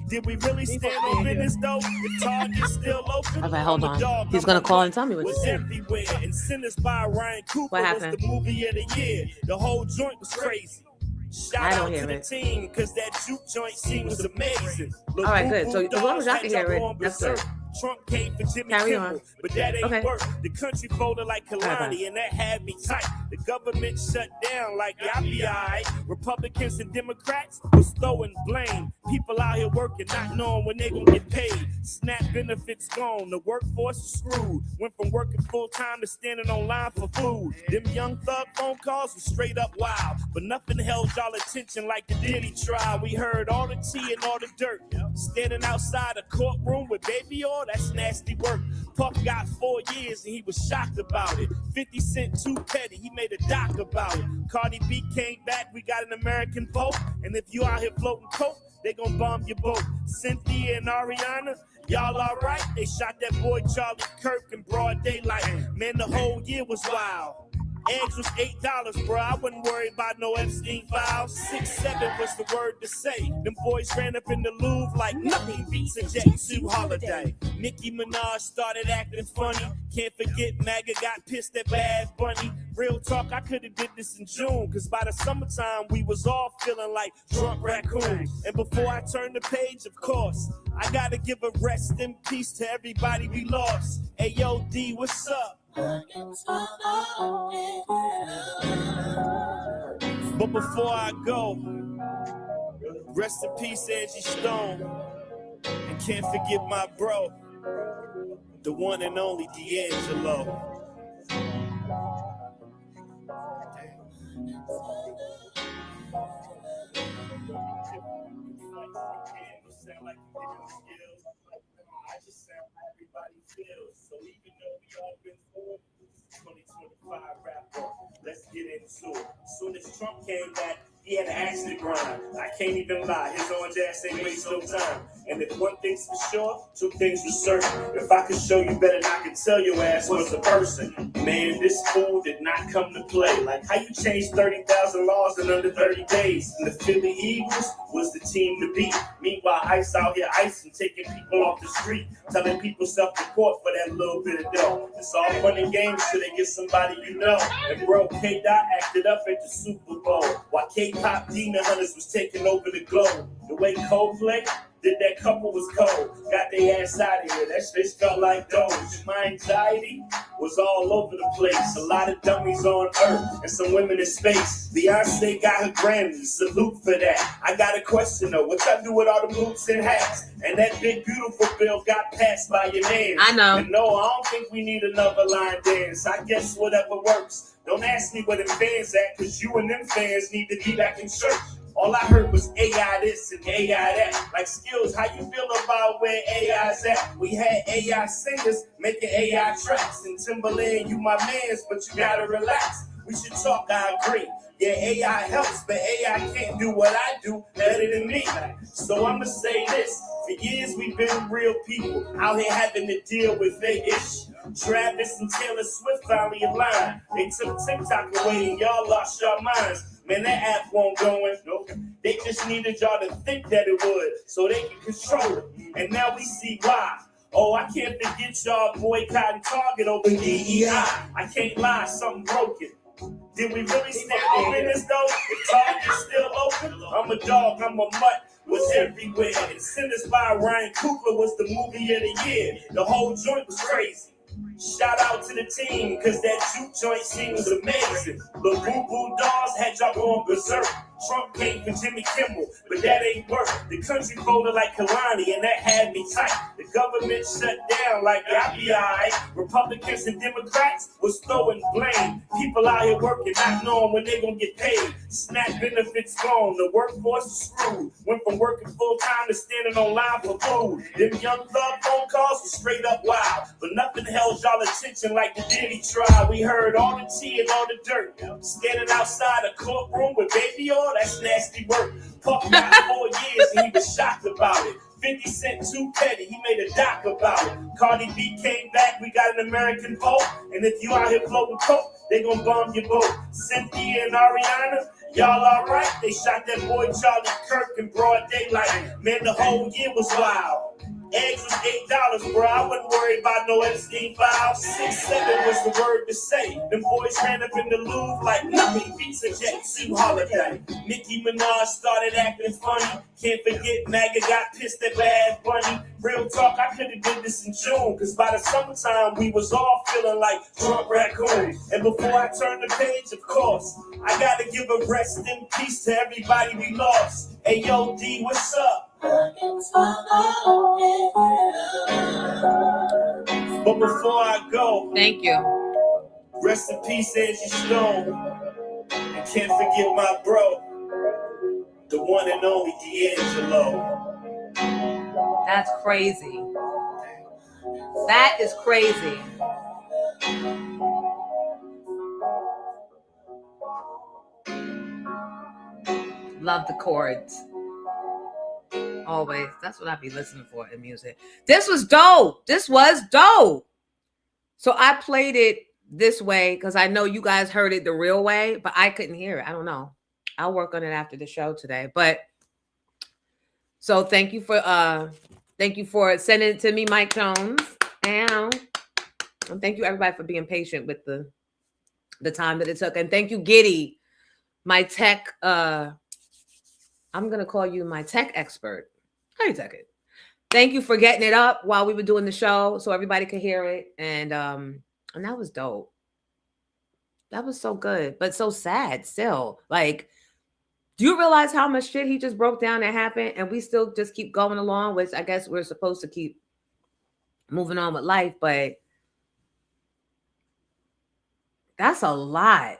Did we really stand on business though? If Target's still open, All right, hold I'm a on. dog, He's I'm gonna a call butt. and tell me what to Was do. everywhere. And Sinners by Ryan Cooper What was happened? the movie of the year. The whole joint was crazy. Shout I don't out hear to the it. team, cause that juke joint scene was amazing. All right, good. So as long as y'all can hear it, that's good. Trump came for Jimmy Carry Kimmel, on. but that ain't Okay. work. The country folded like Kalani, Okay. and that had me tight. The government shut down like y'all be alright. Republicans and Democrats was throwing blame. People out here working, not knowing when they gonna get paid. SNAP benefits gone, the workforce is screwed. Went from working full time to standing on line for food. Them young thug phone calls were straight up wild, but nothing held y'all attention like the Diddy trial. We heard all the tea and all the dirt. Standing outside a courtroom with baby oil, that's nasty work. Puff got 4 years and he was shocked about it. 50 Cent too petty, he made a doc about it. Cardi B came back, we got an American Pope. And if you out here floating coke, they gon' bomb your boat. Cynthia and Ariana, y'all alright? They shot that boy Charlie Kirk in broad daylight. Man, the whole year was wild. Eggs was $8, bro. I wasn't worried about no Epstein files. 6'7" was the word to say. Them boys ran up in the Louvre like nothing beats a Jet2 holiday. Nicki Minaj started acting funny. Can't forget MAGA got pissed at Bad Bunny. Real talk, I could have did this in June, cause by the summertime we was all feeling like drunk raccoons. And before I turn the page, of course, I gotta give a rest in peace to everybody we lost. Ayo D, what's up? But before I go, rest in peace Angie Stone. And can't forget my bro, the one and only D'Angelo. I just sound how everybody feels. So even though we all been through 2025 wrap up, let's get into it. As soon as Trump came back, he had to actually grind. I can't even lie, his orange ass ain't waste no time. And if one thing's for sure, two things for certain. If I could show you better than I could tell your ass was a person. Man, this fool did not come to play. Like how you change 30,000 laws in under 30 days. And the Philly Eagles was the team to beat. Meanwhile, Ice out here icing, taking people off the street, telling people self-report for that little bit of dough. It's all fun and games till they get somebody you know. And bro, K-Dot acted up at the Super Bowl, while K-Pop Demon Hunters was taking over the globe. The way Coldplay did that couple was cold. Got their ass out of here. That shit felt like doge. My anxiety was all over the place. A lot of dummies on Earth and some women in space. Beyonce got her Grammy. Salute for that. I got a question though. What y'all do with all the boots and hats? And that big beautiful bill got passed by your man. I know. And no, I don't think we need another line dance. I guess whatever works. Don't ask me where them fans at, cause you and them fans need to be back in church. All I heard was AI this and AI that. Like Skills, how you feel about where AI's at? We had AI singers making AI tracks. And Timberland, you my mans, but you gotta relax. We should talk, I agree. Yeah, AI helps, but AI can't do what I do better than me. So I'ma say this. For years we've been real people out here having to deal with fake ish. Travis and Taylor Swift finally aligned. They took TikTok away and y'all lost your minds. Man, that app won't go in. Nope. They just needed y'all to think that it would so they can control it. And now we see why. Oh, I can't forget y'all boycotting Target over DEI. I can't lie, something broken. Did we really stand on business though? If Target's still open, I'm a dog, I'm a mutt. Was everywhere. And Sinners by Ryan Coogler was the movie of the year. The whole joint was crazy. Shout out to the team, cause that juke joint seems amazing. The Boo Boo Dolls had y'all going berserk. Trump came for Jimmy Kimmel, but that ain't work. The country folded like Kalani, and that had me tight. The government shut down like y'all be alright. Republicans and Democrats was throwing blame. People out here working, not knowing when they gonna get paid. SNAP benefits gone, the workforce is screwed. Went from working full time to standing on line for food. Them young thug phone calls was straight up wild, but nothing held y'all attention like the Diddy trial. We heard all the tea and all the dirt. Standing outside a courtroom with baby oil, that's nasty work. Puff got 4 years and he was shocked about it. 50 Cent too petty, he made a doc about it. Cardi B came back, we got an American Pope. And if you out here floating coke, they gon' bomb your boat. Cynthia and Ariana, y'all alright? They shot that boy Charlie Kirk in broad daylight. Man, the whole year was wild. Eggs was $8, bro. I wasn't worried about no Epstein files. 6'7" was the word to say. Them boys ran up in the Louvre like nothing beats a jet Sue Holiday. Nicki Minaj started acting funny. Can't forget MAGA got pissed at Bad Bunny. Real talk, I could have did this in June, cause by the summertime we was all feeling like Trump raccoons. And before I turn the page, of course, I gotta give a rest in peace to everybody we lost. Hey yo, D, what's up? But before I go, Thank you. rest in peace, Angie Stone. And can't forget my bro, the one and only D'Angelo. That's crazy. That is crazy. Love the chords. Always. That's what I be listening for in music. This was dope. This was dope. So I played it this way because I know you guys heard it the real way, but I couldn't hear it. I don't know. I'll work on it after the show today. But so thank you for sending it to me, Mike Jones. And thank you everybody for being patient with the time that it took. And thank you, Giddy, my tech I'm gonna call you my tech expert. How you tech it? Thank you for getting it up while we were doing the show so everybody could hear it. And that was dope. That was so good, but so sad still. Like, do you realize how much shit he just broke down that happened and we still just keep going along, which I guess we're supposed to keep moving on with life, but that's a lot.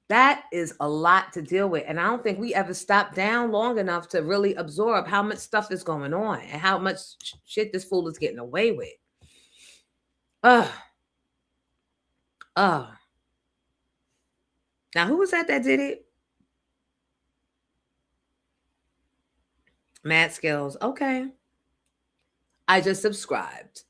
That is a lot to deal with. And I don't think we ever stopped down long enough to really absorb how much stuff is going on and how much shit this fool is getting away with. Now, who was that did it? Mad Skills. Okay. I just subscribed.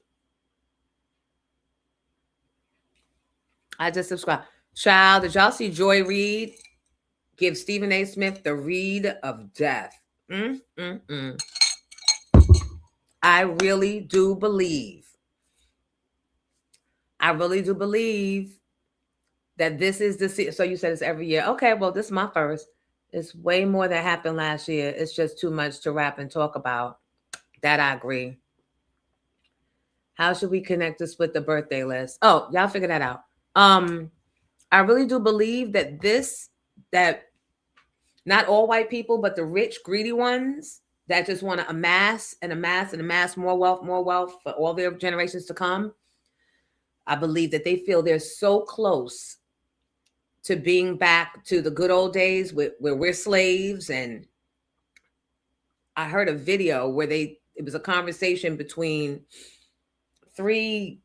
Child, did y'all see Joy Reid give Stephen A. Smith the read of death? I really do believe that this is the... So you said it's every year. Okay, well, this is my first. It's way more than happened last year. It's just too much to wrap and talk about. That I agree. How should we connect to split the birthday list? Oh, y'all figure that out. I really do believe that not all white people, but the rich, greedy ones that just want to amass more wealth for all their generations to come. I believe that they feel they're so close to being back to the good old days where we're slaves. And I heard a video where it was a conversation between 3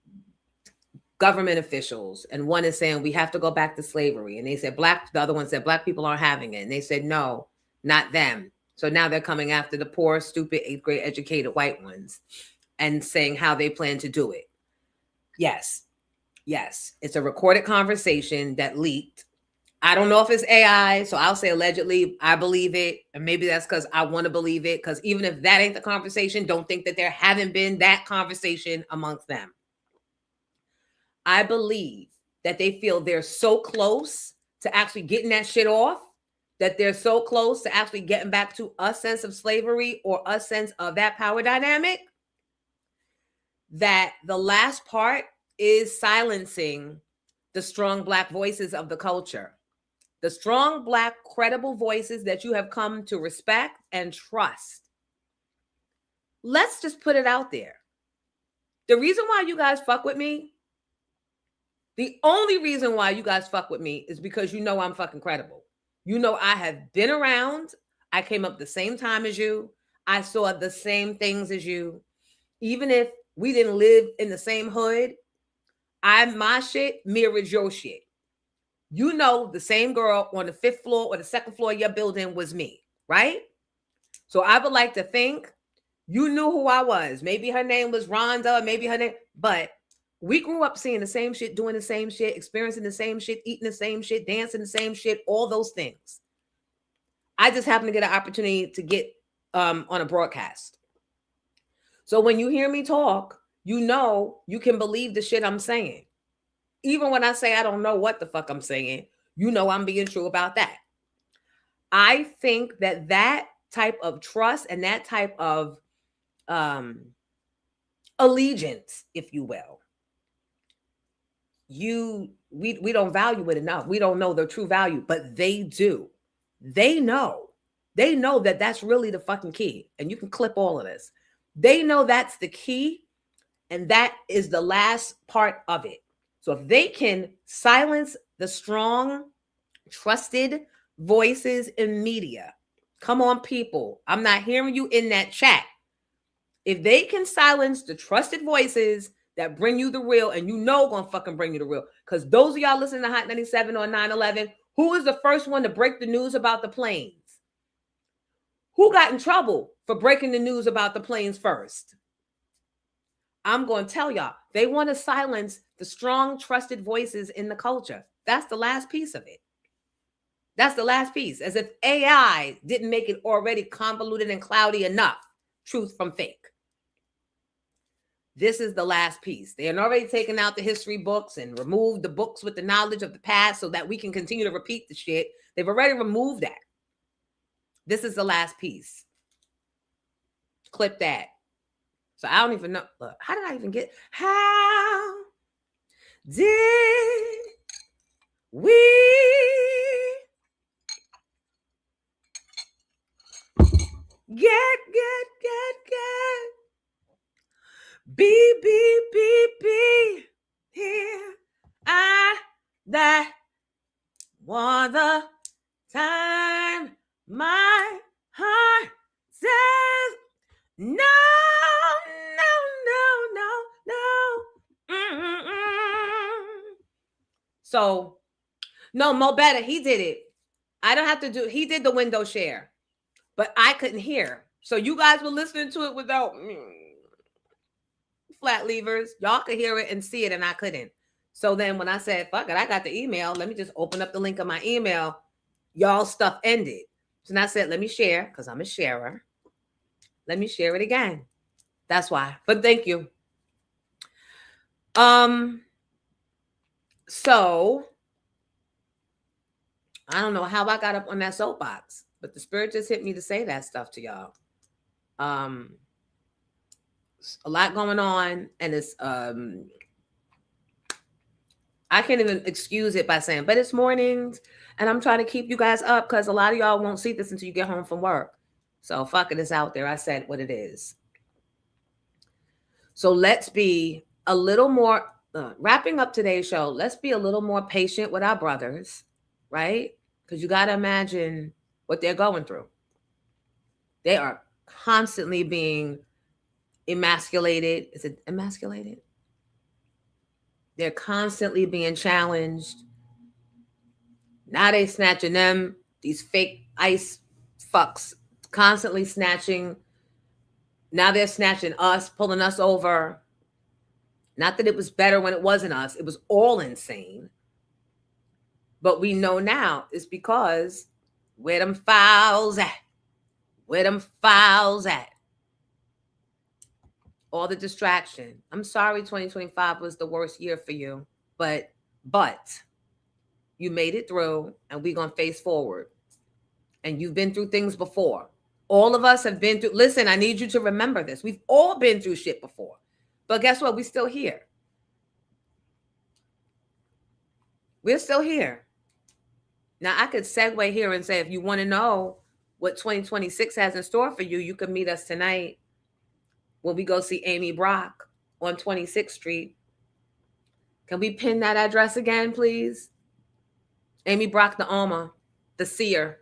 government officials, and one is saying we have to go back to slavery, and they said the other one said black people aren't having it, and they said no, not them. So now they're coming after the poor, stupid 8th grade educated white ones and saying how they plan to do it. Yes, it's a recorded conversation that leaked. I don't know if it's AI, so I'll say allegedly. I believe it, and maybe that's because I want to believe it, because even if that ain't the conversation, don't think that there haven't been that conversation amongst them. I believe that they feel they're so close to actually getting that shit off, that they're so close to actually getting back to a sense of slavery or a sense of that power dynamic, that the last part is silencing the strong Black voices of the culture, the strong Black credible voices that you have come to respect and trust. Let's just put it out there. The reason why you guys fuck with me, the only reason why you guys fuck with me is because you know I'm fucking credible. You know I have been around. I came up the same time as you. I saw the same things as you. Even if we didn't live in the same hood, my shit mirrors your shit. You know the same girl on the 5th floor or the 2nd floor of your building was me, right? So I would like to think you knew who I was. Maybe her name was Rhonda, maybe her name, but we grew up seeing the same shit, doing the same shit, experiencing the same shit, eating the same shit, dancing the same shit, all those things. I just happened to get an opportunity to get on a broadcast. So when you hear me talk, you know you can believe the shit I'm saying. Even when I say I don't know what the fuck I'm saying, you know I'm being true about that. I think that that type of trust and that type of allegiance, if you will, we don't value it enough. We don't know their true value, but they do. They know that that's really the fucking key. And you can clip all of this. They know that's the key, and that is the last part of it. So if they can silence the strong, trusted voices in media, come on, people, I'm not hearing you in that chat. If they can silence the trusted voices that bring you the real, and you know gonna fucking bring you the real, because those of y'all listening to Hot 97 on 9/11, who is the first one to break the news about the planes? Who got in trouble for breaking the news about the planes first? I'm going to tell y'all, they want to silence the strong, trusted voices in the culture. That's the last piece of it. That's the last piece. As if AI didn't make it already convoluted and cloudy enough, truth from fake. This is the last piece. They had already taken out the history books and removed the books with the knowledge of the past so that we can continue to repeat the shit. They've already removed that. This is the last piece. Clip that. So I don't even know. Look, how did I even get? How did we get be here? That was the time my heart says no. So, no, Mo Better, he did it. I don't have to do, he did the window share, but I couldn't hear. So you guys were listening to it without flat levers. Y'all could hear it and see it, and I couldn't. So then when I said, fuck it, I got the email. Let me just open up the link of my email. Y'all stuff ended. So then I said, let me share, because I'm a sharer. Let me share it again. That's why. But thank you. So I don't know how I got up on that soapbox, but the spirit just hit me to say that stuff to y'all. A lot going on, and it's I can't even excuse it by saying, but it's mornings, and I'm trying to keep you guys up because a lot of y'all won't see this until you get home from work. So fuck it, it's out there. I said what it is. So let's be a little more, wrapping up today's show, let's be a little more patient with our brothers, right? Because you got to imagine what they're going through. They are constantly being emasculated. Is it emasculated? They're constantly being challenged. Now they snatching them, these fake ICE fucks, constantly snatching. Now they're snatching us, pulling us over. Not that it was better when it wasn't us. It was all insane. But we know now it's because where them files at? Where them files at? All the distraction. I'm sorry 2025 was the worst year for you, but you made it through, and we're going to face forward. And you've been through things before. All of us have been through. Listen, I need you to remember this. We've all been through shit before. But guess what? We're still here. We're still here. Now, I could segue here and say, if you want to know what 2026 has in store for you, you can meet us tonight when we go see Amy Brock on 26th Street. Can we pin that address again, please? Amy Brock, the Alma, the seer.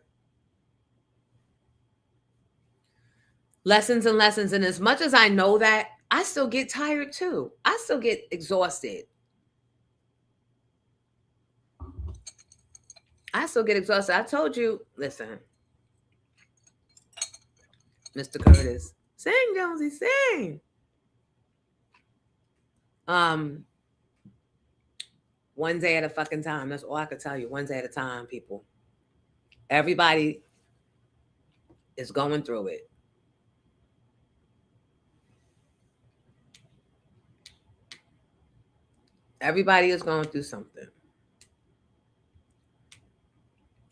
Lessons and lessons. And as much as I know that, I still get tired too. I still get exhausted. I told you, listen, Mr. Curtis, sing, Jonesy, sing. One day at a fucking time. That's all I can tell you. One day at a time, people. Everybody is going through it. Everybody is going through something.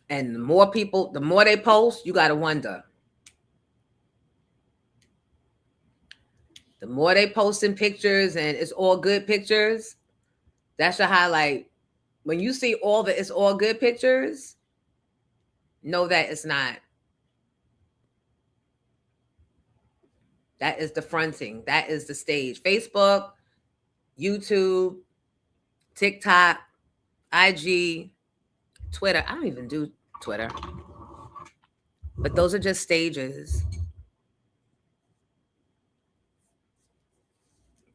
And the more people, the more they post, you got to wonder. The more they posting pictures and it's all good pictures, that's your highlight. When you see all the it's all good pictures, know that it's not. That is the fronting. That is the stage. Facebook, YouTube, TikTok, IG, Twitter. I don't even do Twitter. But those are just stages.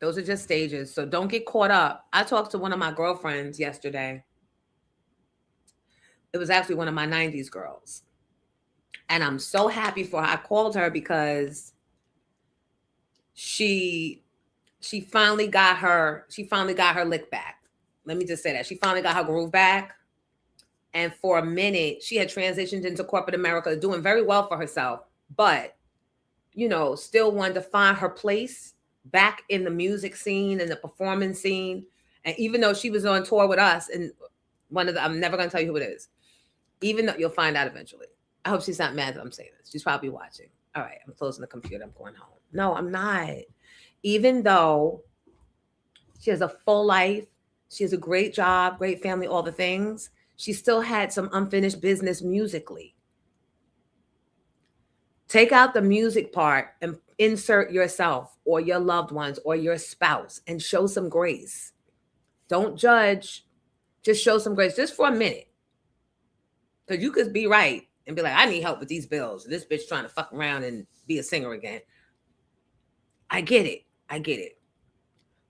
Those are just stages. So don't get caught up. I talked to one of my girlfriends yesterday. It was actually one of my 90s girls. And I'm so happy for her. I called her because she finally got her lick back. Let me just say that. She finally got her groove back. And for a minute, she had transitioned into corporate America, doing very well for herself, but, you know, still wanted to find her place back in the music scene and the performance scene. And even though she was on tour with us, and I'm never going to tell you who it is, even though you'll find out eventually. I hope she's not mad that I'm saying this. She's probably watching. All right, I'm closing the computer. I'm going home. No, I'm not. Even though she has a full life, she has a great job, great family, all the things, she still had some unfinished business musically. Take out the music part and insert yourself or your loved ones or your spouse and show some grace. Don't judge. Just show some grace just for a minute. Because you could be right and be like, I need help with these bills. This bitch trying to fuck around and be a singer again. I get it. I get it.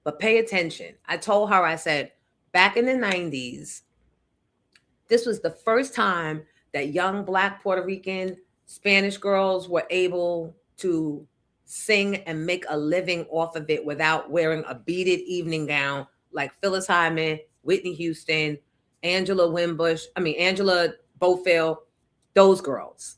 But pay attention. I told her, I said, back in the 90s, this was the first time that young Black, Puerto Rican, Spanish girls were able to sing and make a living off of it without wearing a beaded evening gown like Phyllis Hyman, Whitney Houston, Angela Bofill, those girls.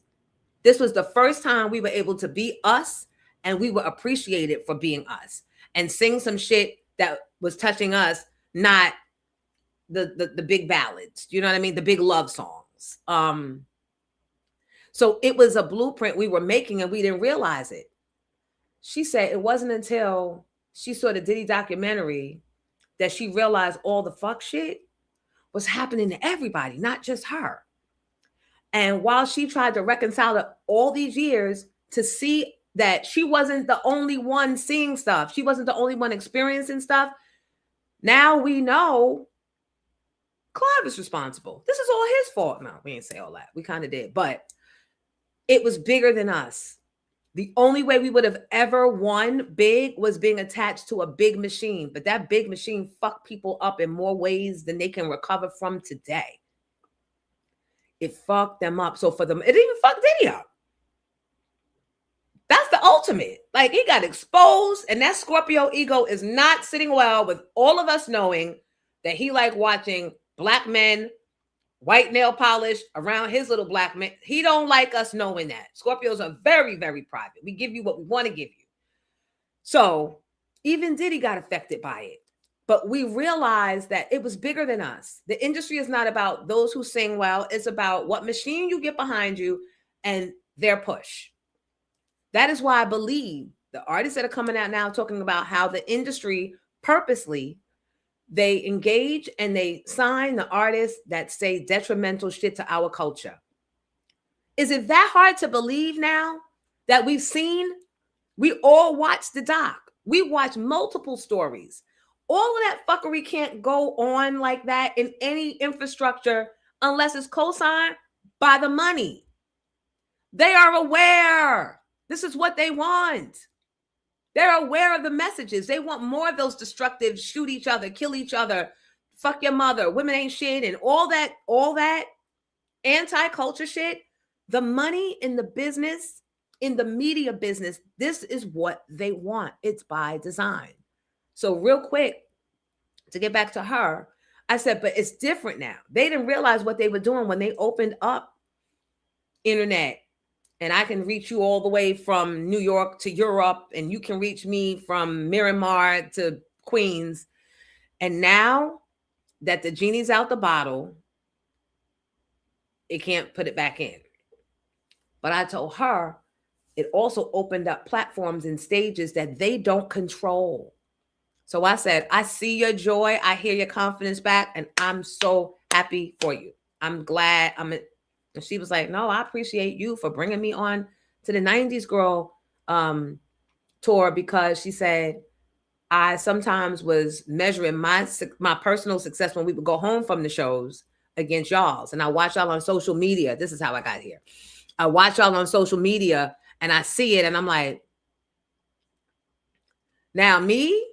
This was the first time we were able to be us, and we were appreciated for being us and sing some shit that was touching us, not the big ballads. You know what I mean? The big love songs. So it was a blueprint we were making and we didn't realize it. She said it wasn't until she saw the Diddy documentary that she realized all the fuck shit was happening to everybody, not just her. And while she tried to reconcile it all these years to see that she wasn't the only one seeing stuff, she wasn't the only one experiencing stuff, now we know Clive is responsible. This is all his fault. No, we didn't say all that. We kind of did, but it was bigger than us. The only way we would have ever won big was being attached to a big machine, but that big machine fucked people up in more ways than they can recover from today. It fucked them up. So for them, it even fucked Diddy up. That's the ultimate. Like, he got exposed, and that Scorpio ego is not sitting well with all of us knowing that he like watching Black men, white nail polish around his little Black men. He don't like us knowing that. Scorpios are very, very private. We give you what we want to give you. So even Diddy got affected by it. But we realized that it was bigger than us. The industry is not about those who sing well. It's about what machine you get behind you and their push. That is why I believe the artists that are coming out now talking about how the industry purposely, they engage and they sign the artists that say detrimental shit to our culture. Is it that hard to believe now that we've seen? We all watched the doc. We watched multiple stories. All of that fuckery can't go on like that in any infrastructure unless it's co-signed by the money. They are aware. This is what they want. They're aware of the messages. They want more of those destructive, shoot each other, kill each other, fuck your mother, women ain't shit, and all that anti-culture shit. The money in the business, in the media business, this is what they want. It's by design. So real quick, to get back to her, I said, but it's different now. They didn't realize what they were doing when they opened up internet. And I can reach you all the way from New York to Europe, and you can reach me from Miramar to Queens. And now that the genie's out the bottle, it can't put it back in. But I told her it also opened up platforms and stages that they don't control. So I said, I see your joy. I hear your confidence back. And I'm so happy for you. I'm glad. And she was like, no, I appreciate you for bringing me on to the 90s Girl tour, because she said, I sometimes was measuring my personal success when we would go home from the shows against y'all's. And I watch y'all on social media. This is how I got here. I watch y'all on social media and I see it and I'm like, now me,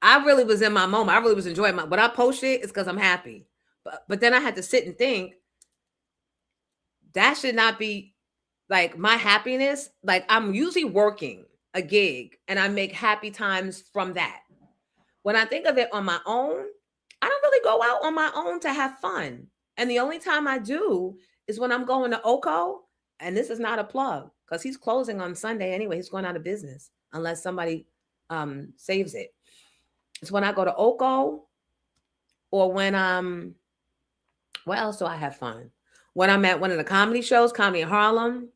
I really was in my moment. I really was enjoying when I post it, it's because I'm happy. But then I had to sit and think, that should not be like my happiness. Like, I'm usually working a gig and I make happy times from that. When I think of it on my own, I don't really go out on my own to have fun. And the only time I do is when I'm going to Oko, and this is not a plug because he's closing on Sunday anyway. He's going out of business unless somebody saves it. It's when I go to Oko, or when where else do I have fun? When I'm at one of the comedy shows, Comedy in Harlem.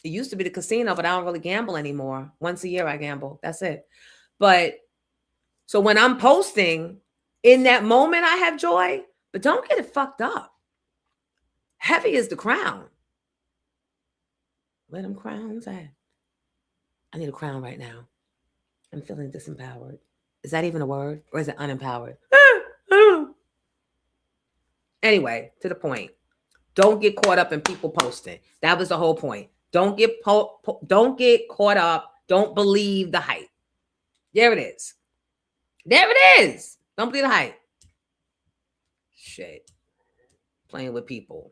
It used to be the casino, but I don't really gamble anymore. Once a year I gamble. That's it. But so when I'm posting, in that moment I have joy, but don't get it fucked up. Heavy is the crown. Where them crowns at? I need a crown right now. I'm feeling disempowered. Is that even a word? Or is it unempowered? Anyway, to the point. Don't get caught up in people posting. That was the whole point. Don't get caught up. Don't believe the hype. There it is. There it is. Don't believe the hype. Shit. Playing with people.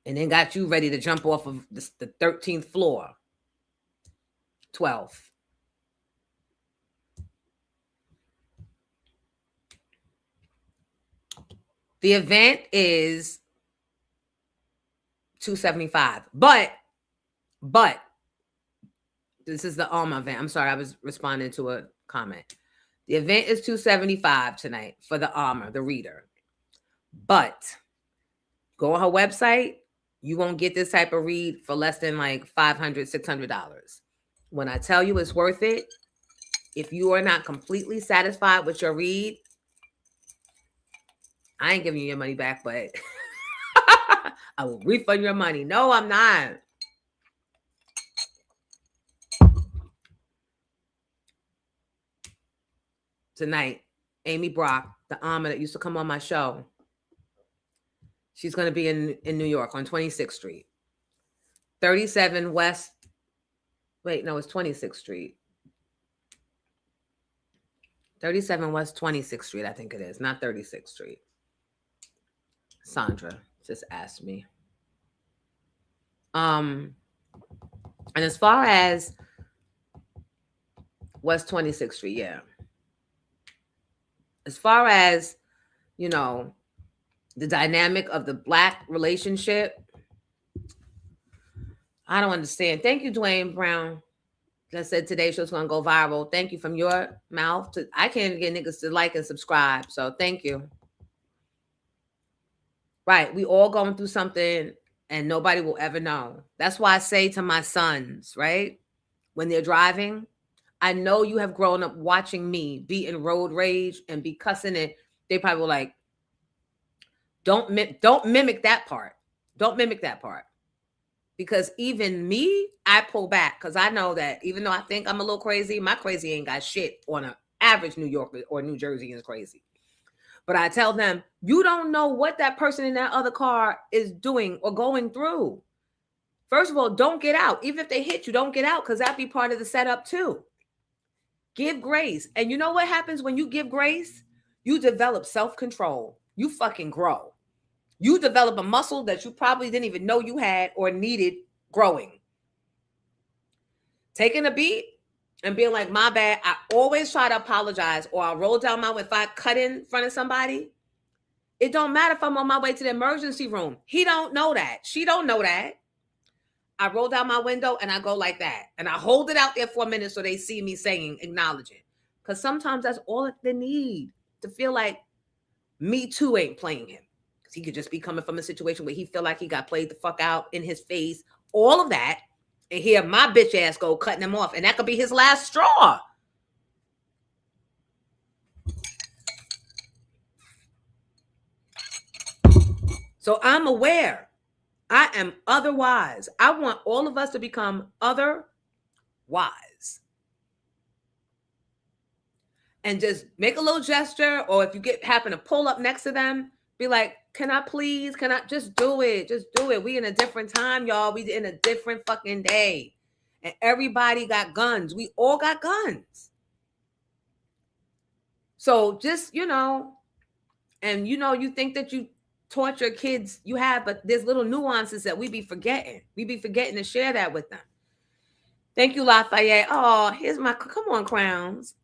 And then got you ready to jump off of the 13th floor. 12th. The event is $275. But this is the Alma event. I'm sorry, I was responding to a comment. The event is $275 tonight for the Alma, the reader. But go on her website, you won't get this type of read for less than like $500, $600. When I tell you it's worth it, if you are not completely satisfied with your read, I ain't giving you your money back, but I will refund your money. No, I'm not. Tonight, Amy Brock, the Alma that used to come on my show, she's going to be in New York on 26th Street. 37 West. Wait, no, it's 26th Street. 37 West 26th Street, I think it is, not 36th Street. Sandra just asked me. And as far as West 26th Street, yeah. As far as, you know, the dynamic of the Black relationship, I don't understand. Thank you, Dwayne Brown. That said today's show's gonna go viral. Thank you from your mouth. I can't get niggas to like and subscribe. So thank you. Right. We all going through something and nobody will ever know. That's why I say to my sons, right? When they're driving, I know you have grown up watching me be in road rage and be cussing it. They probably were like, don't mimic that part. Don't mimic that part. Because even me, I pull back because I know that even though I think I'm a little crazy, my crazy ain't got shit on an average New Yorker or New Jersey is crazy. But I tell them, you don't know what that person in that other car is doing or going through. First of all, don't get out. Even if they hit you, don't get out because that'd be part of the setup too. Give grace. And you know what happens when you give grace? You develop self-control. You fucking grow. You develop a muscle that you probably didn't even know you had or needed growing. Taking a beat and being like, my bad. I always try to apologize, or I'll roll down my window. If I cut in front of somebody, it don't matter if I'm on my way to the emergency room. He don't know that. She don't know that. I roll down my window and I go like that. And I hold it out there for a minute so they see me saying, acknowledging. Because sometimes that's all that they need, to feel like Me Too ain't playing him. Because he could just be coming from a situation where he feel like he got played the fuck out in his face, all of that, and hear my bitch ass go cutting him off. And that could be his last straw. So I'm aware. I am otherwise. I want all of us to become otherwise. And just make a little gesture, or if you happen to pull up next to them, be like, can I please? Can I just do it? Just do it. We in a different time, y'all. We in a different fucking day. And everybody got guns. We all got guns. So just, and you think that you taught your kids you have, but there's little nuances that we be forgetting. We be forgetting to share that with them. Thank you, Lafayette. Oh, here's my, come on, Crowns.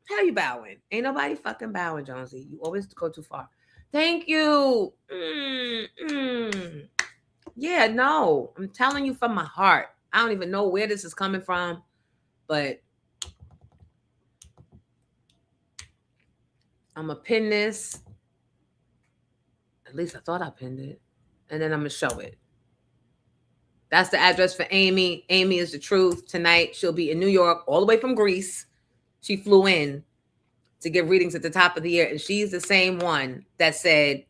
How you bowing? Ain't nobody fucking bowing, Jonesy. You always go too far. Thank you. Yeah, no. I'm telling you from my heart. I don't even know where this is coming from, but I'm going to pin this. At least I thought I pinned it. And then I'm going to show it. That's the address for Amy. Amy is the truth. Tonight, she'll be in New York, all the way from Greece. She flew in to give readings at the top of the year. And she's the same one that said,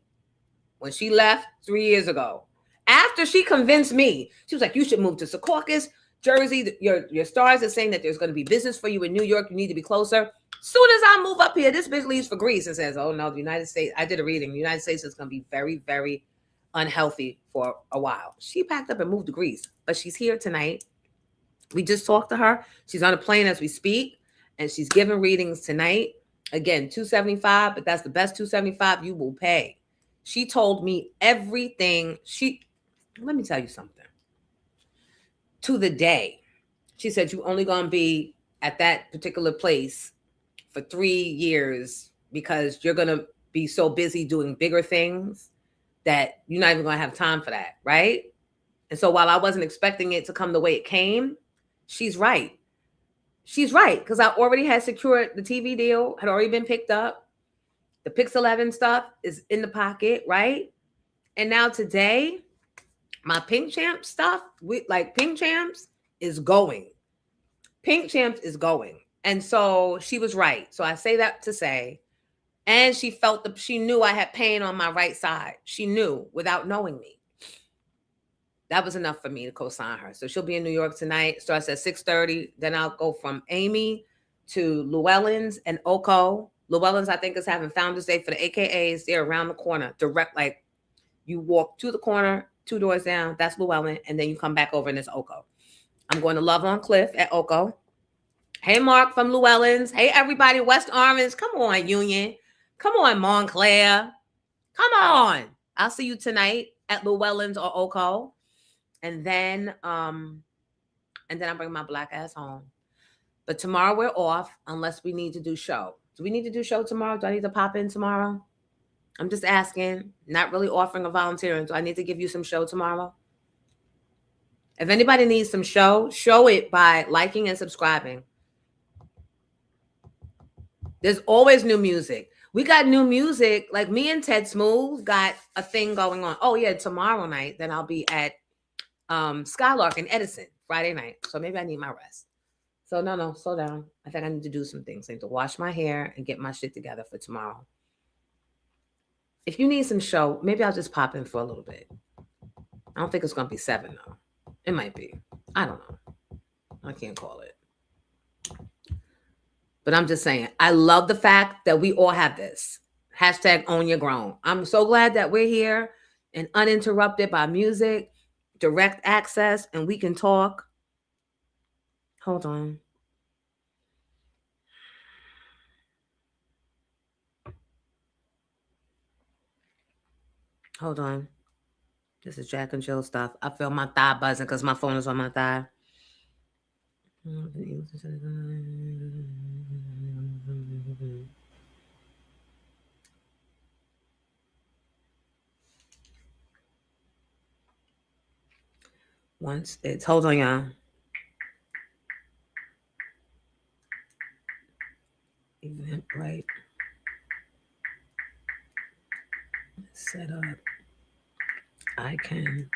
when she left 3 years ago, after she convinced me, she was like, you should move to Secaucus, Jersey. Your stars are saying that there's going to be business for you in New York. You need to be closer. Soon as I move up here, this bitch leaves for Greece and says, oh, no, the United States, I did a reading. The United States is going to be very, very unhealthy for a while. She packed up and moved to Greece, but she's here tonight. We just talked to her. She's on a plane as we speak, and she's giving readings tonight. Again, $275, but that's the best $275 you will pay. She told me everything. Let me tell you something. To the day, she said, you only going to be at that particular place for 3 years because you're going to be so busy doing bigger things that you're not even going to have time for that, right? And so while I wasn't expecting it to come the way it came, she's right. She's right, because I already had secured the TV deal, had already been picked up. The Pix 11 stuff is in the pocket, right? And now today, my Pink Champs stuff, Pink Champs is going. Pink Champs is going. And so she was right. So I say that to say, and she knew I had pain on my right side. She knew without knowing me. That was enough for me to co-sign her. So she'll be in New York tonight. Starts at 6:30. Then I'll go from Amy to Llewellyn's and Oko. Llewellyn's, I think, is having Founders Day for the AKAs. They're around the corner. Direct, like you walk to the corner, 2 doors down. That's Llewellyn. And then you come back over and it's Oko. I'm going to Love on Cliff at Oko. Hey, Mark from Llewellyn's. Hey, everybody, West Orange. Come on, Union. Come on, Montclair. Come on. I'll see you tonight at Llewellyn's or Oko. And then I bring my black ass home. But tomorrow we're off unless we need to do show. Do we need to do show tomorrow? Do I need to pop in tomorrow? I'm just asking, not really offering a volunteering. Do I need to give you some show tomorrow? If anybody needs some show it by liking and subscribing. There's always new music. We got new music. Like me and Ted Smooth got a thing going on. Oh, yeah, tomorrow night. Then I'll be at Skylark in Edison Friday night. So maybe I need my rest. So no, slow down. I think I need to do some things. I need to wash my hair and get my shit together for tomorrow. If you need some show, maybe I'll just pop in for a little bit. I don't think it's going to be 7, though. It might be. I don't know. I can't call it. But I'm just saying, I love the fact that we all have this. Hashtag own your grown. I'm so glad that we're here and uninterrupted by music, direct access, and we can talk. Hold on. Hold on. This is Jack and Jill stuff. I feel my thigh buzzing because my phone is on my thigh. Once it's, hold on, y'all. right. Set up. I can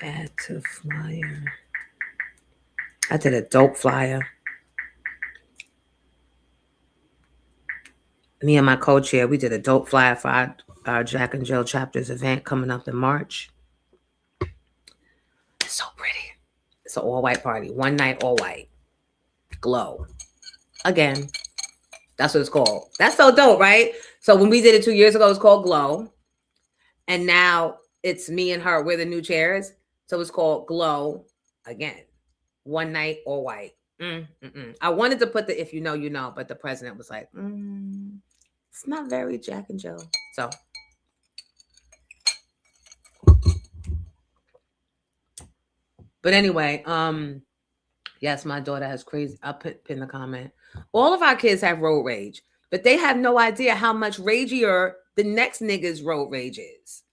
add to flyer. I did a dope flyer. Me and my co-chair, we did a dope flyer for our Jack and Jill chapters event coming up in March. So pretty. It's an all-white party. One night, all white. Glow. Again, that's what it's called. That's so dope, right? So when we did it 2 years ago, it was called Glow. And now it's me and her. We're the new chairs. So it's called Glow again. One night, all white. I wanted to put the if you know, you know, but the president was like, it's not very Jack and Jill. So. But anyway, yes, my daughter has crazy. I'll pin the comment. All of our kids have road rage, but they have no idea how much ragier the next nigga's road rage is.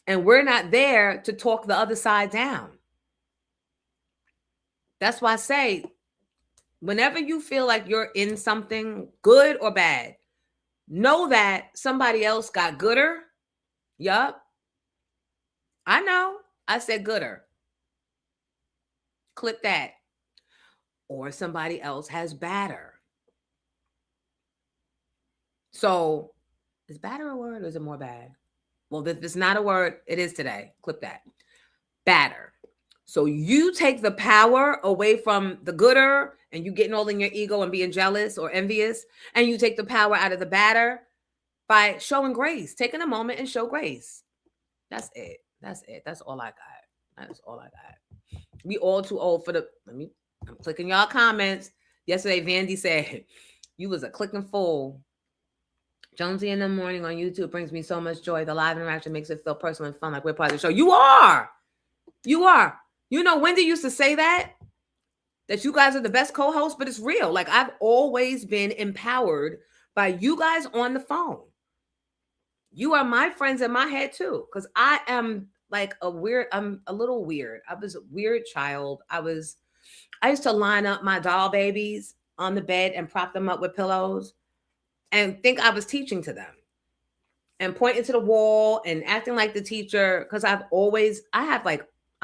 And we're not there to talk the other side down. That's why I say, whenever you feel like you're in something, good or bad, know that somebody else got gooder. Yup. I know. I said gooder. Clip that. Or somebody else has badder. So, is badder a word or is it more bad? Well, if it's not a word, it is today. Clip that. Badder. So you take the power away from the gooder and you getting all in your ego and being jealous or envious, and you take the power out of the badder by showing grace, taking a moment and show grace. That's it. That's it. That's all I got. That's all I got. We all too old for the, I'm clicking y'all comments. Yesterday, Vandy said, you was a clicking fool. Jonesy in the morning on YouTube brings me so much joy. The live interaction makes it feel personal and fun, like we're part of the show. You are. You are. You know, Wendy used to say that you guys are the best co-hosts, but it's real. Like, I've always been empowered by you guys on the phone. You are my friends in my head too, because I am like I'm a little weird. I was a weird child. I used to line up my doll babies on the bed and prop them up with pillows and think I was teaching to them and pointing to the wall and acting like the teacher. Because I'm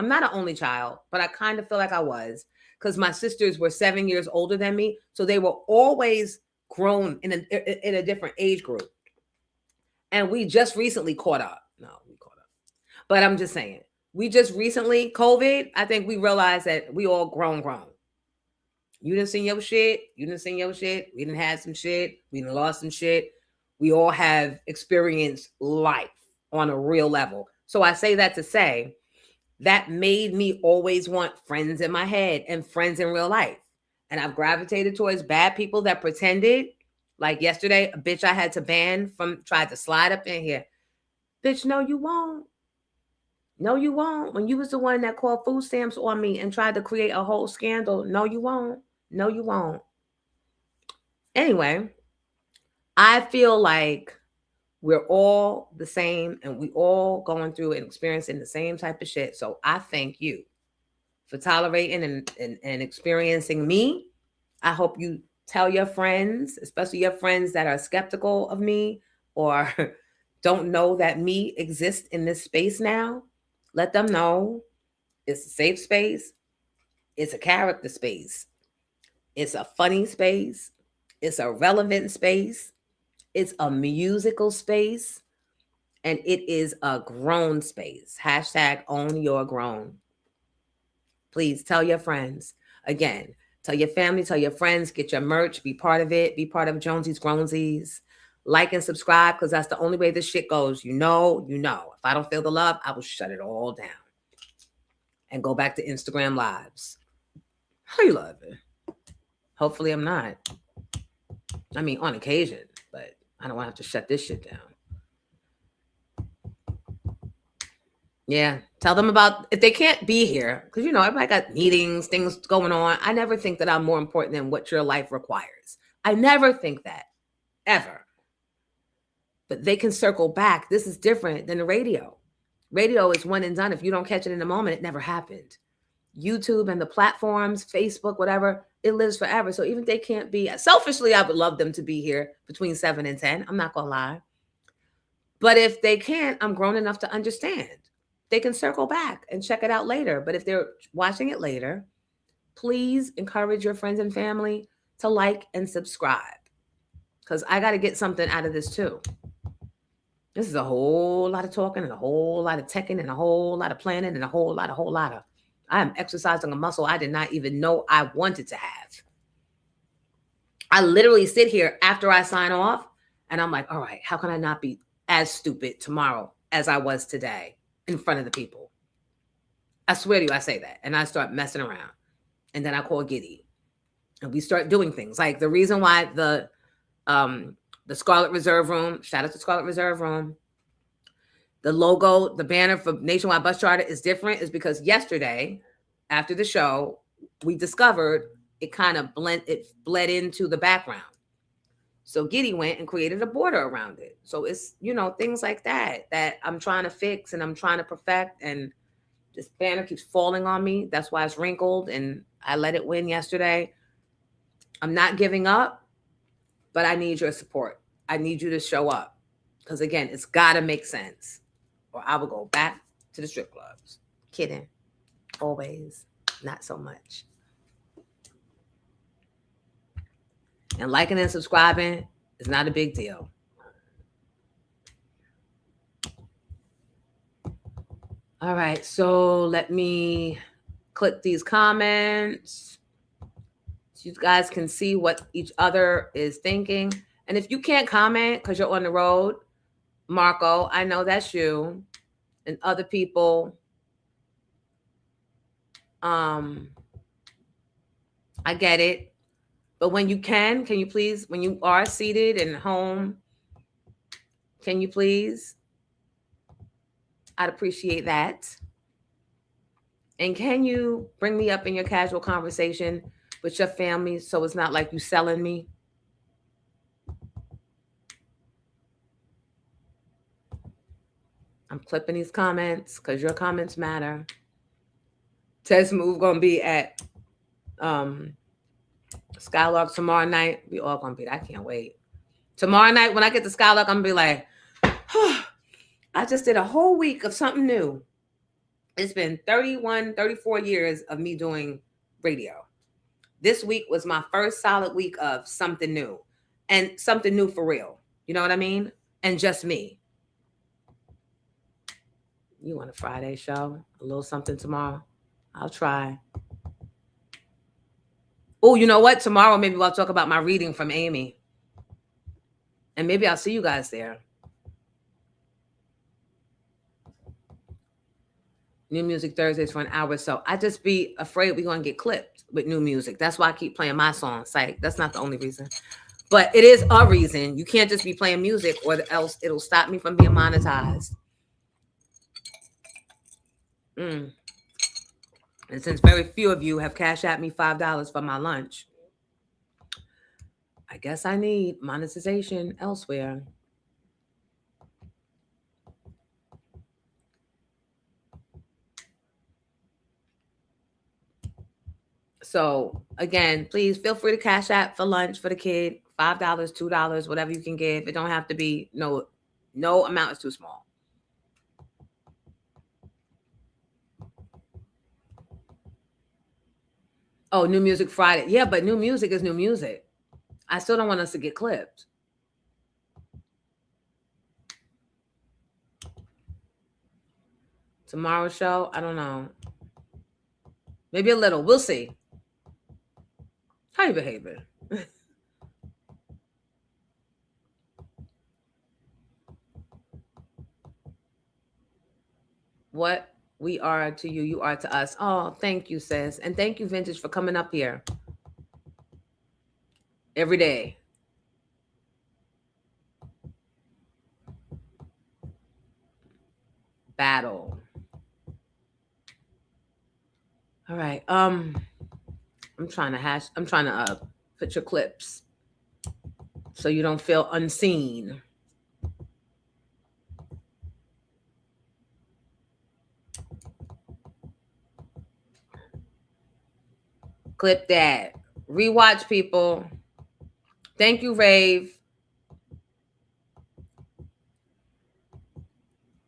not an only child, but I kind of feel like I was, because my sisters were 7 years older than me. So they were always grown in a different age group. And we just recently caught up. No, we caught up. But I'm just saying, we just recently, COVID, I think we realized that we all grown. You didn't see your shit. You didn't see your shit. We didn't have some shit. We didn't lost some shit. We all have experienced life on a real level. So I say that to say that made me always want friends in my head and friends in real life. And I've gravitated towards bad people that pretended. Like yesterday, a bitch I had to ban from tried to slide up in here. Bitch, no, you won't. No, you won't. When you was the one that called food stamps on me and tried to create a whole scandal. No, you won't. No, you won't. Anyway, I feel like we're all the same and we all going through and experiencing the same type of shit. So I thank you for tolerating and experiencing me. I hope you tell your friends, especially your friends that are skeptical of me or don't know that me exists in this space now. Let them know it's a safe space. It's a character space. It's a funny space. It's a relevant space. It's a musical space. And it is a grown space. # own your grown. Please tell your friends. Again, tell your family, tell your friends, get your merch, be part of it, be part of Jonesy's Grownsies. Like and subscribe, because that's the only way this shit goes. You know. If I don't feel the love, I will shut it all down and go back to Instagram lives. How you love it? Hopefully I'm not. I mean, on occasion, but I don't want to have to shut this shit down. Yeah, tell them about, if they can't be here, because, everybody got meetings, things going on. I never think that I'm more important than what your life requires. I never think that, ever. But they can circle back. This is different than the radio. Radio is one and done. If you don't catch it in the moment, it never happened. YouTube and the platforms, Facebook, whatever, it lives forever. So even if they can't be, selfishly, I would love them to be here between 7 and 10. I'm not gonna lie. But if they can't, I'm grown enough to understand. They can circle back and check it out later. But if they're watching it later, please encourage your friends and family to like and subscribe, because I got to get something out of this too. This is a whole lot of talking and a whole lot of teching and a whole lot of planning and a whole lot of. I am exercising a muscle I did not even know I wanted to have. I literally sit here after I sign off and I'm like, all right, how can I not be as stupid tomorrow as I was today in front of the people? I swear to you, I say that. And I start messing around. And then I call Giddy. And we start doing things. Like the reason why the Scarlet Reserve Room, shout out to Scarlet Reserve Room, the logo, the banner for Nationwide Bus Charter is different is because yesterday, after the show, we discovered it kind of bled into the background. So Giddy went and created a border around it. So it's, things like that I'm trying to fix and I'm trying to perfect. And this banner keeps falling on me. That's why it's wrinkled. And I let it win yesterday. I'm not giving up, but I need your support. I need you to show up. Because again, it's got to make sense. Or I will go back to the strip clubs. Kidding. Always. Not so much. And liking and subscribing is not a big deal. All right, so let me click these comments so you guys can see what each other is thinking. And if you can't comment because you're on the road, Marco, I know that's you. And other people, I get it. But when you can you please, when you are seated and home, can you please? I'd appreciate that. And can you bring me up in your casual conversation with your family so it's not like you selling me? I'm clipping these comments because your comments matter. Test move gonna be at Skylark tomorrow night. We all gonna be there. I can't wait. Tomorrow night when I get to Skylark, I'm gonna be like, I just did a whole week of something new. It's been 31, 34 years of me doing radio. This week was my first solid week of something new, and something new for real. You know what I mean? And just me. You want a Friday show? A little something tomorrow? I'll try. Oh, you know what? Tomorrow, maybe I'll talk about my reading from Amy. And maybe I'll see you guys there. New music Thursdays for an hour or so. I just be afraid we're going to get clipped with new music. That's why I keep playing my songs. Like, that's not the only reason. But it is a reason. You can't just be playing music or else it'll stop me from being monetized. And since very few of you have cashed at me $5 for my lunch, I guess I need monetization elsewhere. So again, please feel free to cash out for lunch for the kid. $5, $2, whatever you can give. It don't have to be, no amount is too small. Oh, New Music Friday. Yeah, but new music is new music. I still don't want us to get clipped. Tomorrow's show, I don't know. Maybe a little. We'll see. How you behaving? What we are to you, you are to us. Oh, thank you, sis. And thank you, Vintage, for coming up here every day. Battle. All right. I'm trying to put your clips so you don't feel unseen. Clip that. Rewatch, people. Thank you, Rave.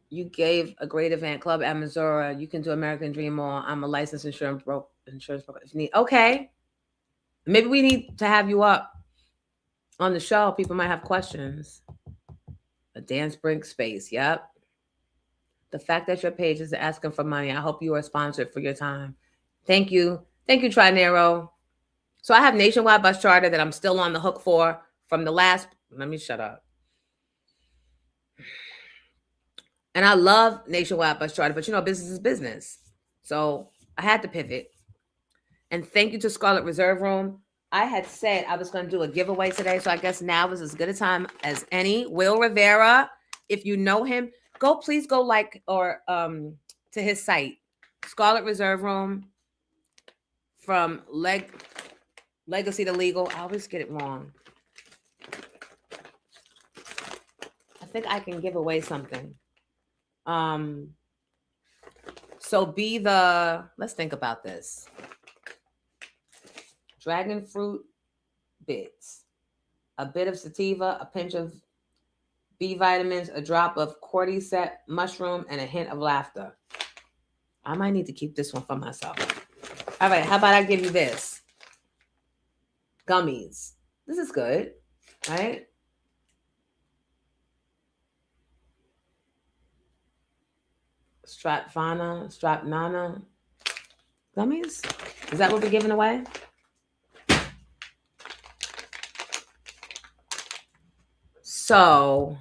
You gave a great event, Club at Missouri. You can do American Dream Mall. I'm a licensed insurance broker if you need. Okay. Maybe we need to have you up on the show. People might have questions. A dance brink space. Yep. The fact that your page is asking for money. I hope you are sponsored for your time. Thank you. Thank you, Trinero. So I have Nationwide Bus Charter that I'm still on the hook for from the last. Let me shut up. And I love Nationwide Bus Charter, but you know, business is business. So I had to pivot. And thank you to Scarlet Reserve Room. I had said I was going to do a giveaway today, so I guess now is as good a time as any. Will Rivera, if you know him, please go like or to his site, Scarlet Reserve Room, from Legacy to Legal. I always get it wrong. I think I can give away something. So let's think about this. Dragon fruit bits, a bit of sativa, a pinch of B vitamins, a drop of cordyceps mushroom, and a hint of laughter. I might need to keep this one for myself. All right, how about I give you this? Gummies. This is good, right? Strapnana gummies. Is that what we're giving away? So,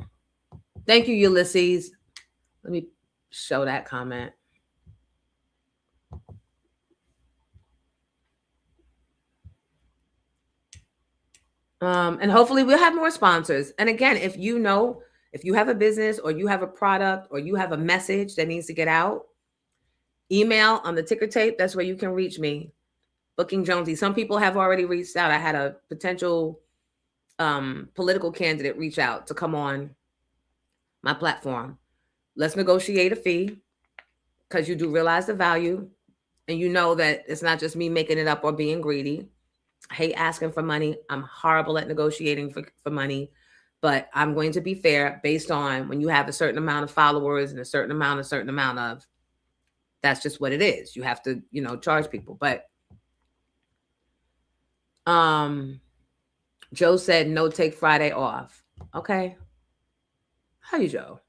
thank you, Ulysses. Let me show that comment. And hopefully we'll have more sponsors. And again, if you have a business or you have a product or you have a message that needs to get out, email on the ticker tape. That's where you can reach me. Booking Jonesy. Some people have already reached out. I had a potential political candidate reach out to come on my platform. Let's negotiate a fee, because you do realize the value and you know that it's not just me making it up or being greedy. I hate asking for money. I'm horrible at negotiating for money, but I'm going to be fair based on when you have a certain amount of followers and a certain amount of, that's just what it is. You have to, charge people. But Joe said no take Friday off. Okay. How you, Joe?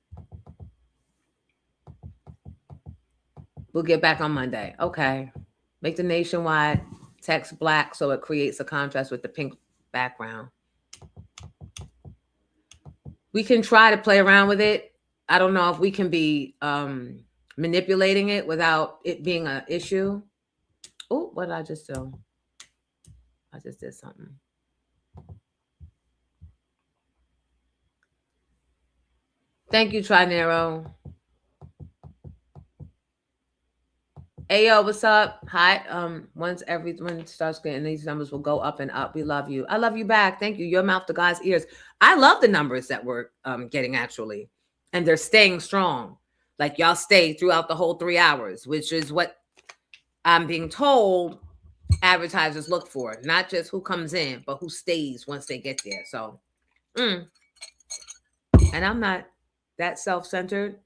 We'll get back on Monday. Okay. Make the Nationwide text black so it creates a contrast with the pink background. We can try to play around with it. I don't know if we can be manipulating it without it being an issue. Oh, what did I just do? I just did something. Thank you, Trinero. Ayo, what's up? Hi. Once everyone starts getting these numbers will go up and up. We love you. I love you back. Thank you. Your mouth to God's ears. I love the numbers that we're getting actually. And they're staying strong. Like y'all stay throughout the whole 3 hours, which is what I'm being told advertisers look for. Not just who comes in, but who stays once they get there. So, and I'm not that self-centered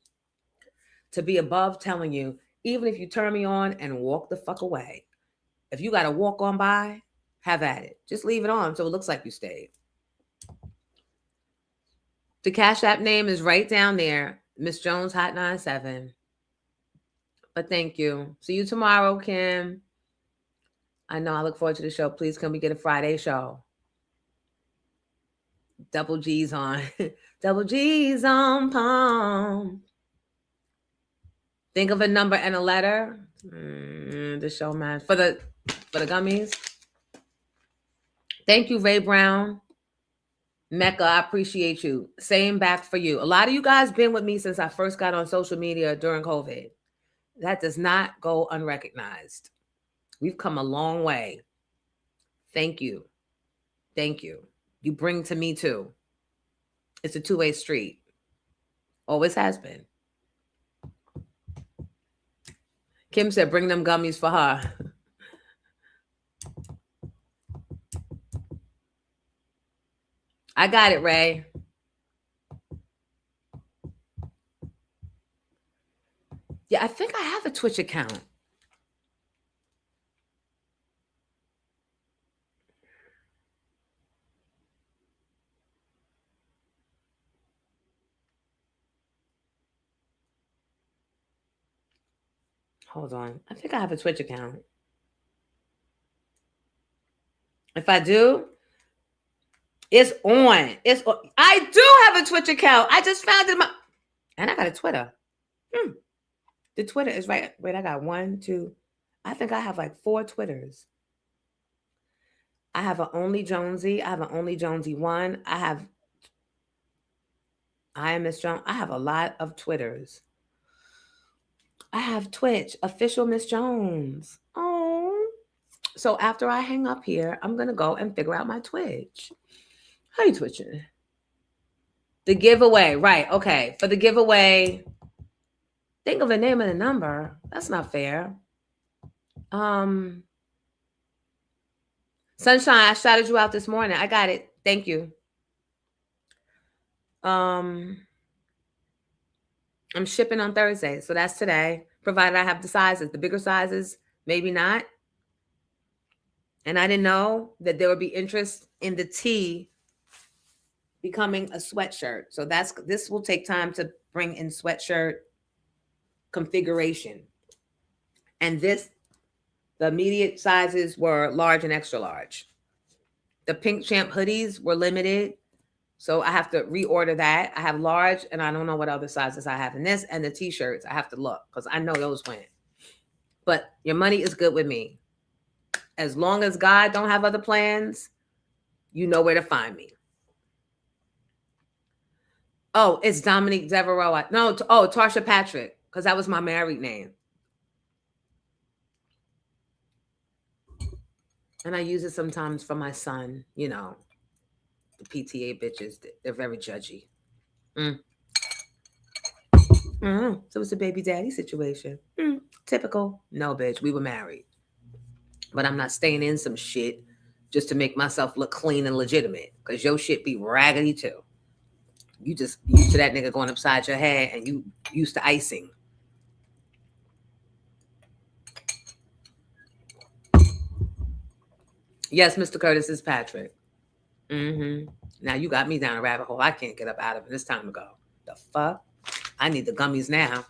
to be above telling you, even if you turn me on and walk the fuck away, if you got to walk on by, have at it. Just leave it on so it looks like you stayed. The Cash App name is right down there. Miss Jones Hot 97. But thank you. See you tomorrow, Kim. I know I look forward to the show. Please can we get a Friday show? Double G's on. Double G's on palm. Think of a number and a letter. The show man. For the gummies. Thank you, Ray Brown. Mecca, I appreciate you. Same back for you. A lot of you guys been with me since I first got on social media during COVID. That does not go unrecognized. We've come a long way. Thank you. Thank you. You bring to me too. It's a two-way street. Always has been. Kim said, bring them gummies for her. I got it, Ray. Yeah, I think I have a Twitch account. Hold on. I think I have a Twitch account. If I do, it's on. It's on. I do have a Twitch account. I just found it. And I got a Twitter. The Twitter is right. Wait, I got 1, 2. I think I have like 4 Twitters. I have an Only Jonesy. I have an Only Jonesy 1. I am Miss Jones. I have a lot of Twitters. I have Twitch, official Miss Jones. Oh. So after I hang up here, I'm going to go and figure out my Twitch. How you twitching? The giveaway. Right. Okay. For the giveaway, think of the name and the number. That's not fair. Sunshine, I shouted you out this morning. I got it. Thank you. I'm shipping on Thursday. So that's today, provided I have the sizes. The bigger sizes, maybe not. And I didn't know that there would be interest in the tee becoming a sweatshirt. So this will take time to bring in sweatshirt configuration. And the immediate sizes were large and extra large. The Pink Champ hoodies were limited. So I have to reorder that. I have large, and I don't know what other sizes I have in this. And the t-shirts, I have to look because I know those went. But your money is good with me. As long as God don't have other plans, you know where to find me. Oh, it's Dominique Devereaux. Tarsha Patrick, because that was my married name. And I use it sometimes for my son, you know. The PTA bitches, they're very judgy. So it's a baby daddy situation. Typical. No, bitch, we were married. But I'm not staying in some shit just to make myself look clean and legitimate. Because your shit be raggedy too. You just used to that nigga going upside your head and you used to icing. Yes, Mr. Curtis is Patrick. Now you got me down a rabbit hole. I can't get up out of it. It's time to go. The fuck? I need the gummies now.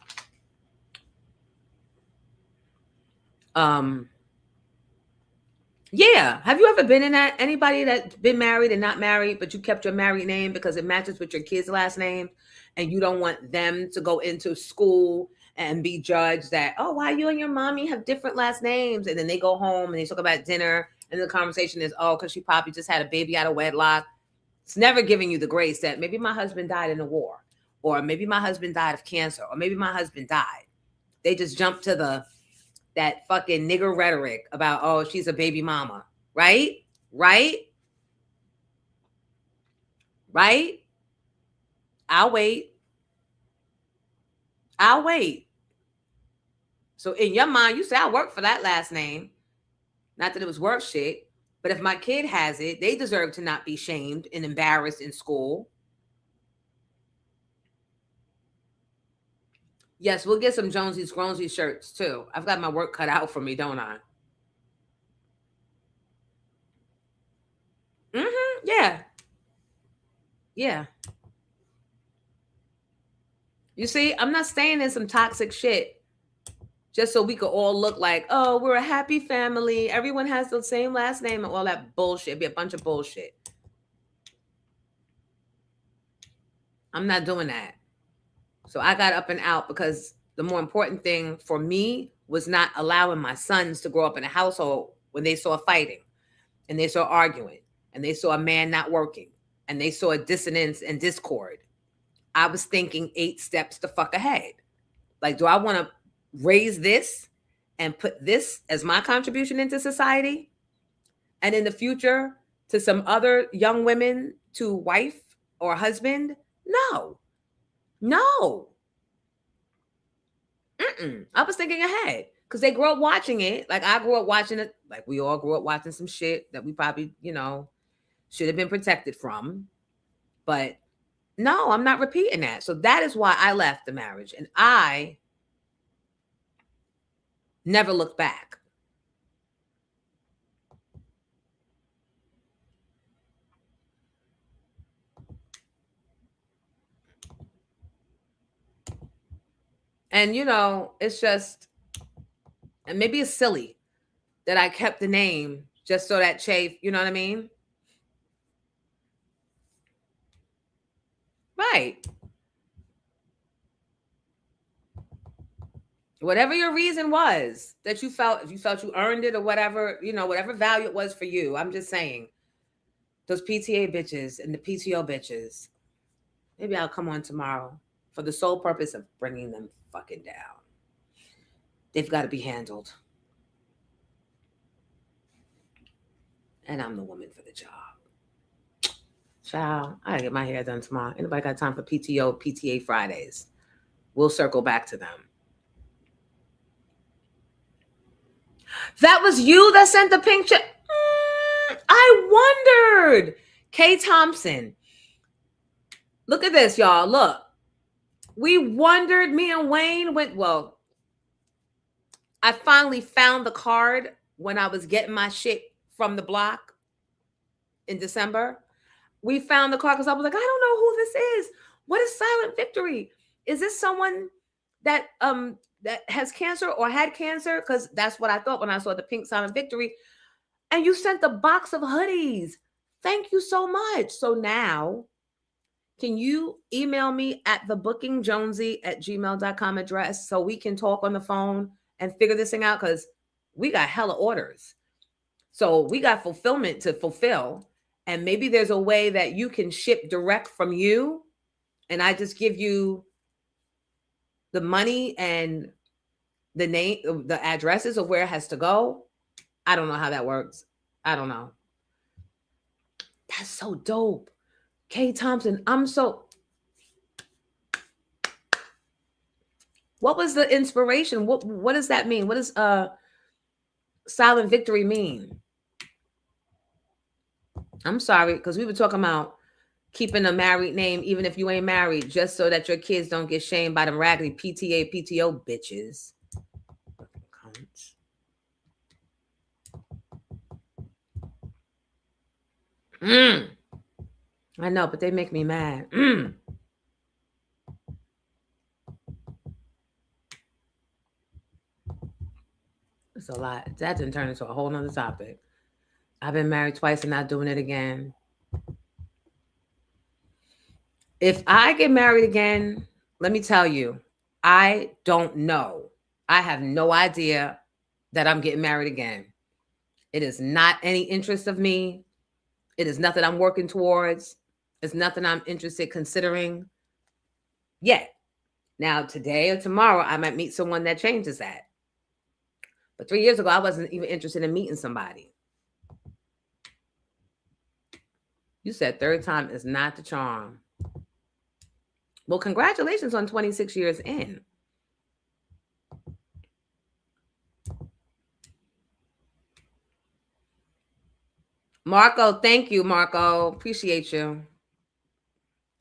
Yeah. Have you ever been in that? Anybody that's been married and not married, but you kept your married name because it matches with your kid's last name and you don't want them to go into school and be judged that, oh, why you and your mommy have different last names? And then they go home and they talk about dinner and the conversation is, oh, because she probably just had a baby out of wedlock. It's never giving you the grace that maybe my husband died in a war, or maybe my husband died of cancer, or maybe my husband died. They just jump to that fucking nigger rhetoric about, oh, she's a baby mama. Right? I'll wait. So in your mind, you say, I work for that last name. Not that it was worth shit. But if my kid has it, they deserve to not be shamed and embarrassed in school. Yes, we'll get some Jonesy's Gronesy shirts too. I've got my work cut out for me, don't I? Yeah. You see, I'm not staying in some toxic shit just so we could all look like, oh, we're a happy family. Everyone has the same last name and all that bullshit. It'd be a bunch of bullshit. I'm not doing that. So I got up and out because the more important thing for me was not allowing my sons to grow up in a household when they saw fighting and they saw arguing and they saw a man not working and they saw dissonance and discord. I was thinking 8 steps the fuck ahead. Like, do I want to raise this and put this as my contribution into society? And in the future, to some other young women, to wife or husband? No. I was thinking ahead because they grew up watching it. Like I grew up watching it. Like we all grew up watching some shit that we probably, should have been protected from. But no, I'm not repeating that. So that is why I left the marriage. And I never looked back. And, you know, it's just, and maybe it's silly that I kept the name just so that Che, you know what I mean? Right. Whatever your reason was that you felt, if you felt you earned it or whatever, you know, whatever value it was for you, I'm just saying, those PTA bitches and the PTO bitches, maybe I'll come on tomorrow for the sole purpose of bringing them fucking down. They've got to be handled. And I'm the woman for the job. Child, I gotta get my hair done tomorrow. Anybody got time for PTO, PTA Fridays? We'll circle back to them. That was you that sent the pink check. I wondered. Kay Thompson. Look at this, y'all. Look. We wondered, me and Wayne went, well, I finally found the card when I was getting my shit from the block in December. We found the card because I was like, I don't know who this is. What is Silent Victory? Is this someone that that has cancer or had cancer? Because that's what I thought when I saw the pink Silent Victory. And you sent the box of hoodies. Thank you so much. So now, can you email me at thebookingjonesy@gmail.com address so we can talk on the phone and figure this thing out? Because we got hella orders. So we got fulfillment to fulfill. And maybe there's a way that you can ship direct from you. And I just give you the money and the name, the addresses of where it has to go. I don't know how that works. I don't know. That's so dope. Kay Thompson, what was the inspiration? What does that mean? What does Silent Victory mean? I'm sorry, because we were talking about keeping a married name even if you ain't married, just so that your kids don't get shamed by them raggedy PTA, PTO bitches. I know, but they make me mad. It's a lot. That didn't turn into a whole nother topic. I've been married twice and not doing it again. If I get married again, let me tell you, I don't know. I have no idea that I'm getting married again. It is not any interest of me. It is nothing I'm working towards. It's nothing I'm interested considering yet. Now, today or tomorrow, I might meet someone that changes that. But 3 years ago, I wasn't even interested in meeting somebody. You said third time is not the charm. Well, congratulations on 26 years in. Marco, thank you, Marco. Appreciate you.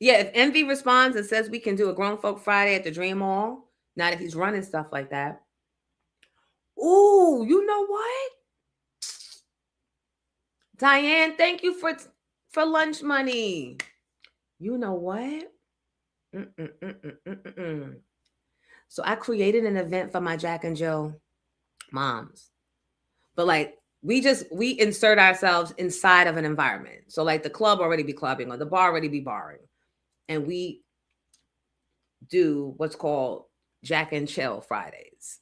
Yeah, if Envy responds and says we can do a Grown Folk Friday at the Dream Mall, not if he's running stuff like that. Ooh, you know what? Diane, thank you for lunch money. You know what? So I created an event for my Jack and Jill moms. But like, we insert ourselves inside of an environment. So like the club already be clubbing or the bar already be barring. And we do what's called Jack and Chill Fridays.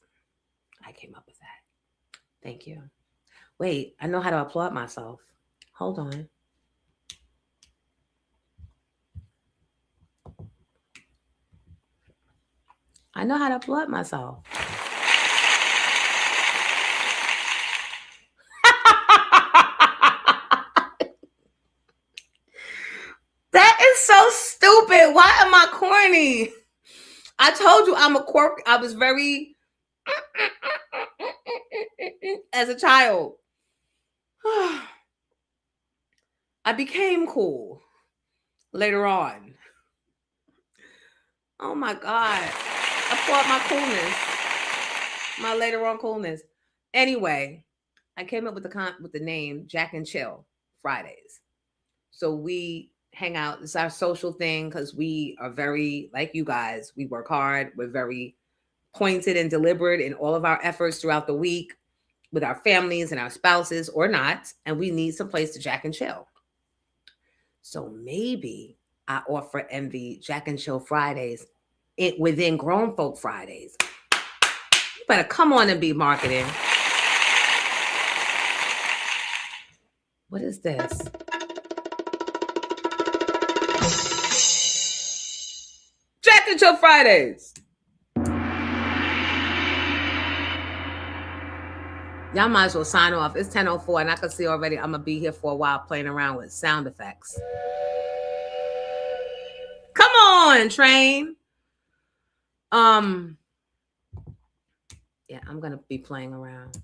I came up with that. Thank you. Wait, I know how to applaud myself. Hold on. I know how to applaud myself. That is so stupid. Why am I corny? I told you I'm a quirk. I was very as a child. I became cool. later on. Oh my God. I brought my coolness. My later on coolness. Anyway, I came up with the name Jack and Chill Fridays. So we hang out. It's our social thing because we are very, like you guys, we work hard. We're very pointed and deliberate in all of our efforts throughout the week with our families and our spouses or not. And we need some place to Jack and Chill. So maybe I offer Envy Jack and Chill Fridays within Grown Folk Fridays. You better come on and be marketing. What is this? Jack and Chill Fridays. Y'all might as well sign off. It's 10:04 and I can see already I'm going to be here for a while playing around with sound effects. Come on, train. Yeah, I'm going to be playing around.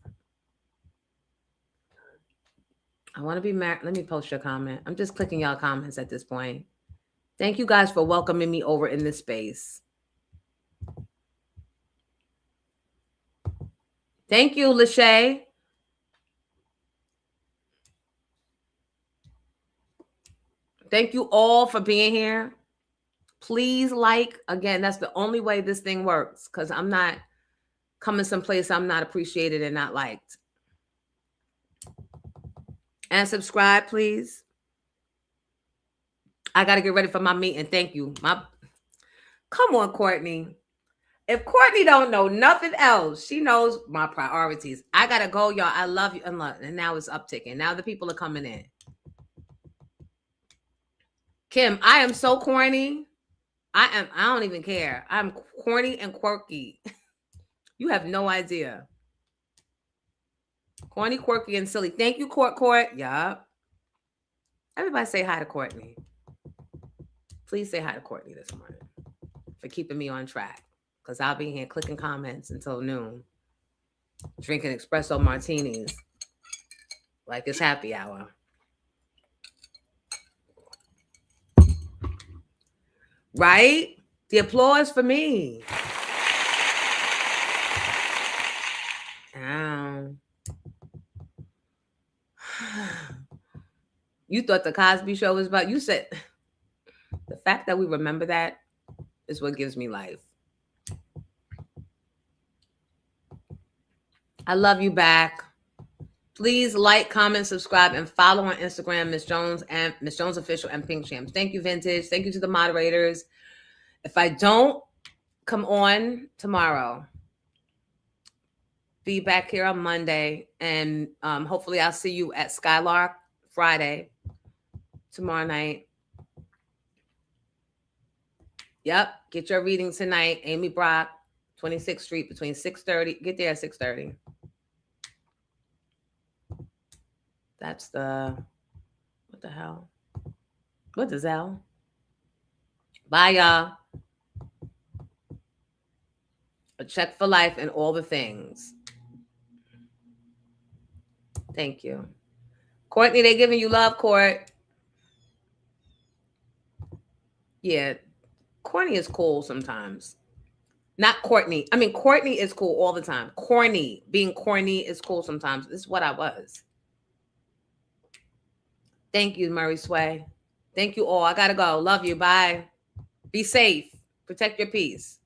I want to be married. Let me post your comment. I'm just clicking y'all comments at this point. Thank you guys for welcoming me over in this space. Thank you, Lachey. Thank you all for being here. Please like, again, that's the only way this thing works because I'm not coming someplace I'm not appreciated and not liked. And subscribe, please. I got to get ready for my meeting. Thank you. Come on, Courtney. If Courtney don't know nothing else, she knows my priorities. I got to go, y'all. I love you. And now it's upticking. Now the people are coming in. Kim, I am so corny. I don't even care. I'm corny and quirky. You have no idea. Corny, quirky, and silly. Thank you, Court. Yup. Everybody say hi to Courtney. Please say hi to Courtney this morning for keeping me on track. Because I'll be here clicking comments until noon. Drinking espresso martinis. Like it's happy hour. Right? The applause for me. You thought the Cosby Show was about, you said, the fact that we remember that is what gives me life. I love you back. Please like, comment, subscribe, and follow on Instagram, Miss Jones and Miss Jones Official and Pink Champs. Thank you, Vintage. Thank you to the moderators. If I don't come on tomorrow, be back here on Monday, and hopefully I'll see you at Skylark Friday tomorrow night. Yep, get your reading tonight. Amy Brock, 26th Street between 6:30. Get there at 6:30. That's the, what the hell? What the hell? Bye, y'all. A check for life and all the things. Thank you. Courtney, they giving you love, Court. Yeah. Courtney is cool sometimes. Not Courtney. I mean, Courtney is cool all the time. Corny. Being corny is cool sometimes. This is what I was. Thank you, Murray Sway. Thank you all. I got to go. Love you. Bye. Be safe. Protect your peace.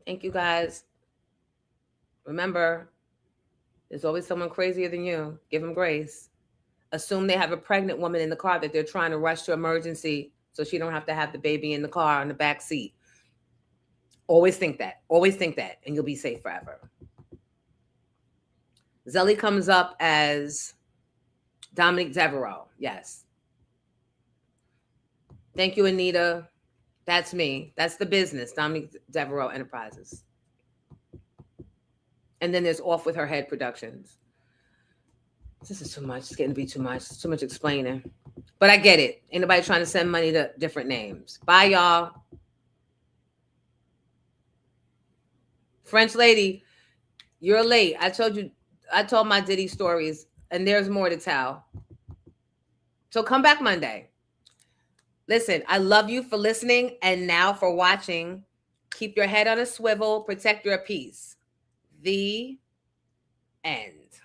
Thank you, guys. Remember, there's always someone crazier than you. Give them grace. Assume they have a pregnant woman in the car that they're trying to rush to emergency so she don't have to have the baby in the car in the back seat. Always think that. Always think that, and you'll be safe forever. Zelly comes up as Dominique Devereaux. Yes. Thank you, Anita. That's me. That's the business, Dominique Devereaux Enterprises. And then there's Off With Her Head Productions. This is too much. It's getting to be too much. It's too much explaining. But I get it. Ain't nobody trying to send money to different names. Bye, y'all. French lady, you're late. I told my Diddy stories, and there's more to tell. So come back Monday. Listen, I love you for listening and now for watching. Keep your head on a swivel. Protect your peace. The end.